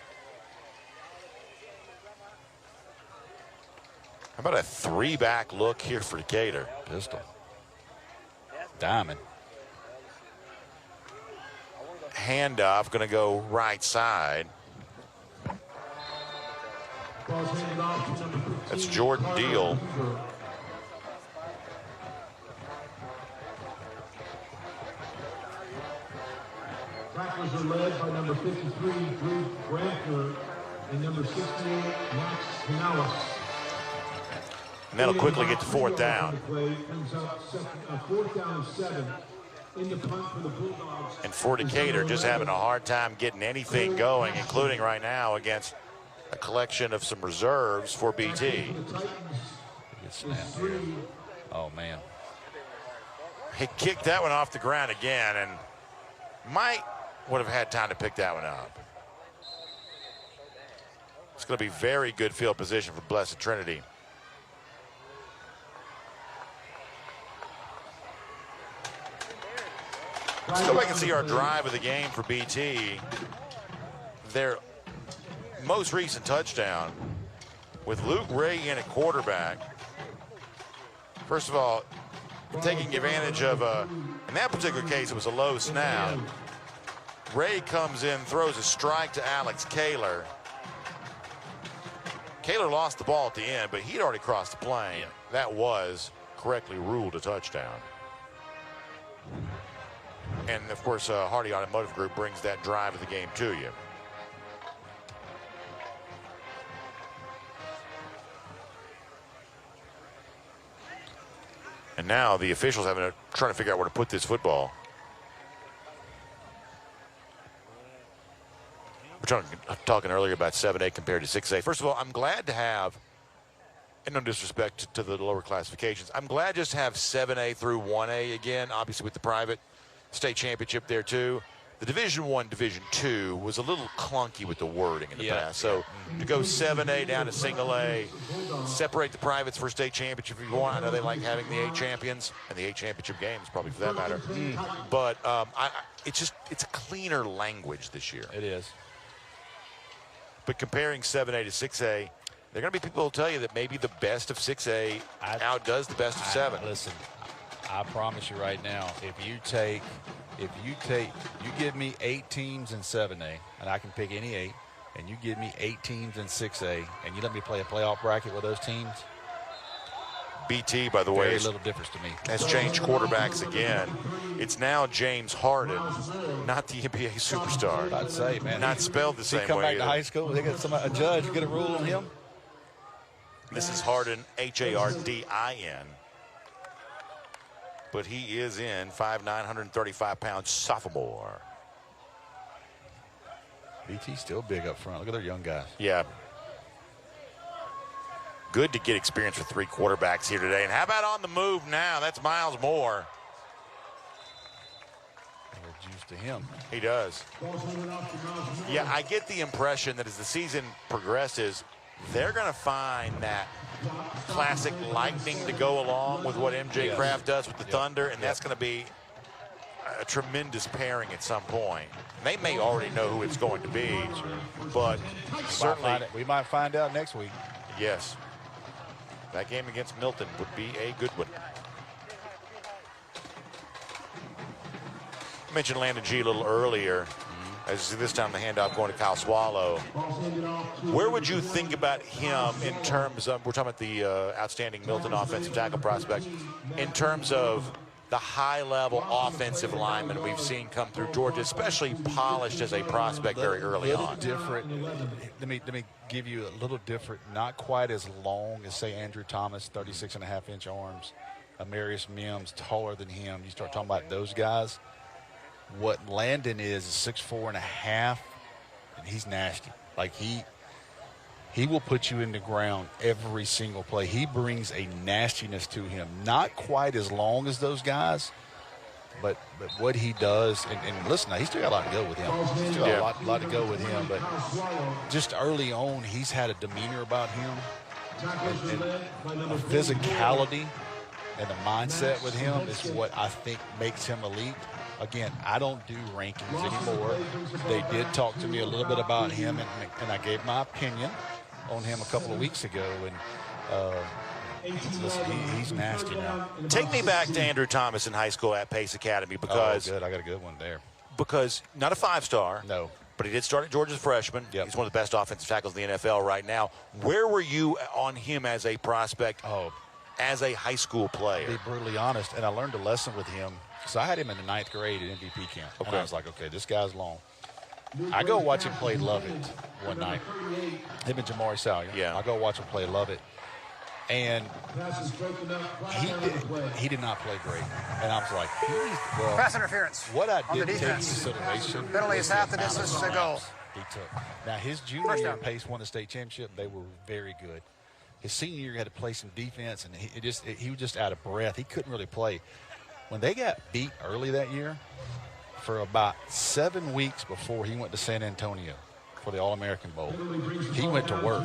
How about a 3-back look here for Decatur? Pistol. Diamond. Handoff going to go right side. That's Jordan Deal. Tacklers are led by number 53, Drew Brantner, and number 68, Max Canales. And that'll quickly get to 4th down. 4th down and 7. In the punt for the Bulldogs. And for Decatur, just having a hard time getting anything going, including right now against a collection of some reserves for BT. Good snap here. Oh, man. He kicked that one off the ground again, and might would have had time to pick that one up. It's going to be very good field position for Blessed Trinity. Let's go back and see our drive of the game for BT. Their most recent touchdown with Luke Ray in at quarterback. First of all, taking advantage of in that particular case, it was a low snap. Ray comes in, throws a strike to Alex Kaler. Kaler lost the ball at the end, but he'd already crossed the plane. That was correctly ruled a touchdown. And, of course, Hardy Automotive Group brings that drive of the game to you. And now the officials trying to figure out where to put this football. We're talking earlier about 7A compared to 6A. First of all, I'm glad to have, and no disrespect to the lower classifications, I'm glad just to have 7A through 1A again, obviously with the private state championship there too. The Division I, Division II was a little clunky with the wording in the past. So to go 7A down to single A, separate the privates for state championship if you want. I know they like having the 8 champions and the 8 championship games, probably for that matter. But it's a cleaner language this year. It is. But comparing 7A to 6A, there are going to be people who will tell you that maybe the best of 6A outdoes the best of 7. Listen, I promise you right now, if you give me 8 teams in 7A, and I can pick any 8, and you give me 8 teams in 6A, and you let me play a playoff bracket with those teams, BT, by the way, very little difference to me. Has changed quarterbacks again. It's now James Harden, not the NBA superstar. I'd say, man, not spelled the same way. He come back to high school, they got a judge get a rule on him. This is Harden, Hardin, but he is in 5'9", 135-pound sophomore. BT's still big up front. Look at their young guys. Yeah. Good to get experience with 3 quarterbacks here today. And how about on the move now? That's Miles Moore. Juice to him. He does. Yeah, I get the impression that as the season progresses, they're going to find that classic lightning to go along with what MJ Kraft does with the Thunder, and that's going to be a tremendous pairing at some point. They may already know who it's going to be, but certainly we might find out next week. Yes. That game against Milton would be a good one. I mentioned Landon G a little earlier. As you see this time the handoff going to Kyle Swallow. Where would you think about him in terms of, we're talking about the outstanding Milton offensive tackle prospect, in terms of the high-level offensive lineman we've seen come through Georgia, especially polished as a prospect very early on? Different. Let me give you a little different. Not quite as long as, say, Andrew Thomas, 36.5-inch arms. Amarius Mims, taller than him. You start talking about those guys. What Landon is 6'4.5", and he's nasty. Like he will put you in the ground every single play. He brings a nastiness to him. Not quite as long as those guys, but what he does, and listen, he's still got a lot to go with him. He's still got a lot to go with him, but just early on, he's had a demeanor about him, and a physicality and the mindset with him is what I think makes him elite. Again, I don't do rankings anymore. They did talk to me a little bit about him, and I gave my opinion on him a couple of weeks ago, and he's nasty now. Take me back to Andrew Thomas in high school at Pace Academy, because good. I got a good one there. Because not a 5-star. No. But he did start at Georgia as a freshman. Yep. He's one of the best offensive tackles in the NFL right now. Where were you on him as a prospect, as a high school player? To be brutally honest, and I learned a lesson with him. So I had him in the 9th grade at MVP camp. Okay. And I was like, okay, this guy's long. I go watch him play Lovett one night. Him and Jamari Salyer. Yeah. I go watch him play Lovett. And he did not play great. And I was like, pass interference. What I on did the take defense. into consideration. Penalty is half the distance to goal. He took. Now, his junior year, Pace won the state championship. They were very good. His senior year, he had to play some defense, and he was just out of breath. He couldn't really play. When they got beat early that year, for about 7 weeks before he went to San Antonio for the All-American Bowl, he went to work.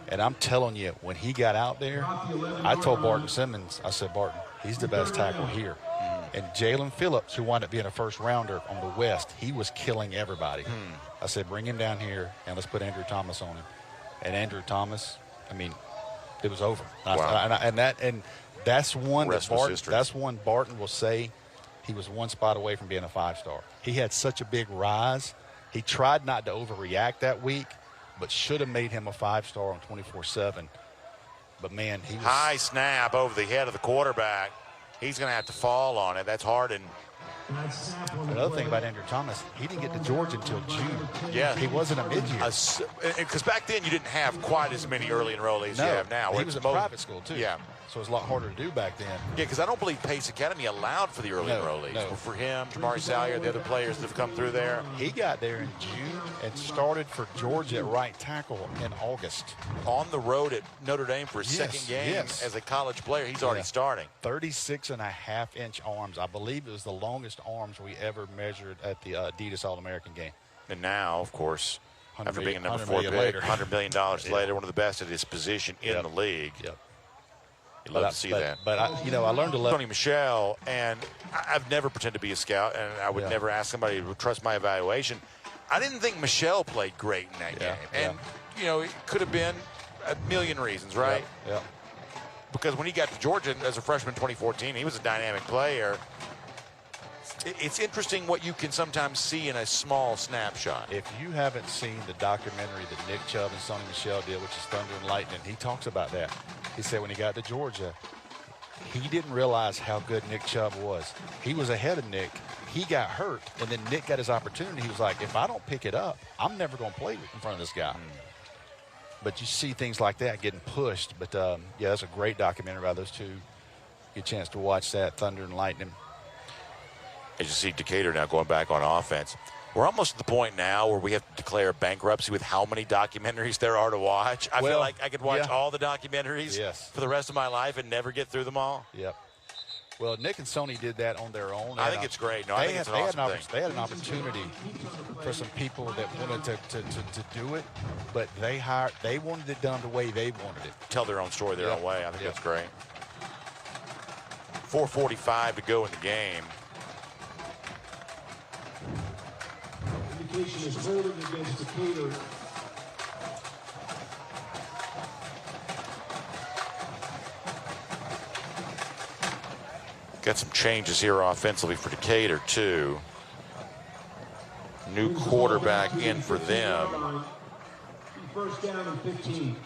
And I'm telling you, when he got out there, I told Barton Simmons, I said, Barton, he's the best tackle here. And Jalen Phillips, who wound up being a first-rounder on the West, he was killing everybody. I said, bring him down here, and let's put Andrew Thomas on him. And Andrew Thomas, I mean, it was over. Wow. And that's one that Barton will say he was one spot away from being a 5-star. He had such a big rise. He tried not to overreact that week, but should have made him a 5-star on 24/7. But, man, he was... High snap over the head of the quarterback. He's going to have to fall on it. That's Harden. Another thing about Andrew Thomas, he didn't get to Georgia until June. Yeah. He wasn't a mid-year. Because back then you didn't have quite as many early enrollees you have now. He was at private school, too. Yeah. so it's a lot harder to do back then. Yeah, because I don't believe Pace Academy allowed for the early pro leagues. No. For him, Jamari Salyer, the other players that have come through there. He got there in June and started for Georgia at right tackle in August. On the road at Notre Dame for his second game as a college player. He's already starting. 36.5-inch arms. I believe it was the longest arms we ever measured at the Adidas All-American game. And now, of course, after being a number 4 pick, $100 million later, one of the best at his position in the league. Yep. You love to see that. But I learned to love Tony Michel, and I've never pretended to be a scout, and I would never ask somebody to trust my evaluation. I didn't think Michel played great in that game. And, you know, it could have been a million reasons, right? Yeah. Because when he got to Georgia as a freshman in 2014, he was a dynamic player. It's interesting what you can sometimes see in a small snapshot. If you haven't seen the documentary that Nick Chubb and Sonny Michel did, which is Thunder and Lightning, he talks about that. He said when he got to Georgia, he didn't realize how good Nick Chubb was. He was ahead of Nick. He got hurt, and then Nick got his opportunity. He was like, if I don't pick it up, I'm never going to play in front of this guy. But you see things like that getting pushed. But, yeah, that's a great documentary about those two. Get a chance to watch that, Thunder and Lightning. As you see Decatur now going back on offense. We're almost at the point now where we have to declare bankruptcy with how many documentaries there are to watch. I feel like I could watch all the documentaries for the rest of my life and never get through them all. Yep. Well, Nick and Sony did that on their own. I think it's great. No, I think it's an awesome thing. They had an opportunity for some people that wanted to do it, but they wanted it done the way they wanted it. Tell their own story their own way. I think that's great. 4:45 to go in the game. Indication is holding against Decatur. Got some changes here offensively for Decatur, too. New quarterback in for them. First down and 15.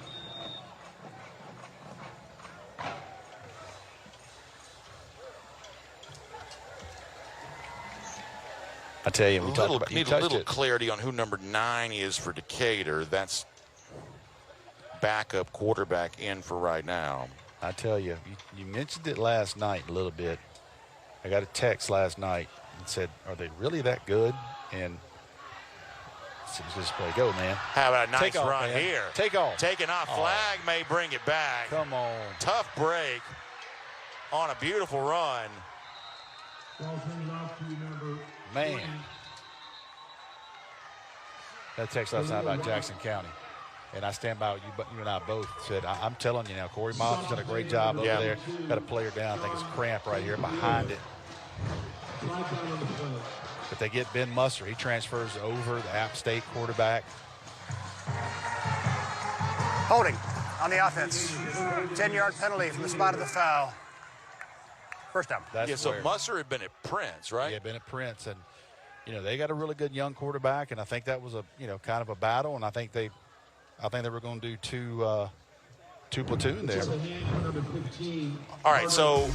I tell you, we need a little clarity on who number 9 is for Decatur. That's backup quarterback in for right now. I tell you, you mentioned it last night a little bit. I got a text last night and said, are they really that good? And let's see this play go, man. How about a nice run here? Take off. Taking off. Flag may bring it back. Come on. Tough break on a beautiful run. Man. That text last night about Jackson County. And I stand by you, but you and I both said, I'm telling you now, Corey Moss has done a great job over there. Got a player down. I think it's Cramp right here behind it. But they get Ben Musser. He transfers over, the App State quarterback. Holding on the offense. 10-yard penalty from the spot of the foul. First down. So Musser had been at Prince, right? Yeah, been at Prince. And, you know, they got a really good young quarterback, and I think that was a, you know, kind of a battle, and I think they were going to do two platoon there. All right, so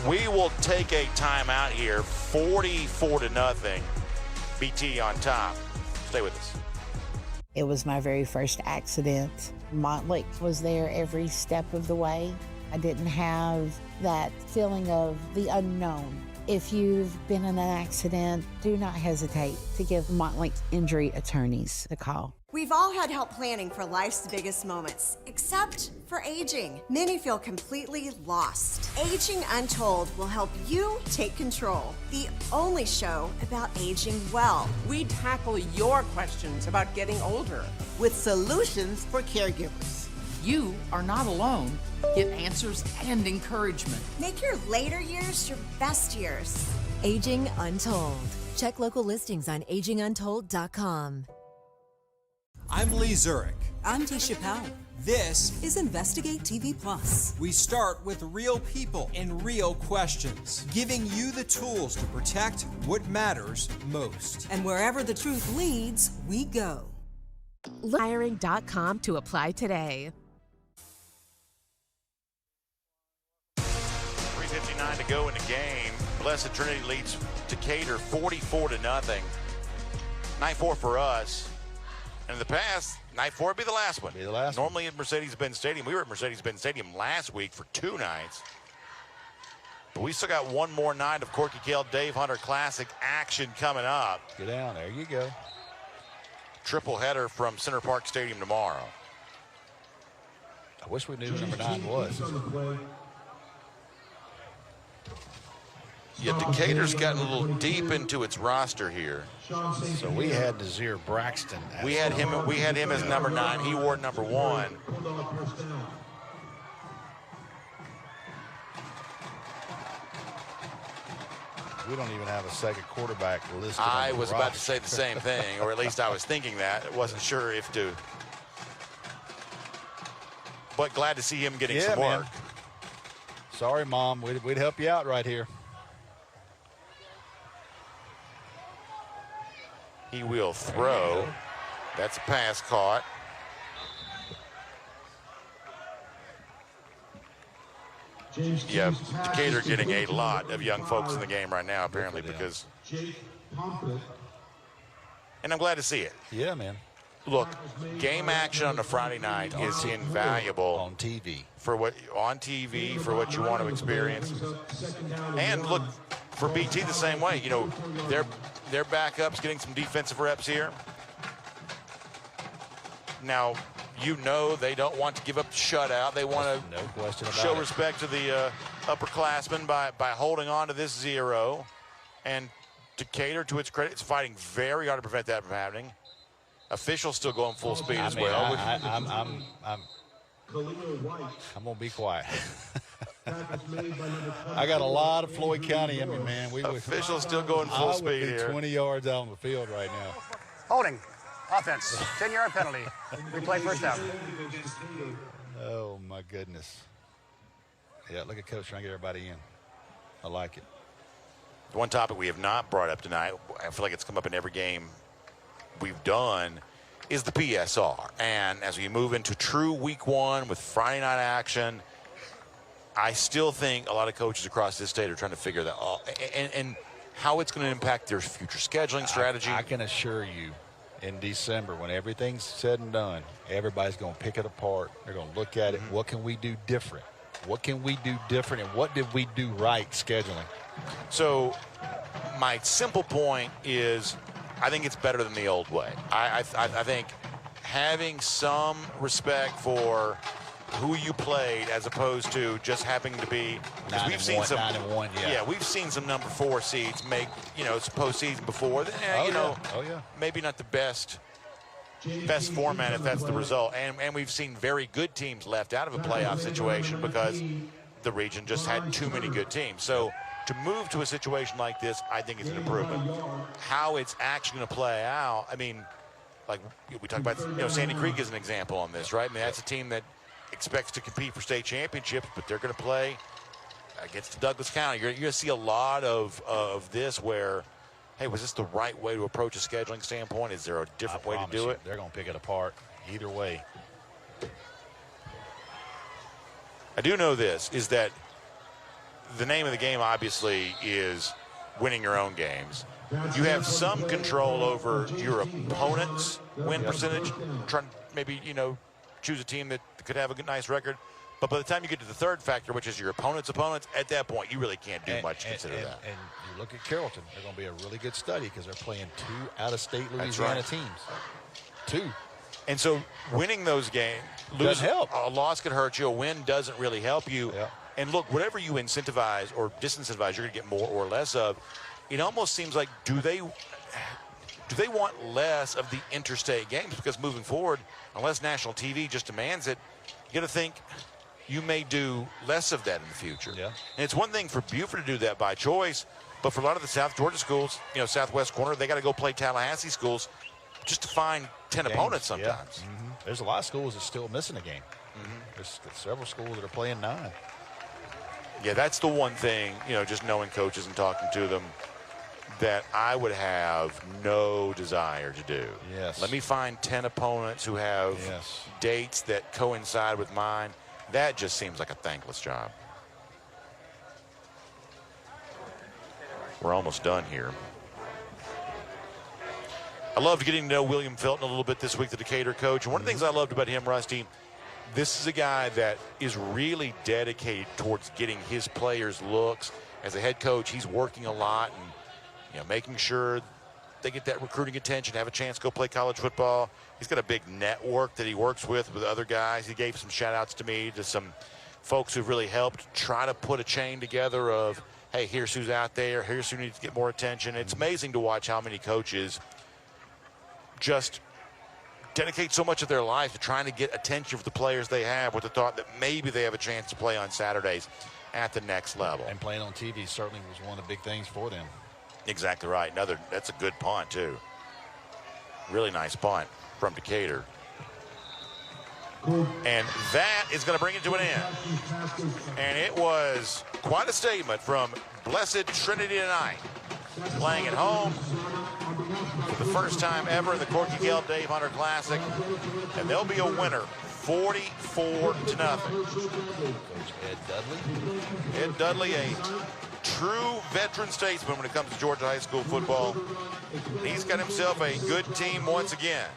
we will take a timeout here. 44-0. BT on top. Stay with us. It was my very first accident. Motley was there every step of the way. I didn't have that feeling of the unknown. If you've been in an accident, do not hesitate to give Motley Injury Attorneys a call. We've all had help planning for life's biggest moments, except for aging. Many feel completely lost. Aging Untold will help you take control. The only show about aging well. We tackle your questions about getting older with solutions for caregivers. You are not alone. Get answers and encouragement. Make your later years your best years. Aging Untold. Check local listings on aginguntold.com. I'm Lee Zurich. I'm Tisha Powell. This is Investigate TV Plus. We start with real people and real questions, giving you the tools to protect what matters most. And wherever the truth leads, we go. Hiring.com to apply today. 3:59 to go in the game. Blessed Trinity leads Decatur 44-0. 9-4 for us. And in the past, night 4 would be the last one. Be the last Normally at Mercedes-Benz Stadium. We were at Mercedes-Benz Stadium last week for 2 nights. But we still got one more night of Corky KELL Dave Hunter Classic action coming up. Get down. There you go. Triple header from Center Park Stadium tomorrow. I wish we knew who number 9 was. Yeah, Decatur's gotten a little deep into its roster here. So we had Nazir Braxton. We had him as number 9. He wore number 1. We don't even have a second quarterback listed. I was about to say the same thing, or at least I was thinking that. I wasn't sure if to. But glad to see him getting some work. Man. Sorry, Mom. We'd help you out right here. He will throw. That's a pass caught. Yeah, Decatur getting a lot of young folks in the game right now, apparently, because. And I'm glad to see it. Yeah, man. Look, game action on a Friday night is invaluable on TV for what you want to experience. And look, for BT the same way. You know, their backups getting some defensive reps here. Now, you know they don't want to give up the shutout. They want to show respect to the upperclassmen by holding on to this 0. And Decatur, to its credit, is fighting very hard to prevent that from happening. Officials still going full speed as well. I'm gonna be quiet. I got a lot of Floyd County in me, man. Officials still going full speed here. 20 yards out on the field right now. Holding. Offense. 10-yard penalty. Replay first down. Oh, my goodness. Yeah, look at Coach trying to get everybody in. I like it. One topic we have not brought up tonight, I feel like it's come up in every game we've done, is the PSR. And as we move into true week 1 with Friday night action, I still think a lot of coaches across this state are trying to figure that out and how it's going to impact their future scheduling strategy. I can assure you, in December, when everything's said and done, everybody's going to pick it apart. They're going to look at it. What can we do different? What can we do different, and what did we do right scheduling? So my simple point is I think it's better than the old way. I think having some respect for who you played as opposed to just happening to be, because we've seen some 9-1, yeah, we've seen some number 4 seeds make, it's postseason before. Maybe not the best format if that's the result. And we've seen very good teams left out of a playoff situation because the region just had too many good teams. So to move to a situation like this, I think is an improvement. How it's actually going to play out, I mean, like we talk about, Sandy Creek is an example on this, right? I mean, that's a team that expects to compete for state championships, but they're going to play against Douglas County. You're going to see a lot of this where, hey, was this the right way to approach a scheduling standpoint? Is there a different way to do it? They're going to pick it apart either way. I do know this, is that the name of the game obviously is winning your own games. You have some control over your opponent's win percentage, trying to maybe, choose a team that could have a nice record. But by the time you get to the third factor, which is your opponent's opponents, at that point, you really can't do much to consider that. And you look at Carrollton, they're going to be a really good study because they're playing 2 out-of-state Louisiana teams. 2. And so winning those games, a loss could hurt you. A win doesn't really help you. Yeah. And look, whatever you incentivize or disincentivize, you're going to get more or less of. It almost seems like, do they want less of the interstate games? Because moving forward, unless national TV just demands it, you got to think you may do less of that in the future. Yeah. And it's one thing for Buford to do that by choice, but for a lot of the South Georgia schools, Southwest corner, they got to go play Tallahassee schools just to find 10 opponents sometimes. Yeah. There's a lot of schools that are still missing a game. There's several schools that are playing 9. Yeah, that's the one thing, just knowing coaches and talking to them, that I would have no desire to do. Yes. Let me find 10 opponents who have dates that coincide with mine. That just seems like a thankless job. We're almost done here. I loved getting to know William Felton a little bit this week, the Decatur coach. And one of the things I loved about him, Rusty, this is a guy that is really dedicated towards getting his players looks. As a head coach, he's working a lot and making sure they get that recruiting attention, have a chance to go play college football. He's got a big network that he works with other guys. He gave some shout-outs to me, to some folks who've really helped try to put a chain together of, hey, here's who's out there, here's who needs to get more attention. It's amazing to watch how many coaches just dedicate so much of their life to trying to get attention for the players they have with the thought that maybe they have a chance to play on Saturdays at the next level. And playing on TV certainly was one of the big things for them. Exactly right. That's a good punt, too. Really nice punt from Decatur. And that is going to bring it to an end. And it was quite a statement from Blessed Trinity tonight. Playing at home for the first time ever in the Corky KELL Dave Hunter Classic. And they'll be a winner, 44-0. Coach Ed Dudley. Ed Dudley, a true veteran statesman when it comes to Georgia high school football. He's got himself a good team once again.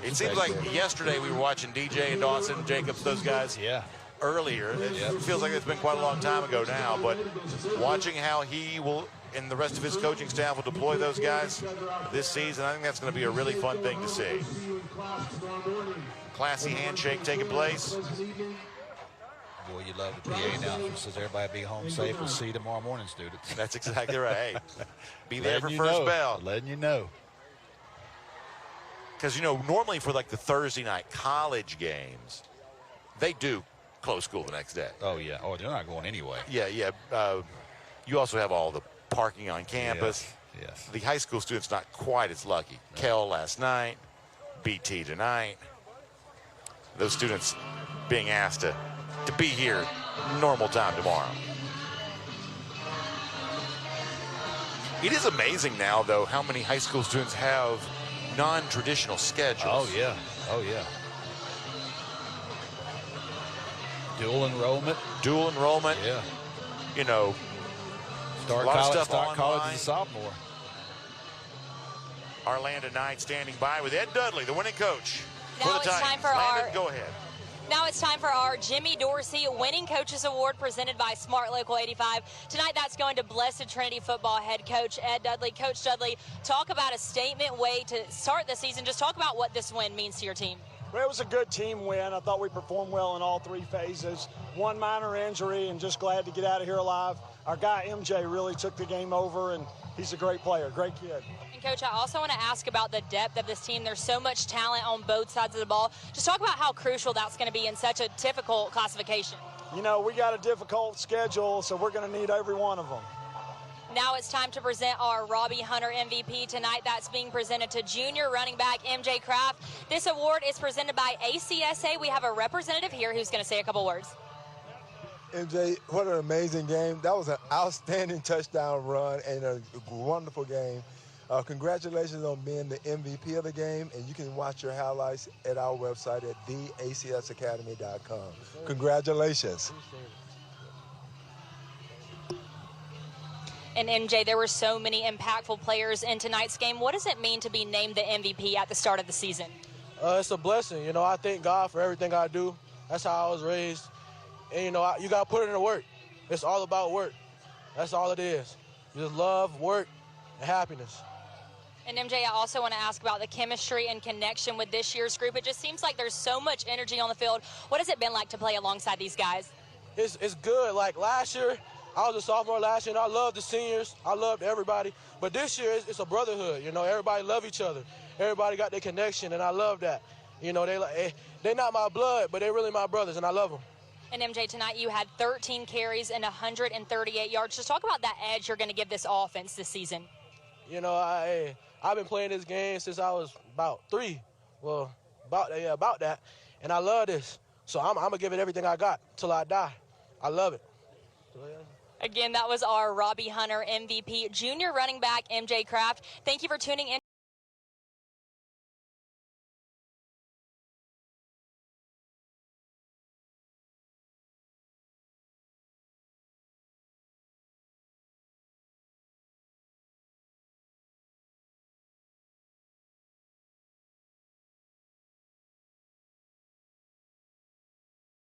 It seems like yesterday we were watching DJ and Dawson, Jacobs, those guys earlier. It feels like it's been quite a long time ago now, but watching how he will and the rest of his coaching staff will deploy those guys this season, I think that's going to be a really fun thing to see. Classy handshake taking place. Boy, you love the PA announcement. Says everybody be home safe. We'll see you tomorrow morning, students. That's exactly right. Hey, be there for first bell. Letting you know. Because, normally for like the Thursday night college games, they do close school the next day. Oh, yeah. Oh, they're not going anyway. Yeah. You also have all the parking on campus. Yes. The high school students not quite as lucky. No. KELL last night, BT tonight. Those students being asked to be here normal time tomorrow. It is amazing now, though, how many high school students have non-traditional schedules. Oh, yeah. Oh, yeah. Dual enrollment. Yeah. Start a lot college, of stuff start online. college as a sophomore. Our Landon Knight standing by with Ed Dudley, the winning coach for the Now it's Titans. time for Landon, go ahead. Now it's time for our Jimmy Dorsey Winning Coaches Award presented by Smart Local 85. Tonight that's going to Blessed Trinity football head coach Ed Dudley. Coach Dudley, talk about a statement way to start the season. Just talk about what this win means to your team. Well, it was a good team win. I thought we performed well in all three phases. One minor injury and just glad to get out of here alive. Our guy MJ really took the game over, and he's a great player, great kid. And Coach, I also want to ask about the depth of this team. There's so much talent on both sides of the ball. Just talk about how crucial that's going to be in such a difficult classification. We got a difficult schedule, so we're going to need every one of them. Now it's time to present our Robbie Hunter MVP tonight. That's being presented to junior running back MJ Kraft. This award is presented by ACSA. We have a representative here who's going to say a couple words. MJ, what an amazing game. That was an outstanding touchdown run and a wonderful game. Congratulations on being the MVP of the game, and you can watch your highlights at our website at theacsacademy.com. Congratulations. And MJ, there were so many impactful players in tonight's game. What does it mean to be named the MVP at the start of the season? It's a blessing. I thank God for everything I do. That's how I was raised. And, you got to put it in the work. It's all about work. That's all it is. Just love, work, and happiness. And MJ, I also want to ask about the chemistry and connection with this year's group. It just seems like there's so much energy on the field. What has it been like to play alongside these guys? It's good. Like last year, I was a sophomore last year, and I loved the seniors. I loved everybody. But this year, it's a brotherhood. Everybody love each other. Everybody got their connection, and I love that. They're not my blood, but they're really my brothers, and I love them. And MJ, tonight you had 13 carries and 138 yards. Just talk about that edge you're going to give this offense this season. I've been playing this game since I was about 3. Well, about that. And I love this. So I'm going to give it everything I got till I die. I love it. Again, that was our Robbie Hunter MVP, junior running back MJ Kraft. Thank you for tuning in.